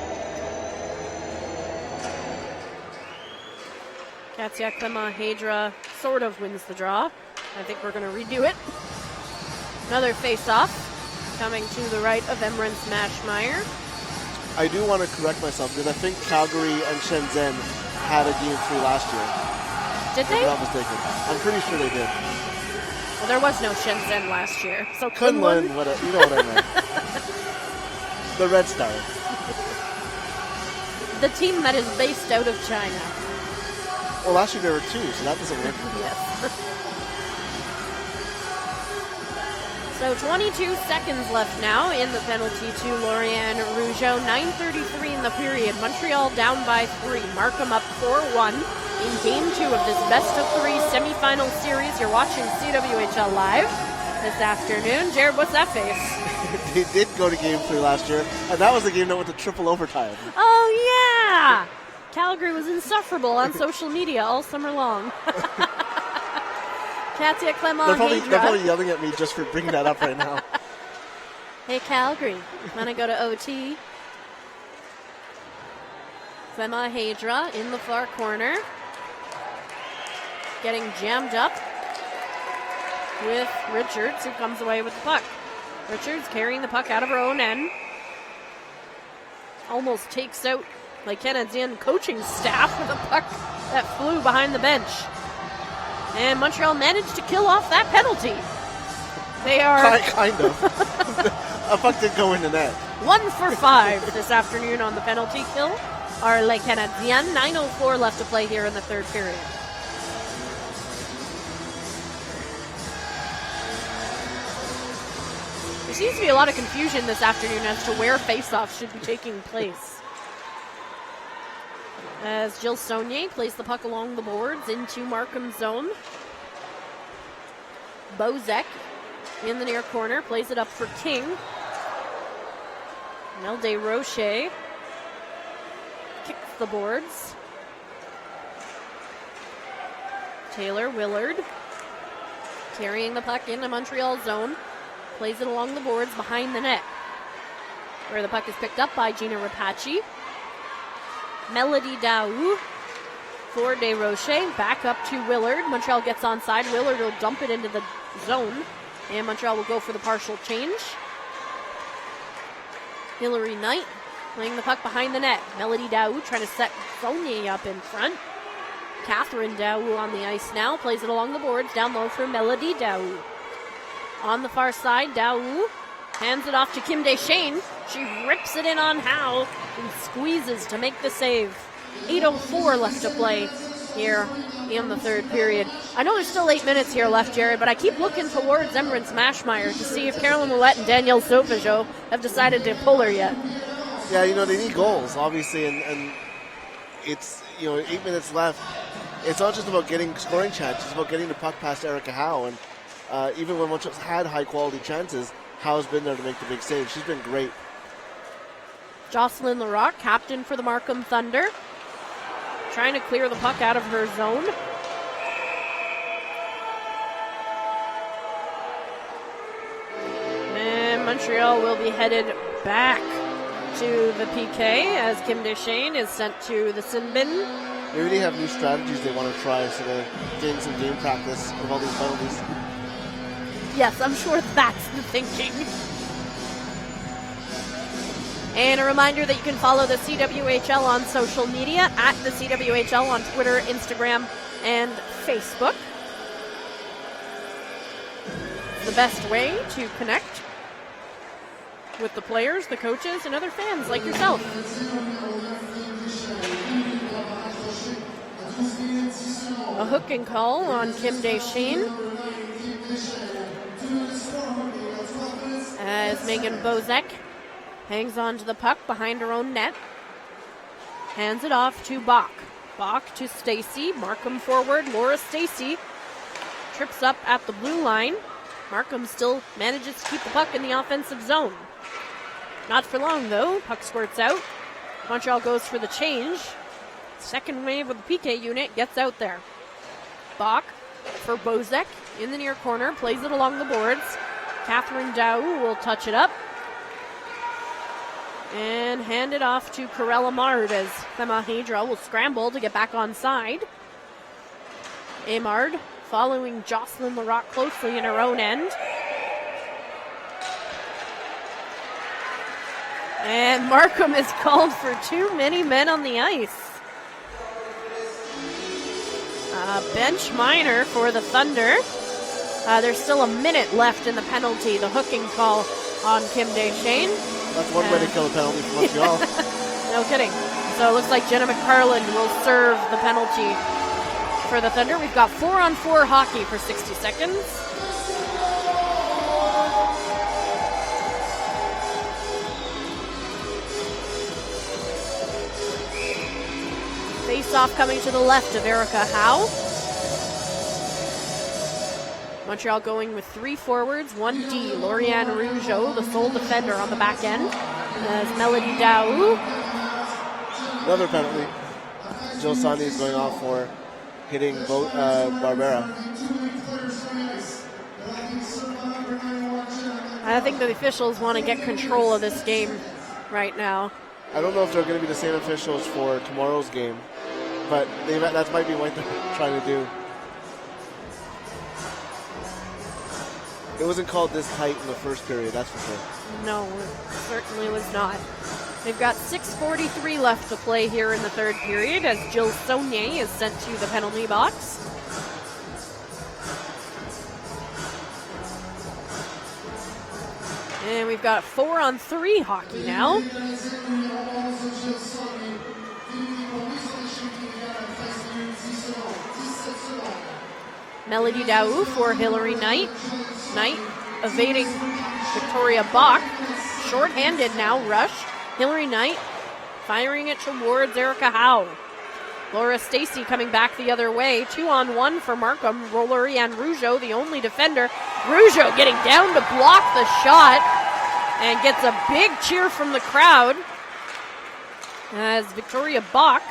Katya Clement-Hadra sort of wins the draw. I think we're going to redo it. Another face-off coming to the right of Emrance Mashmeyer. I do want to correct myself because I think Calgary and Shenzhen had a game 3 last year. Did they? If I'm not mistaken. I'm pretty sure they did. Well, there was no Shenzhen last year. So Kunlun, you know what I meant. The Red Star. The team that is based out of China. Well, last year there were 2, so that doesn't work. Yes. So 22 seconds left now in the penalty to Lorianne Rougeau. 9:33 in the period. Montreal down by 3. Markham up 4-1 in Game 2 of this best-of-3 semifinal series. You're watching CWHL Live this afternoon. Jared, what's that face? They did go to Game 3 last year, and that was the game that went to triple overtime. Oh, yeah! Calgary was insufferable on social media all summer long. Katya Clement-Hadra. They're probably yelling at me just for bringing that up right now. Hey, Calgary, want to go to OT? Clement-Hadra in the far corner. Getting jammed up with Richards, who comes away with the puck. Richards carrying the puck out of her own end. Almost takes out like Canadiennes coaching staff with a puck that flew behind the bench. And Montreal managed to kill off that penalty. They are... Kind of. A puck did go in the net. 1 for 5 this afternoon on the penalty kill. Are Les Canadiennes. 9:04 left to play here in the third period. There seems to be a lot of confusion this afternoon as to where faceoffs should be taking place. As Jill Saunier plays the puck along the boards into Markham's zone. Bozek in the near corner plays it up for King. Melde Rocher kicks the boards. Taylor Willard carrying the puck into Montreal zone. Plays it along the boards behind the net, where the puck is picked up by Gina Rapace. Melody Daou for Desrochers. Back up to Willard. Montreal gets onside. Willard will dump it into the zone, and Montreal will go for the partial change. Hilary Knight playing the puck behind the net. Melody Daou trying to set Saunier up in front. Catherine Daou on the ice now. Plays it along the boards. Down low for Melody Daou. On the far side, Daou hands it off to Kim Deschênes. She rips it in on Howe and squeezes to make the save. 8:04 left to play here in the third period. I know there's still 8 minutes here left, Jared, but I keep looking towards Emrance Mashmeyer to see if Carolyn Ouellette and Danielle Sauvageau have decided to pull her yet. Yeah, they need goals, obviously, and it's, 8 minutes left. It's not just about getting scoring chances, it's about getting the puck past Erica Howe. And even when Montreal's had high-quality chances, Howe's been there to make the big save. She's been great. Jocelyn Larocque, captain for the Markham Thunder, trying to clear the puck out of her zone. And Montreal will be headed back to the PK as Kim Deschênes is sent to the sin bin. Maybe they have new strategies they want to try, so they're getting some game practice with all these penalties. Yes, I'm sure that's the thinking. And a reminder that you can follow the CWHL on social media at the CWHL on Twitter, Instagram, and Facebook. It's the best way to connect with the players, the coaches, and other fans like yourself. A hooking call on Kim Deschênes as Megan Bozek hangs on to the puck behind her own net. Hands it off to Bach. Bach to Stacy. Markham forward. Laura Stacy trips up at the blue line. Markham still manages to keep the puck in the offensive zone. Not for long, though. Puck squirts out. Montreal goes for the change. Second wave of the PK unit gets out there. Bach for Bozek in the near corner. Plays it along the boards. Catherine Daou will touch it up and hand it off to Corella Mard as Clément Hydra will scramble to get back on side. Amard following Jocelyn Larocque closely in her own end. And Markham is called for too many men on the ice. Bench minor for the Thunder. There's still a minute left in the penalty. The hooking call on Kim Deschênes. That's one way to kill a penalty for Montreal. No kidding. So it looks like Jenna McFarland will serve the penalty for the Thunder. We've got 4-on-4 hockey for 60 seconds. Face-off coming to the left of Erica Howe. Montreal going with 3 forwards, 1 D. Lauriane Rougeau, the sole defender on the back end. As Melody Daou. Another penalty. Jill Sonny is going off for hitting Barbera. I think the officials want to get control of this game right now. I don't know if they're going to be the same officials for tomorrow's game, but that might be what they're trying to do. It wasn't called this tight in the first period, that's for sure. No, it certainly was not. They've got 6:43 left to play here in the third period as Jill Saunier is sent to the penalty box. And we've got 4-on-3 hockey now. Melody Daou for Hillary Knight. Knight evading Victoria Bach. Short-handed now, rush. Hillary Knight firing it towards Erica Howe. Laura Stacy coming back the other way. 2-on-1 for Markham. Lauriane Rougeau, the only defender. Rougeau getting down to block the shot and gets a big cheer from the crowd as Victoria Bach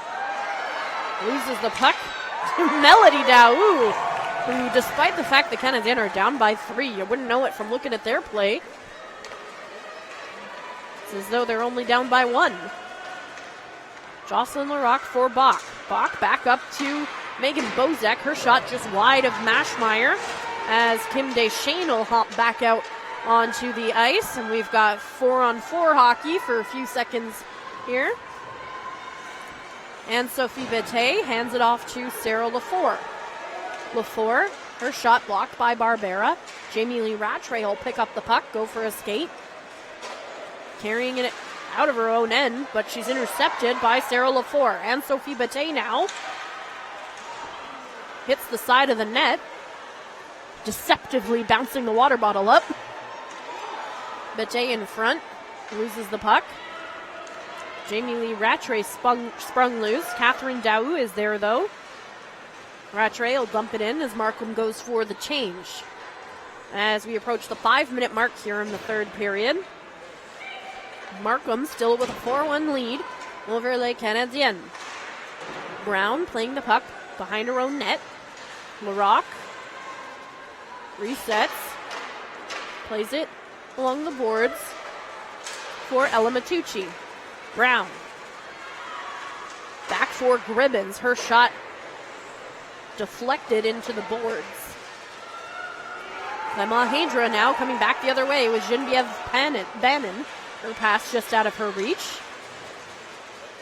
loses the puck to Melody Daou, who, despite the fact the Canadiennes are down by 3, you wouldn't know it from looking at their play. It's as though they're only down by 1. Jocelyn Larocque for Bach. Bach back up to Megan Bozek. Her shot just wide of Mashmeyer as Kim Deschênes will hop back out onto the ice. And we've got 4-on-4 hockey for a few seconds here. And Sophie Bette hands it off to Sarah Lafleur. Lafleur, her shot blocked by Barbera. Jamie Lee Rattray will pick up the puck, go for a skate. Carrying it out of her own end, but she's intercepted by Sarah Lafleur. And Sophie Bette now. hits the side of the net, deceptively bouncing the water bottle up. Bete in front, loses the puck. Jamie Lee Rattray sprung loose. Catherine Daou is there, though. Rattray will dump it in as Markham goes for the change. As we approach the 5-minute mark here in the third period. Markham still with a 4-1 lead over Les Canadiennes. Brown playing the puck behind her own net. Larocque resets. Plays it along the boards for Ella Matucci. Brown. Back for Gribbons. Her shot deflected into the boards. Clement Hadra now coming back the other way with Genevieve Bannon. Her pass just out of her reach.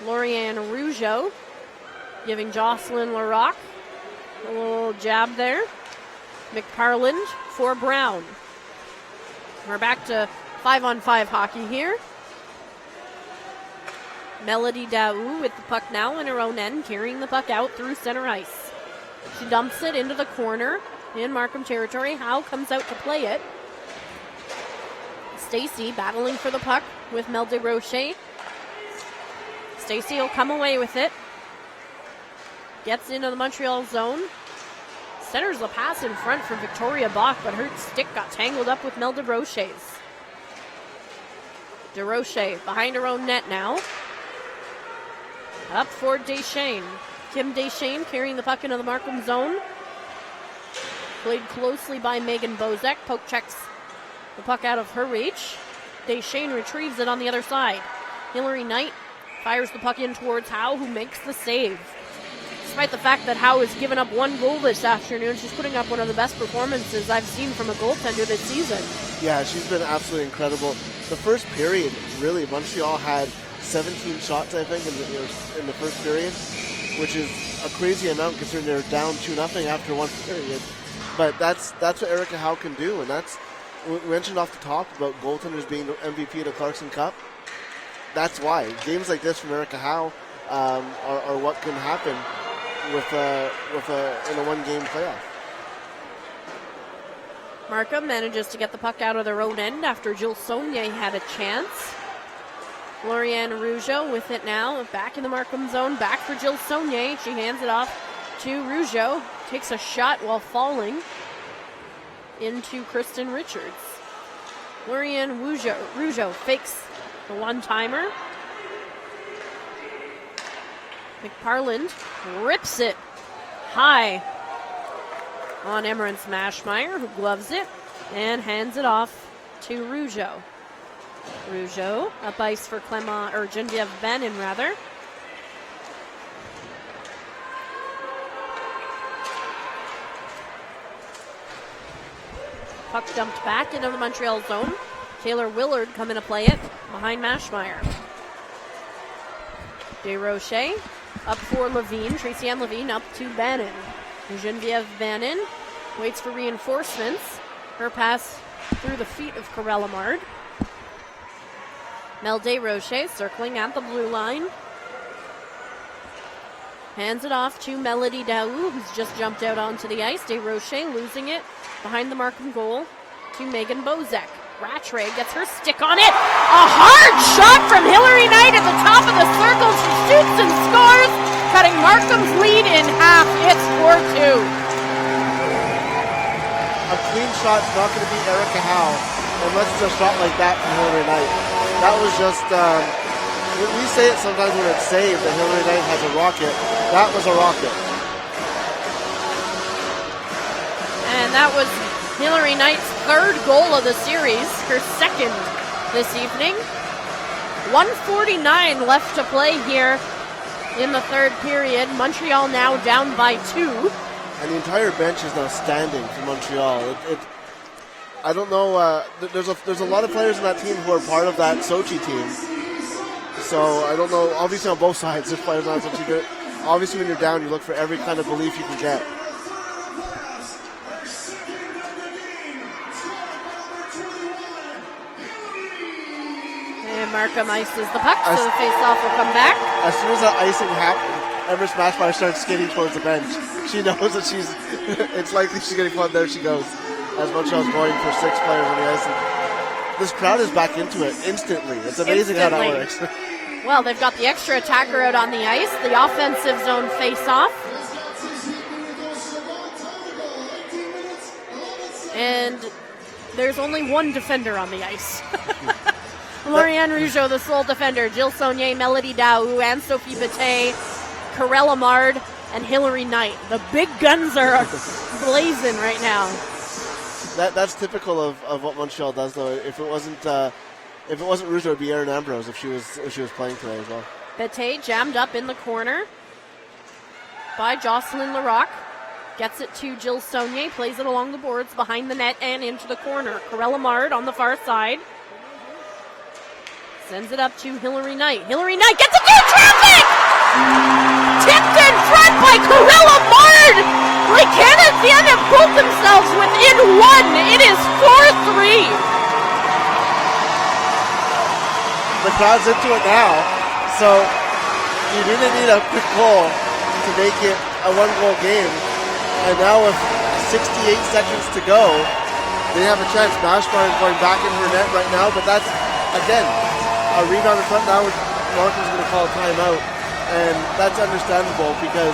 Lauriane Rougeau giving Jocelyn Larocque a little jab there. McParland for Brown. We're back to 5-on-5 hockey here. Melody Daou with the puck now in her own end, carrying the puck out through center ice. She dumps it into the corner in Markham territory. Howe comes out to play it. Stacy battling for the puck with Mel DeRoche. Stacy will come away with it. Gets into the Montreal zone. Centers the pass in front for Victoria Bach, but her stick got tangled up with Mel DeRoche's. DeRoche behind her own net now. Up for Deschênes. Kim Deschênes carrying the puck into the Markham zone. Played closely by Megan Bozek. Poke checks the puck out of her reach. Deschênes retrieves it on the other side. Hilary Knight fires the puck in towards Howe, who makes the save. Despite the fact that Howe has given up 1 goal this afternoon, she's putting up one of the best performances I've seen from a goaltender this season. Yeah, she's been absolutely incredible. The first period, really, Montreal had 17 shots, I think, in the first period, which is a crazy amount considering they're down 2-0 after one period. But that's what Erica Howe can do, and that's, we mentioned off the top about goaltenders being the MVP of the Clarkson Cup. That's why. Games like this from Erica Howe are what can happen in a one-game playoff. Markham manages to get the puck out of their own end after Jill Saunier had a chance. Lauriane Rougeau with it now, back in the Markham zone, back for Jill Saunier. She hands it off to Rougeau, takes a shot while falling into Kristen Richards. Lauriane Rougeau fakes the one-timer. McParland rips it high on Emerence Mashmeyer, who gloves it and hands it off to Rougeau. Rougeau up ice for Genevieve Bannon, rather. Puck dumped back into the Montreal zone. Taylor Willard coming to play it behind Mashmeyer. DeRoche up for Levine. Tracy Ann Levine up to Bannon. Genevieve Bannon waits for reinforcements. Her pass through the feet of Corella Mard. Mel DeRoche circling at the blue line. Hands it off to Melody Daou, who's just jumped out onto the ice. DeRoche losing it behind the Markham goal to Megan Bozek. Rattray gets her stick on it. A hard shot from Hilary Knight at the top of the circle. She shoots and scores, cutting Markham's lead in half. It's 4-2. A clean shot's not going to beat Erica Howe unless it's a shot like that from Hilary Knight. That was just, we say it sometimes when it's saved that Hilary Knight has a rocket. That was a rocket. And that was Hilary Knight's third goal of the series, her second this evening. 1:49 left to play here in the third period. Montreal now down by 2. And the entire bench is now standing for Montreal. I don't know. There's a lot of players in that team who are part of that Sochi team. So I don't know. Obviously on both sides, there's players on Sochi. But obviously when you're down, you look for every kind of belief you can get. And Markham ices the puck, so the face-off will come back. As soon as that icing happened, Empress Mashmeyer starts skating towards the bench, she knows that it's likely she's getting fun. There she goes. As Montreal's going for 6 players on the ice. And this crowd is back into it instantly. It's amazing how that works. Well, they've got the extra attacker out on the ice, the offensive zone face-off. And there's only one defender on the ice. Lauriane Rougeau, the sole defender. Jill Saunier, Melody Daou, and Sophie Bataille, Corella Mard, and Hilary Knight. The big guns are blazing right now. That's typical of what Montreal does, though. If it wasn't Rougeau, it would be Erin Ambrose if she was playing today as well. Bataille jammed up in the corner by Jocelyn Larocque. Gets it to Jill Saunier, plays it along the boards, behind the net and into the corner. Corella Mard on the far side. Sends it up to Hilary Knight. Hilary Knight gets it through traffic! Tipped in front by Corella Mard! Like Canadiennes have pulled themselves within one. It is 4-3. The crowd's into it now, so you didn't need a quick goal to make it a 1-goal game. And now with 68 seconds to go, they have a chance. Mashmeyer is going back in her net right now, but that's, again, a rebound in front now. Markham's going to call a timeout, and that's understandable because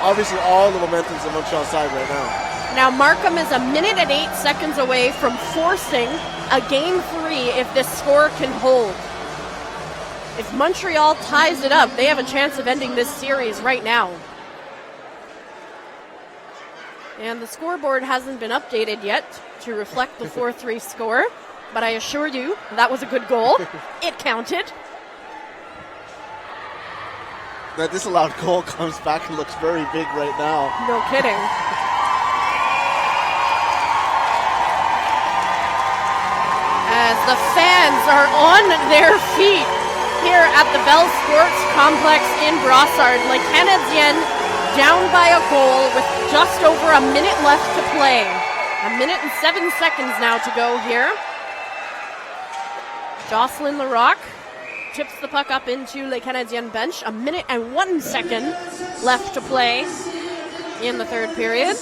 obviously all the momentum's on Montreal's side right now. Now Markham is a minute and 8 seconds away from forcing a Game 3 if this score can hold. If Montreal ties it up, they have a chance of ending this series right now. And the scoreboard hasn't been updated yet to reflect the 4-3 score, but I assure you that was a good goal. It counted. That disallowed goal comes back and looks very big right now. No kidding. As the fans are on their feet here at the Bell Sports Complex in Brossard, like Canadiennes down by a goal with just over a minute left to play. A minute and 7 seconds now to go here. Jocelyn Larocque tips the puck up into Le Canadien bench. A minute and 1 second left to play in the third period.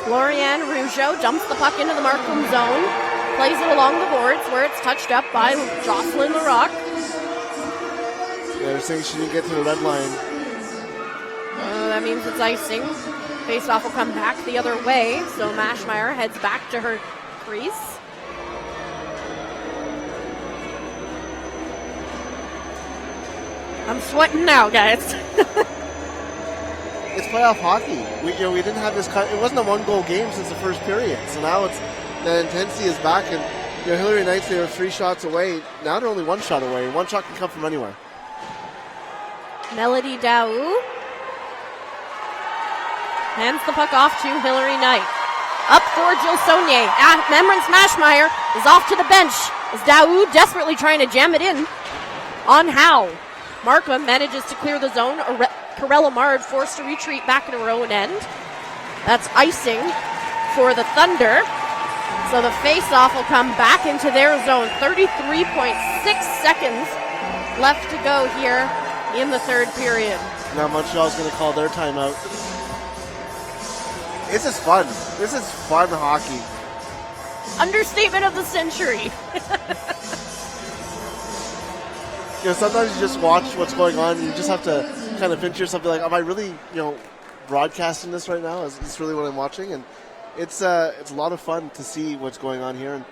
Lauriane Rougeau dumps the puck into the Markham zone, plays it along the boards where it's touched up by Jocelyn Larocque. They're saying she didn't get to the red line. That means it's icing. Faceoff will come back the other way, so Mashmeyer heads back to her crease. I'm sweating now, guys. It's playoff hockey. We didn't have this. It wasn't a 1-goal game since the first period. So now the intensity is back, and Hilary Knights, they were 3 shots away. Now they're only 1 shot away. 1 shot can come from anywhere. Melody Daou hands the puck off to Hilary Knight. Up for Jill Saunier. Empress Mashmeyer is off to the bench as Daou desperately trying to jam it in on Howe. Markham manages to clear the zone. Corella Mard forced to retreat back in her own end. That's icing for the Thunder. So the face-off will come back into their zone. 33.6 seconds left to go here in the third period. Now Montreal's going to call their timeout. This is fun. This is fun hockey. Understatement of the century. Sometimes you just watch what's going on and you just have to kind of pinch yourself, be like, am I really, broadcasting this right now? Is this really what I'm watching? And it's a lot of fun to see what's going on here. And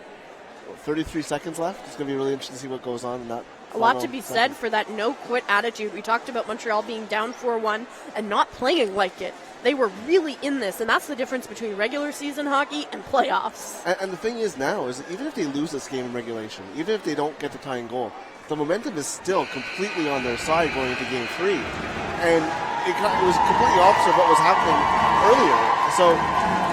33 seconds left. It's going to be really interesting to see what goes on in that. A lot to be said for that no-quit attitude. We talked about Montreal being down 4-1 and not playing like it. They were really in this, and that's the difference between regular season hockey and playoffs. And the thing is now, is even if they lose this game in regulation, even if they don't get the tying goal, the momentum is still completely on their side going into Game 3. And it was completely opposite of what was happening earlier. So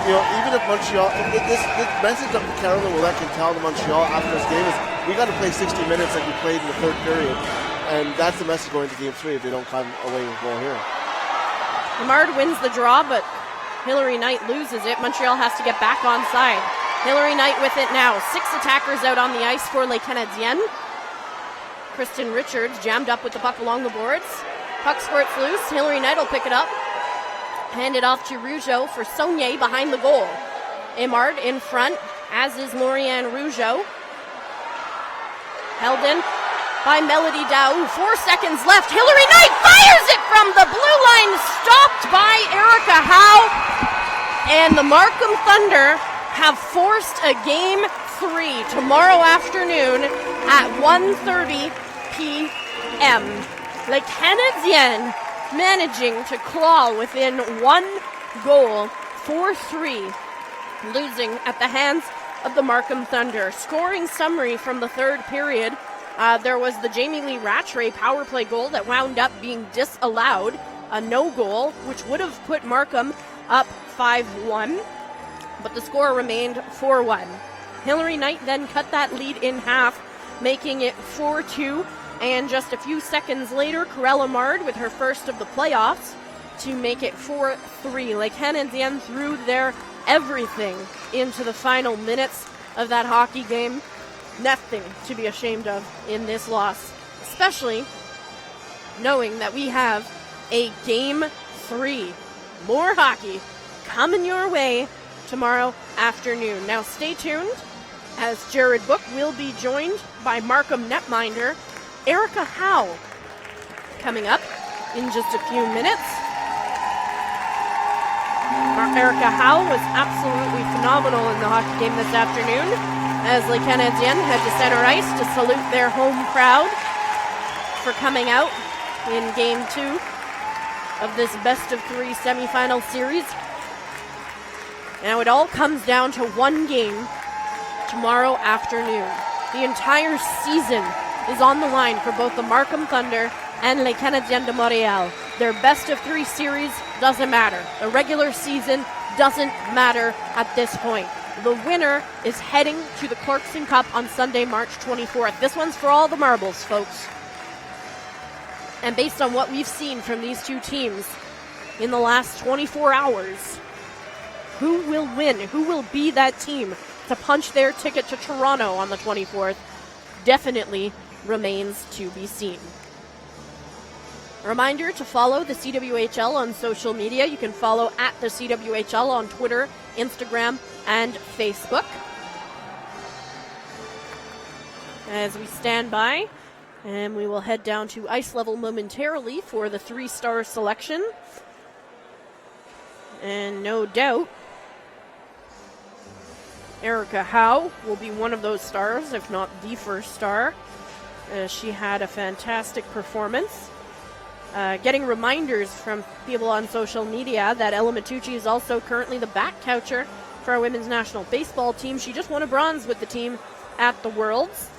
even if Montreal, this message that Carolyn Ouellet can tell to Montreal after this game is, we got to play 60 minutes like we played in the third period. And that's the message going to game 3 if they don't come away with a goal here. Lamard wins the draw, but Hilary Knight loses it. Montreal has to get back on side. Hilary Knight with it now. 6 attackers out on the ice for Les Canadiennes. Kristen Richards jammed up with the puck along the boards. Puck squirts loose. Hilary Knight will pick it up. Hand it off to Rougeau for Saunier behind the goal. Aymard in front, as is Lauriane Rougeau. Held in by Melody Daou. 4 seconds left. Hilary Knight fires it from the blue line, stopped by Erica Howe. And the Markham Thunder have forced a game 3 tomorrow afternoon at 1:30 p.m. Les Canadiennes managing to claw within 1 goal, 4-3, losing at the hands of the Markham Thunder. Scoring summary from the third period. There was the Jamie Lee Rattray power play goal that wound up being disallowed, a no goal, which would have put Markham up 5-1, but the score remained 4-1. Hilary Knight then cut that lead in half, making it 4-2, and just a few seconds later, Corella Mard with her first of the playoffs to make it 4-3. Les Canadiennes threw their everything into the final minutes of that hockey game. Nothing to be ashamed of in this loss, especially knowing that we have a game 3. More hockey coming your way tomorrow afternoon. Now stay tuned, as Jared Book will be joined by Markham netminder Erica Howe coming up in just a few minutes. Erica Howe was absolutely phenomenal in the hockey game this afternoon, as Les Canadiennes head to center ice to salute their home crowd for coming out in Game 2 of this best-of-3 semifinal series. Now it all comes down to one game tomorrow afternoon. The entire season is on the line for both the Markham Thunder and Les Canadiennes de Montréal. Their best-of-3 series doesn't matter. The regular season doesn't matter at this point. The winner is heading to the Clarkson Cup on Sunday, March 24th. This one's for all the marbles, folks. And based on what we've seen from these two teams in the last 24 hours, who will win? Who will be that team to punch their ticket to Toronto on the 24th? Definitely remains to be seen. A reminder to follow the CWHL on social media. You can follow at the CWHL on Twitter, Instagram, and Facebook. As we stand by, and we will head down to ice level momentarily for the 3-star selection. And no doubt, Erica Howe will be one of those stars, if not the first star. She had a fantastic performance. Getting reminders from people on social media that Ella Matucci is also currently the back coucher for our women's national baseball team. She just won a bronze with the team at the Worlds.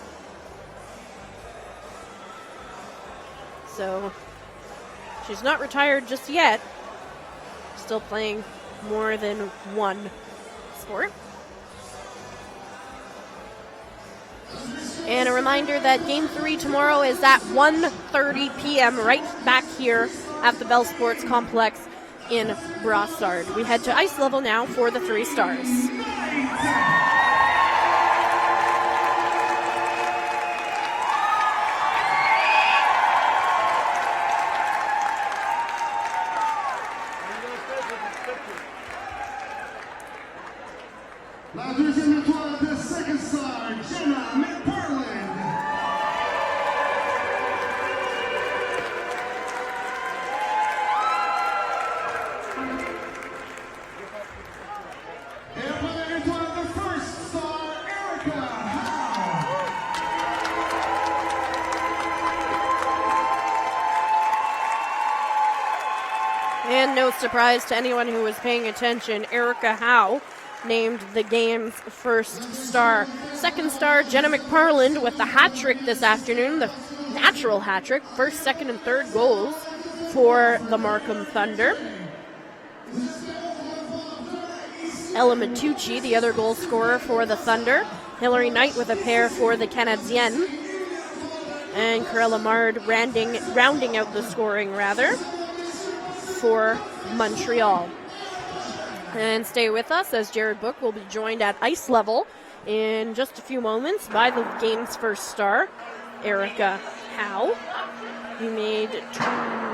So she's not retired just yet. Still playing more than one sport. And a reminder that Game 3 tomorrow is at 1:30 p.m. right back here at the Bell Sports Complex in Brossard. We head to ice level now for the 3 stars. La deuxième étoile de second star, Jenna McParland. Et la première étoile de first star, Erica Howe. And no surprise to anyone who was paying attention, Erica Howe named the game's first star. Second star, Jenna McParland with the hat trick this afternoon, the natural hat trick, first, second, and third goals for the Markham Thunder. Ella Matucci, the other goal scorer for the Thunder. Hilary Knight with a pair for the Canadiennes. And Corella Mard rounding out the scoring, for Montreal. And stay with us as Jared Book will be joined at ice level in just a few moments by the game's first star, Erica Howe. He made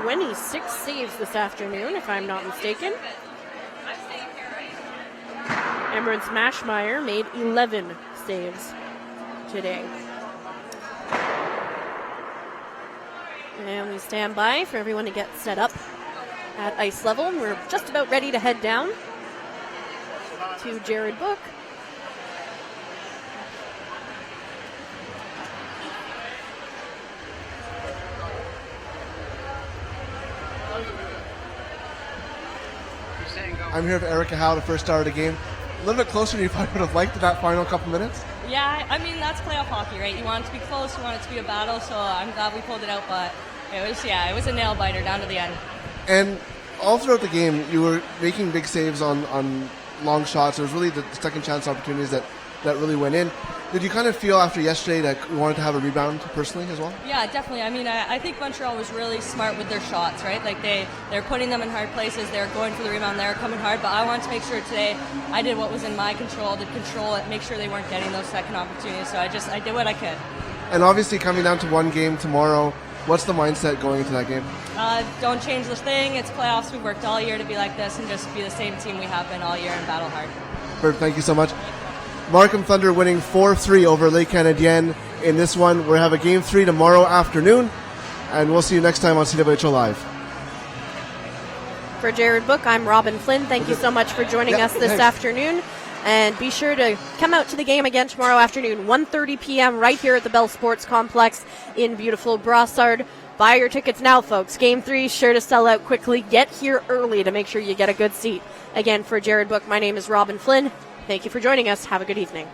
26 saves this afternoon, if I'm not mistaken. Emrance Mashmeyer made 11 saves today. And we stand by for everyone to get set up at ice level. We're just about ready to head down to Jared Book. I'm here with Erica Howe, the first star of the game. A little bit closer than you probably would have liked in that final couple minutes. Yeah, I mean, that's playoff hockey, right? You want it to be close, you want it to be a battle, so I'm glad we pulled it out, but it was a nail biter down to the end. And all throughout the game, you were making big saves on long shots. It was really the second chance opportunities that really went in. Did you kind of feel after yesterday that you wanted to have a rebound personally as well? Yeah, definitely. I mean, I think Montreal was really smart with their shots, right? Like they're putting them in hard places. They're going for the rebound. They're coming hard. But I wanted to make sure today I did what was in my control to control it, make sure they weren't getting those second opportunities. So I did what I could. And obviously coming down to one game tomorrow, what's the mindset going into that game? Don't change the thing. It's playoffs. We've worked all year to be like this and just be the same team we have been all year and battle hard. Perfect. Thank you so much. Markham Thunder winning 4-3 over Les Canadiennes in this one. We'll have a Game 3 tomorrow afternoon, and we'll see you next time on CWHL Live. For Jared Book, I'm Robin Flynn. Thank you so much for joining us this afternoon. And be sure to come out to the game again tomorrow afternoon, 1:30 p.m. right here at the Bell Sports Complex in beautiful Brossard. Buy your tickets now, folks. Game 3 sure to sell out quickly. Get here early to make sure you get a good seat. Again, for Jared Book, my name is Robin Flynn. Thank you for joining us. Have a good evening.